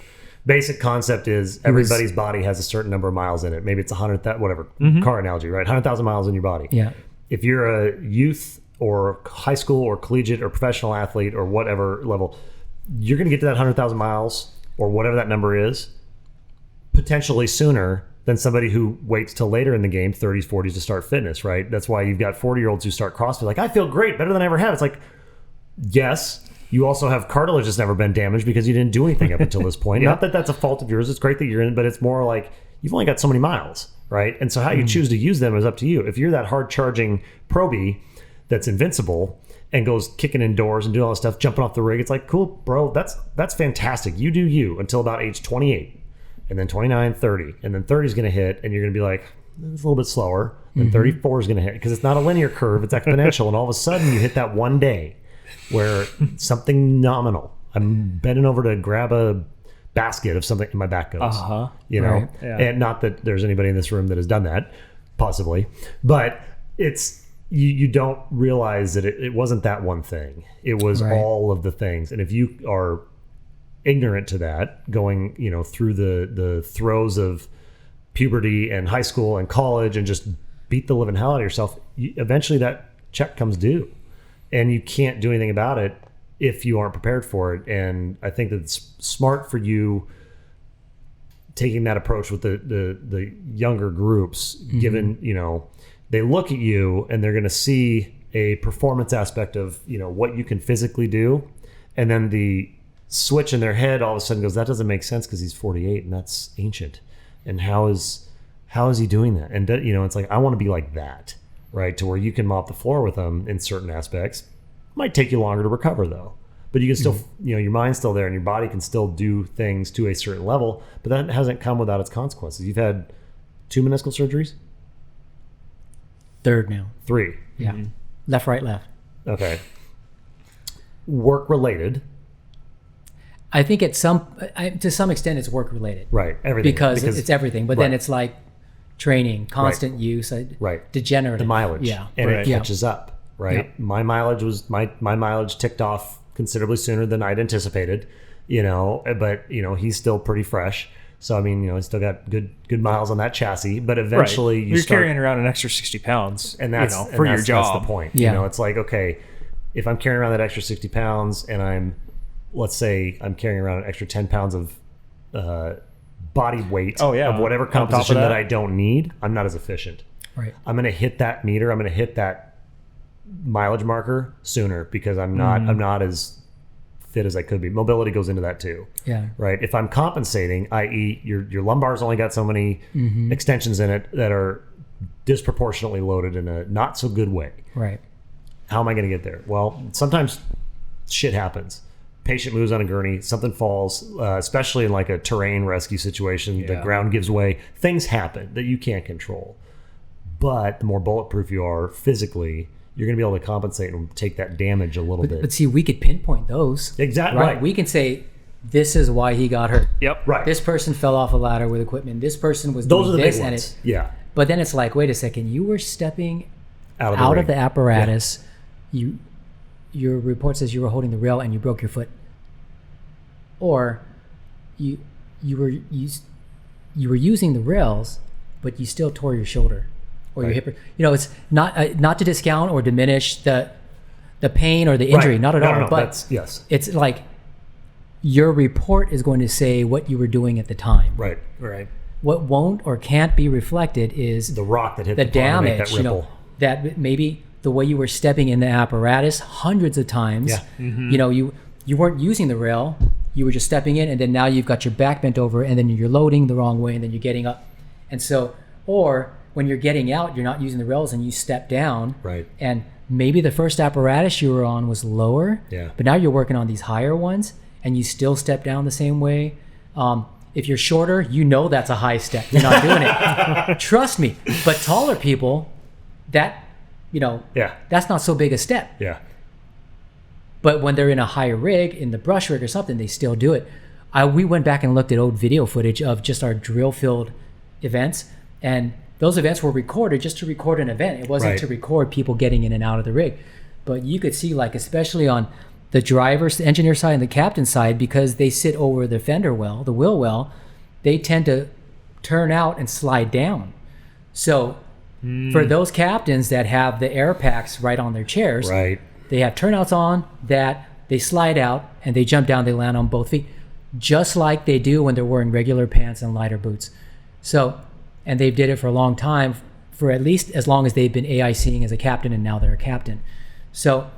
basic concept is everybody's body has a certain number of miles in it. Maybe it's 100, whatever, car analogy, right? 100,000 miles in your body. Yeah. If you're a youth or high school or collegiate or professional athlete or whatever level, you're going to get to that 100,000 miles or whatever that number is potentially sooner than somebody who waits till later in the game, 30s, 40s, to start fitness, right? That's why you've got 40-year-olds who start CrossFit like, I feel great, better than I ever have. It's like, yes, you also have cartilage that's never been damaged because you didn't do anything up until this point. Not that that's a fault of yours. It's great that you're in, but it's more like you've only got so many miles, right? And so how you choose to use them is up to you. If you're that hard-charging probie that's invincible and goes kicking indoors and doing all this stuff, jumping off the rig, it's like, cool, bro, that's fantastic. You do you until about age 28. And then 29, 30. And then 30 is going to hit, and you're going to be like, it's a little bit slower. Then 34 is going to hit, because it's not a linear curve, it's exponential. And all of a sudden, you hit that one day where something nominal. I'm bending over to grab a basket of something, and my back goes. Right. Yeah. And not that there's anybody in this room that has done that, possibly. But it's, you don't realize that it wasn't that one thing. It was all of the things. And if you are ignorant to that, going through the throes of puberty and high school and college and just beat the living hell out of yourself, eventually that check comes due and you can't do anything about it if you aren't prepared for it. And I think that it's smart for you taking that approach with the younger groups, given they look at you and they're going to see a performance aspect of what you can physically do, and then the switch in their head all of a sudden goes, that doesn't make sense because he's 48 and that's ancient. And how is he doing that? And it's like, I want to be like that, right? To where you can mop the floor with them in certain aspects. Might take you longer to recover though, but you can still, your mind's still there and your body can still do things to a certain level, but that hasn't come without its consequences. You've had 2 meniscal surgeries? Third now. 3. Yeah. Left, right, left. Okay. Work related. I think to some extent it's work related. Right. Everything. Because it's everything. But then it's like training, constant use, degenerative. The mileage. Yeah. And it catches up, right? Yep. My mileage my mileage ticked off considerably sooner than I'd anticipated, but he's still pretty fresh. So I mean, he's still got good miles on that chassis, but eventually you're carrying around an extra 60 pounds, and that's for your job. That's the point. Yeah. It's like, okay, if I'm carrying around that extra 60 pounds and I'm let's say I'm carrying around an extra 10 pounds of body weight of whatever composition that I don't need, I'm not as efficient. Right. I'm going to hit that meter. I'm going to hit that mileage marker sooner because I'm not as fit as I could be. Mobility goes into that too. Yeah. Right. If I'm compensating, i.e., your lumbar's only got so many extensions in it that are disproportionately loaded in a not so good way. Right. How am I going to get there? Well, sometimes shit happens. Patient moves on a gurney, something falls, especially in like a terrain rescue situation, the ground gives way. Things happen that you can't control. But the more bulletproof you are physically, you're going to be able to compensate and take that damage a little bit. But see, we could pinpoint those. Exactly. Right. We can say, this is why he got hurt. Yep. Right. This person fell off a ladder with equipment. This person was Those doing are the this big and ones. it. But then it's like, wait a second, you were stepping out out ring. of the apparatus. Your report says you were holding the rail and you broke your foot. Or you were using the rails, but you still tore your shoulder or your hip. It's not to discount or diminish the pain or the injury, not at all. But it's like your report is going to say what you were doing at the time. Right. What won't or can't be reflected is the rock that hit the the pond to make damage. that ripple. That maybe the way you were stepping in the apparatus hundreds of times. Yeah. You weren't using the rail. You were just stepping in, and then now you've got your back bent over, and then you're loading the wrong way, and then you're getting up. And so, or when you're getting out, you're not using the rails, and you step down. Right. And maybe the first apparatus you were on was lower. Yeah. But now you're working on these higher ones, and you still step down the same way. If you're shorter, that's a high step. You're not doing it. Trust me. But taller people, that's not so big a step. Yeah. But when they're in a higher rig, in the brush rig or something, they still do it. We went back and looked at old video footage of just our drill field events, and those events were recorded just to record an event. It wasn't to record people getting in and out of the rig. But you could see, like, especially on the driver's, the engineer side and the captain side, because they sit over the fender well, the wheel well, they tend to turn out and slide down. So for those captains that have the air packs right on their chairs, they have turnouts on that they slide out and they jump down, they land on both feet, just like they do when they're wearing regular pants and lighter boots. So, and they've did it for a long time, for at least as long as they've been AICing as a captain, and now they're a captain. So,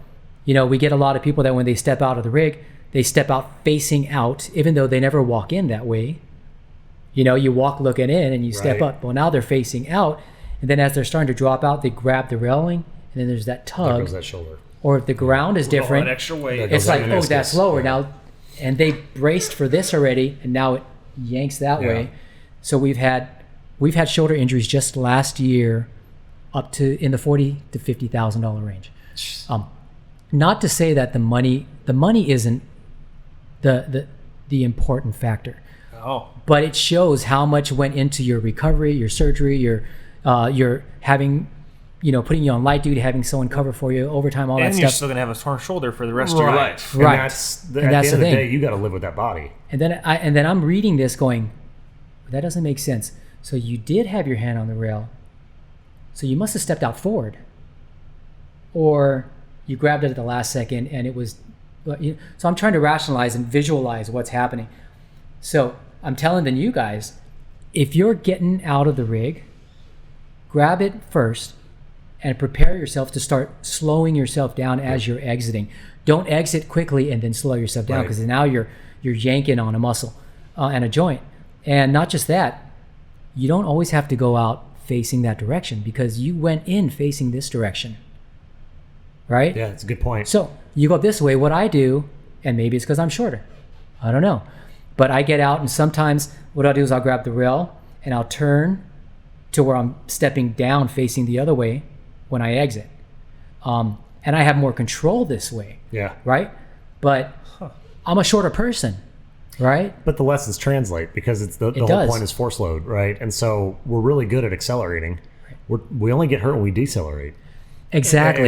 we get a lot of people that when they step out of the rig, they step out facing out, even though they never walk in that way. You walk looking in and you step up. Well, now they're facing out, and then as they're starting to drop out, they grab the railing, and then there's that tug. There goes that shoulder. Or if the ground is different, that extra weight. It's like, that's lower now, and they braced for this already, and now it yanks that way. So we've had shoulder injuries just last year, up to in the $40,000 to $50,000 range. Not to say that the money isn't the important factor. Oh. But it shows how much went into your recovery, your surgery, your having, putting you on light duty, having someone cover for you, overtime, all that stuff. And you're still going to have a torn shoulder for the rest of your life. Right. And at the end of the day, you got to live with that body. And then I'm reading this going, that doesn't make sense. So you did have your hand on the rail. So you must have stepped out forward. Or you grabbed it at the last second and it was... So I'm trying to rationalize and visualize what's happening. So I'm telling the new guys, if you're getting out of the rig, grab it first and prepare yourself to start slowing yourself down as you're exiting. Don't exit quickly and then slow yourself down, because now you're yanking on a muscle and a joint. And not just that, you don't always have to go out facing that direction, because you went in facing this direction, right? Yeah, that's a good point. So you go this way. What I do, and maybe it's because I'm shorter, I don't know, but I get out, and sometimes what I'll do is I'll grab the rail and I'll turn to where I'm stepping down facing the other way when I exit. And I have more control this way. Yeah. Right? But I'm a shorter person, right? But the lessons translate, because it's the whole point is force load, right? And so we're really good at accelerating. We only get hurt when we decelerate. Exactly.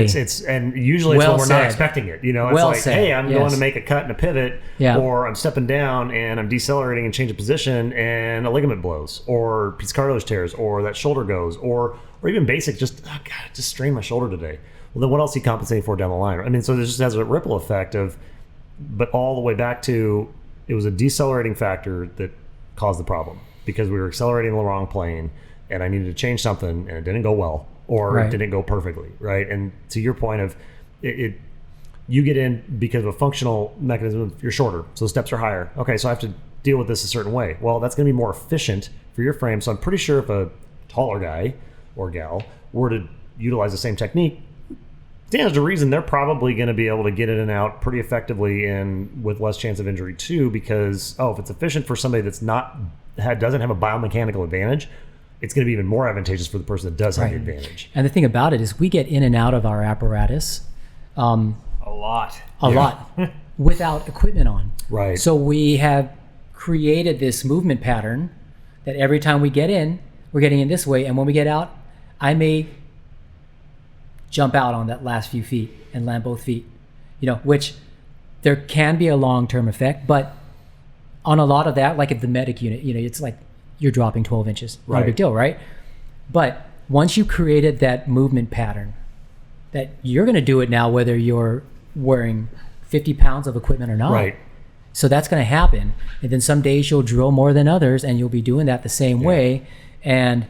And usually it's when we're not expecting it. It's hey, I'm going to make a cut and a pivot, or I'm stepping down and I'm decelerating and change of position, and a ligament blows, or piece of cartilage tears, or that shoulder goes, or even basic, just strained my shoulder today. Well, then what else are you compensating for down the line? I mean, so this just has a ripple effect of but all the way back to it was a decelerating factor that caused the problem because we were accelerating in the wrong plane, and I needed to change something, and it didn't go well, or it didn't go perfectly, right? And to your point of it you get in because of a functional mechanism. You're shorter, so the steps are higher. Okay, so I have to deal with this a certain way. Well, that's going to be more efficient for your frame. So I'm pretty sure if a taller guy or gal were to utilize the same technique, stands to reason they're probably going to be able to get in and out pretty effectively and with less chance of injury too. Because if it's efficient for somebody that's doesn't have a biomechanical advantage, it's going to be even more advantageous for the person that does have the advantage. And the thing about it is we get in and out of our apparatus. A lot without equipment on. Right. So we have created this movement pattern that every time we get in, we're getting in this way. And when we get out, I may jump out on that last few feet and land both feet, which there can be a long-term effect. But on a lot of that, like at the medic unit, it's like you're dropping 12 inches. Not a big deal, right? But once you created that movement pattern, that you're going to do it now, whether you're wearing 50 pounds of equipment or not. Right. So that's going to happen. And then some days you'll drill more than others, and you'll be doing that the same way. And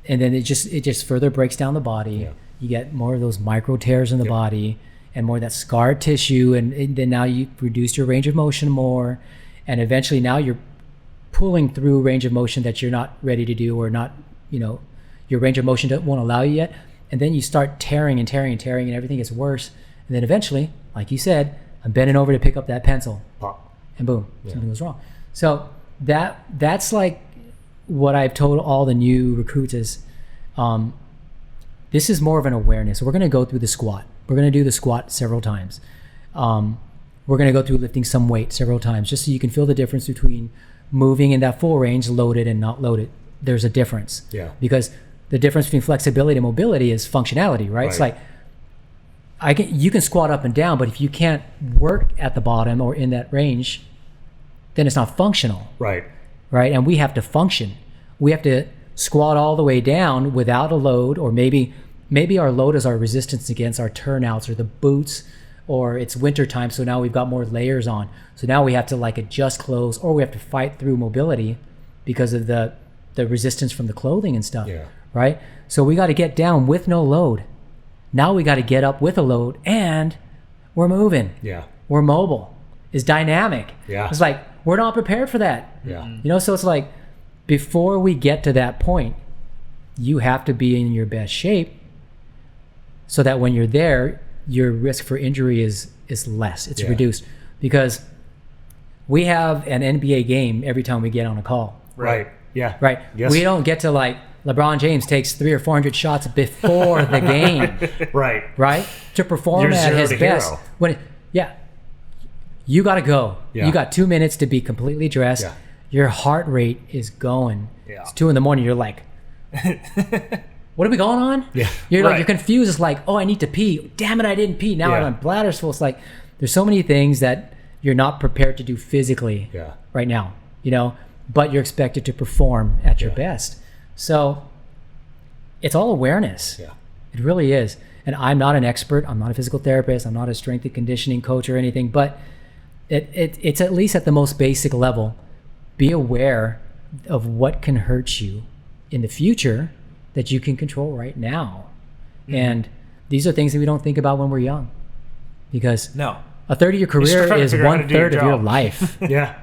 then it just further breaks down the body. Yeah. You get more of those micro tears in the body and more of that scar tissue. And then now you reduce your range of motion more. And eventually now you're pulling through range of motion that you're not ready to do, or not, your range of motion won't allow you yet. And then you start tearing and everything gets worse. And then eventually, like you said, I'm bending over to pick up that pencil. Pop. And boom, something goes wrong. So that's like what I've told all the new recruits is, this is more of an awareness. We're going to go through the squat. We're going to do the squat several times. We're going to go through lifting some weight several times, just so you can feel the difference between moving in that full range, loaded and not loaded. There's a difference. Yeah. Because the difference between flexibility and mobility is functionality, right? It's like, you can squat up and down, but if you can't work at the bottom or in that range, then it's not functional. Right. And we have to function. We have to squat all the way down without a load, or maybe our load is our resistance against our turnouts or the boots, or it's winter time, so now we've got more layers on. So now we have to adjust clothes, or we have to fight through mobility because of the resistance from the clothing and stuff. Yeah. Right? So we got to get down with no load. Now we got to get up with a load, and we're moving. Yeah. We're mobile. It's dynamic. Yeah. It's like, we're not prepared for that. Yeah. So it's like, before we get to that point, you have to be in your best shape so that when you're there, your risk for injury is less. It's reduced, because we have an NBA game every time we get on a call. Right. Yeah. Right. Yes. We don't get to LeBron James takes 300 or 400 shots before the game. Right. To perform at his best. You got to go. Yeah. You got 2 minutes to be completely dressed. Yeah. Your heart rate is going. Yeah. It's 2 a.m. You're like, what are we going on? Yeah. You're confused. It's like, I need to pee. Damn it, I didn't pee. Now my bladder's full. It's like, there's so many things that you're not prepared to do physically right now, but you're expected to perform at your best. So it's all awareness. Yeah. It really is. And I'm not an expert. I'm not a physical therapist. I'm not a strength and conditioning coach or anything, but it's at least at the most basic level. Be aware of what can hurt you in the future that you can control right now. Mm-hmm. And these are things that we don't think about when we're young, because a 30-year career is 1/3 of your life. Yeah.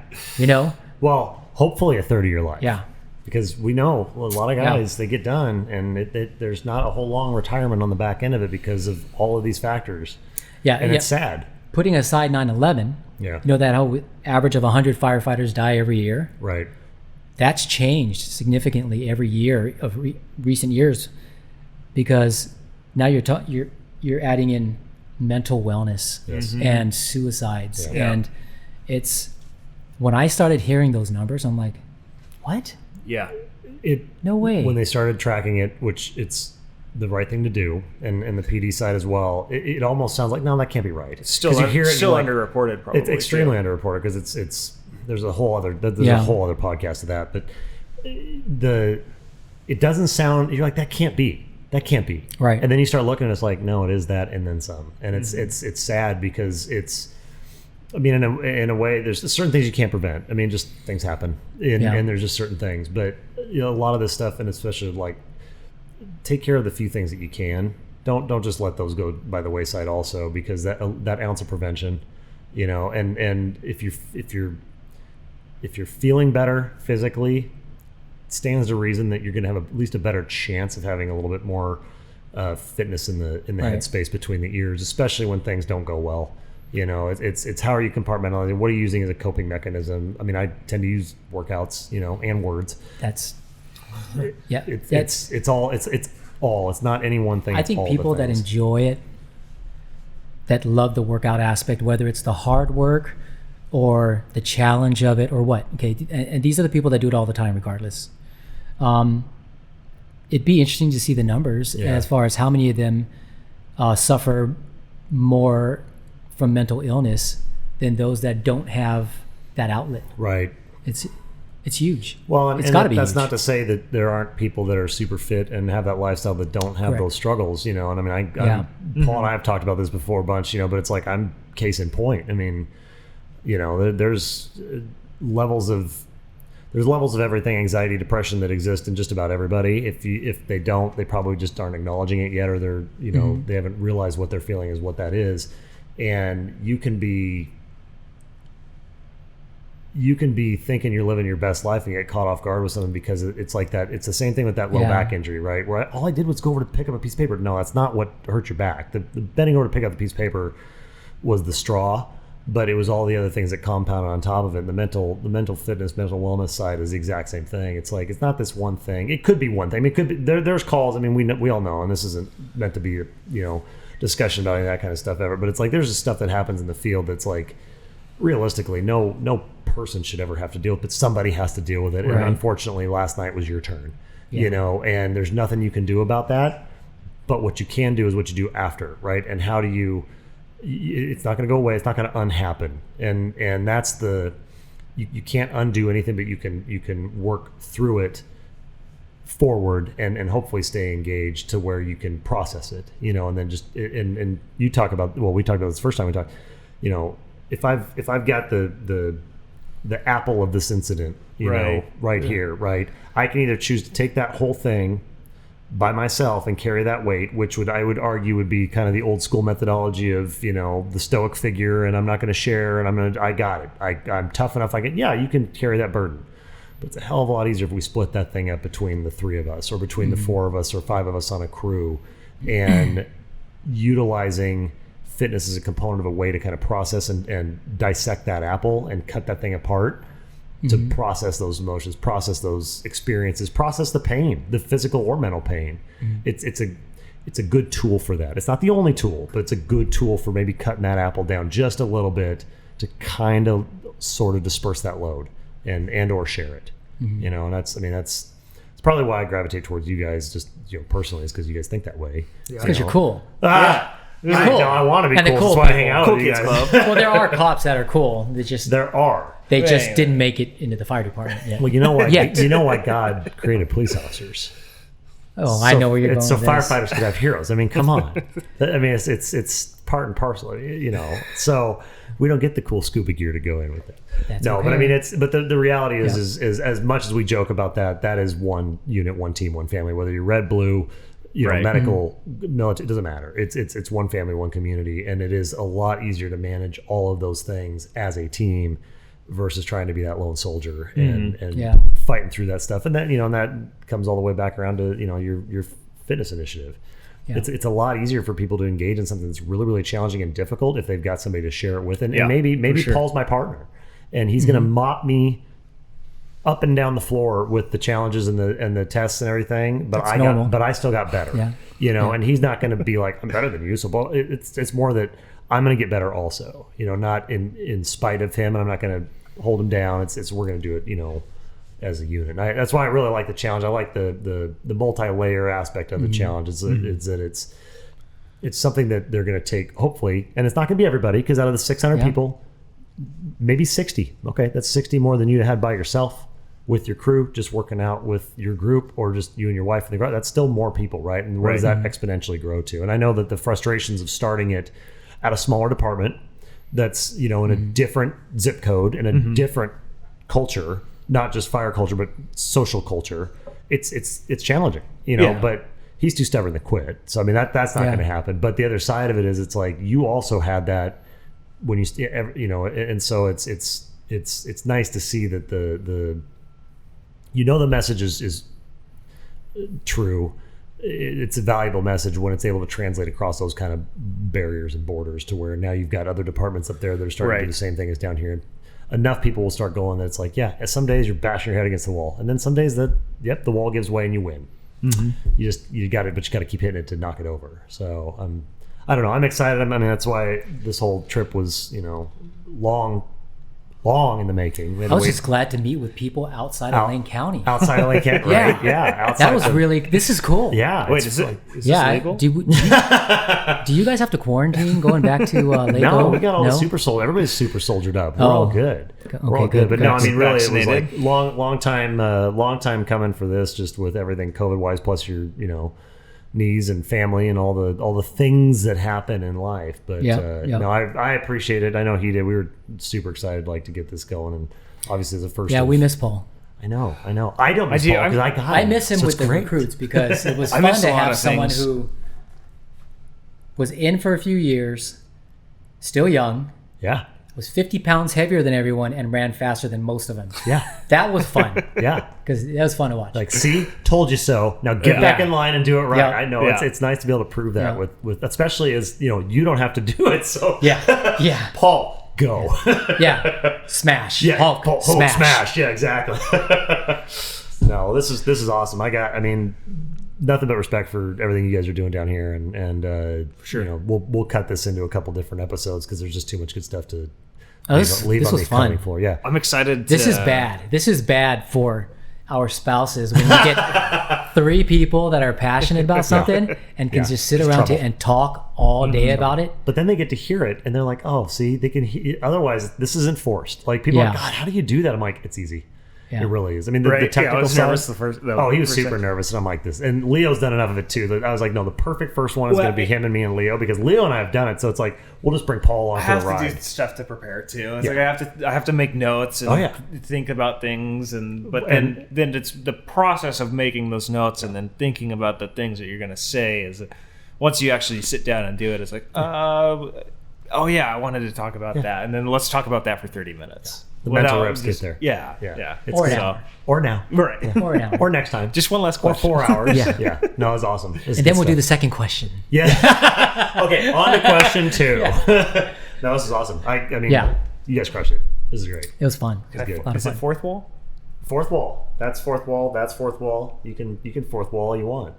Well, hopefully 1/3 of your life. Yeah. Because we know a lot of guys, they get done and there's not a whole long retirement on the back end of it because of all of these factors. Yeah. And it's sad. Putting aside 9/11, that whole average of 100 firefighters die every year. Right. That's changed significantly every year of recent years, because now you're adding in mental wellness and suicides. Yeah. And it's, when I started hearing those numbers, I'm like, what? Yeah. No way. When they started tracking it, which it's the right thing to do, and the PD side as well, it almost sounds like, no, that can't be right. It's still underreported, probably. It's extremely underreported, because it's there's a whole other podcast of that, but it doesn't sound, you're like, that can't be right. And then you start looking and it's like, no, it is that, and then some. And it's sad, because it's I mean, in a way, there's certain things you can't prevent. I mean, just things happen, and there's just certain things. But a lot of this stuff, and especially like, take care of the few things that you can. Don't just let those go by the wayside. Also, because that ounce of prevention, and if you're feeling better physically, stands to reason that you're going to have at least a better chance of having a little bit more fitness in the headspace between the ears, especially when things don't go well. It's how are you compartmentalizing? What are you using as a coping mechanism? I mean, I tend to use workouts, and words. It's not any one thing. I think people that enjoy it, that love the workout aspect, whether it's the hard work or the challenge of it or what. Okay, and these are the people that do it all the time, regardless. It'd be interesting to see the numbers as far as how many of them suffer more from mental illness than those that don't have that outlet. Right. It's huge. Well, it's got to be. That's huge. not to say that there aren't people that are super fit and have that lifestyle that don't have those struggles. And I mean, Paul and I have talked about this before a bunch. But it's like I'm case in point. I mean, there's levels of everything, anxiety, depression that exist in just about everybody. If they don't, they probably just aren't acknowledging it yet, or they're they haven't realized what they're feeling is what that is. And you can be thinking you're living your best life and get caught off guard with something because it's like that. It's the same thing with that low back injury, right? Where all I did was go over to pick up a piece of paper. No, that's not what hurt your back. The bending over to pick up the piece of paper was the straw, but it was all the other things that compounded on top of it. And the mental fitness, mental wellness side is the exact same thing. It's like, it's not this one thing. It could be one thing. I mean, it could be, there's calls. I mean, we all know, and this isn't meant to be a, discussion about any of that kind of stuff ever, but it's like, there's just stuff that happens in the field that's like, realistically, no person should ever have to deal with, but somebody has to deal with it. Right. And unfortunately, last night was your turn, and there's nothing you can do about that. But what you can do is what you do after, right? And how do you? It's not going to go away. It's not going to unhappen. And that's you can't undo anything, but you can work through it forward and hopefully stay engaged to where you can process it, and then just and you talk about, well, we talked about this first time we talked, if I've got the apple of this incident, right here, right, I can either choose to take that whole thing by myself and carry that weight, which I would argue would be kind of the old school methodology of, the stoic figure, and I'm not going to share, and I got it. I'm tough enough. You can carry that burden. But it's a hell of a lot easier if we split that thing up between the three of us, or between the four of us, or five of us on a crew, and utilizing fitness as a component of a way to kind of process and dissect that apple and cut that thing apart to process those emotions, process those experiences, process the pain, the physical or mental pain. It's a good tool for that. It's not the only tool, but it's a good tool for maybe cutting that apple down just a little bit to kind of sort of disperse that load and or share it. And that's probably why I gravitate towards you guys, just personally, is because you guys think that way. Because you're cool. You're cool. I want to be cool. Cool. That's why I hang out with you guys. Well, there are cops that are cool. There are. They just didn't make it into the fire department yet. Well, you know what? You know why God created police officers? Oh, I know where you're going. So with firefighters could have heroes. I mean, come on. I mean, it's part and parcel. So we don't get the cool scuba gear to go in with it. That's no, okay. but I mean, but the reality is as much as we joke about that is one unit, one team, one family. Whether you're red, blue, medical, military, it doesn't matter. It's one family, one community, and it is a lot easier to manage all of those things as a team versus trying to be that lone soldier and fighting through that stuff. And then and that comes all the way back around to your fitness initiative. Yeah. It's a lot easier for people to engage in something that's really, really challenging and difficult if they've got somebody to share it with. And maybe sure. Paul's my partner, and he's going to mop me up and down the floor with the challenges and the tests and everything. But I still got better. And he's not going to be like, I'm better than you. So it's more that I'm going to get better also. Not in spite of him, and I'm not going to hold him down. It's we're going to do it. As a unit. That's why I really like the challenge. I like the multi-layer aspect of the challenge. It's that it's something that they're going to take, hopefully, and it's not going to be everybody, because out of the 600 people, maybe 60. Okay, that's 60 more than you had by yourself with your crew, just working out with your group, or just you and your wife in the garden. That's still more people, right? And where does that exponentially grow to? And I know that the frustrations of starting it at a smaller department, that's, in a different zip code and a different culture, not just fire culture, but social culture, it's challenging, but he's too stubborn to quit. So, I mean, that's not going to happen. But the other side of it is it's like you also had that when and so it's nice to see that the message is true. It's a valuable message when it's able to translate across those kind of barriers and borders to where now you've got other departments up there that are starting to do the same thing as down here. Enough people will start going that it's like, some days you're bashing your head against the wall, and then some days the wall gives way and you win. You got it, but you got to keep hitting it to knock it over. So I don't know. I'm excited. I mean, that's why this whole trip was, long in the making. I was just glad to meet with people outside of Lane County. Outside of Lane County, right? Outside that was this is cool. Yeah. Wait, is this legal? Do you guys have to quarantine going back to Lake? No, we got all the super soldier. Everybody's super soldiered up. We're all good. We're all good. But no, I mean, really, it was like long time coming for this, just with everything COVID wise, plus your, needs and family and all the things that happen in life. But no, I appreciate it. I know he did. We were super excited to get this going, and obviously the first. Yeah, we miss Paul. I know. I don't miss Paul because I got him. I miss him with the recruits because it was fun to have someone who was in for a few years, still young. Yeah. Was 50 pounds heavier than everyone and ran faster than most of them. Yeah. That was fun. Yeah. Because that was fun to watch. See, told you so. Now get back in line and do it right. Yeah. I know it's nice to be able to prove that with especially as, you don't have to do it. So yeah. Paul, go. Smash. Yeah. Hulk, smash. Yeah, exactly. No, this is awesome. Nothing but respect for everything you guys are doing down here, and sure, we'll cut this into a couple different episodes because there's just too much good stuff to leave this on was me fun. coming for. Yeah, I'm excited. This is bad. This is bad for our spouses when you get 3 people that are passionate about something and can just sit around and talk all day about it. But then they get to hear it and they're like, oh, see, they can hear. Otherwise, this isn't forced. Like people are like, God, how do you do that? I'm like, it's easy. Yeah. It really is. I mean, the technical I was side. nervous He was super nervous, and I'm like this. And Leo's done enough of it too. That I was like, no, the perfect first one is going to be him and me and Leo because Leo and I have done it. So it's like we'll just bring Paul on for the ride. I have to do stuff to prepare too. It's like I have to make notes and think about things, but then it's the process of making those notes and then thinking about the things that you're going to say is once you actually sit down and do it, it's like I wanted to talk about that, and then let's talk about that for 30 minutes. The mental reps get there. Yeah. It's or good. now. Or now. Right. Yeah. Or now. Or next time. Just one last question. Or 4 hours. Yeah. No, it was awesome. And then we'll do the second question. Yeah. Okay, on to question 2. No, this is awesome. I mean, you guys crushed it. This is great. It was fun. It's good. Is it fourth wall? Fourth wall. That's fourth wall. That's fourth wall. You can fourth wall all you want.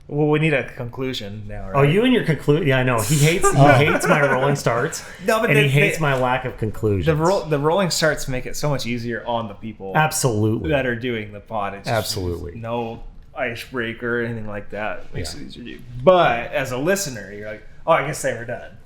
Well, we need a conclusion now, right? Oh, you and your conclusion. Yeah, I know. He hates my rolling starts. No, but he hates my lack of conclusions. The rolling starts make it so much easier on the people. Absolutely. That are doing the pod. It's absolutely. No icebreaker or anything like that. It makes it easier to do. But as a listener, you're like, oh, I guess they were done.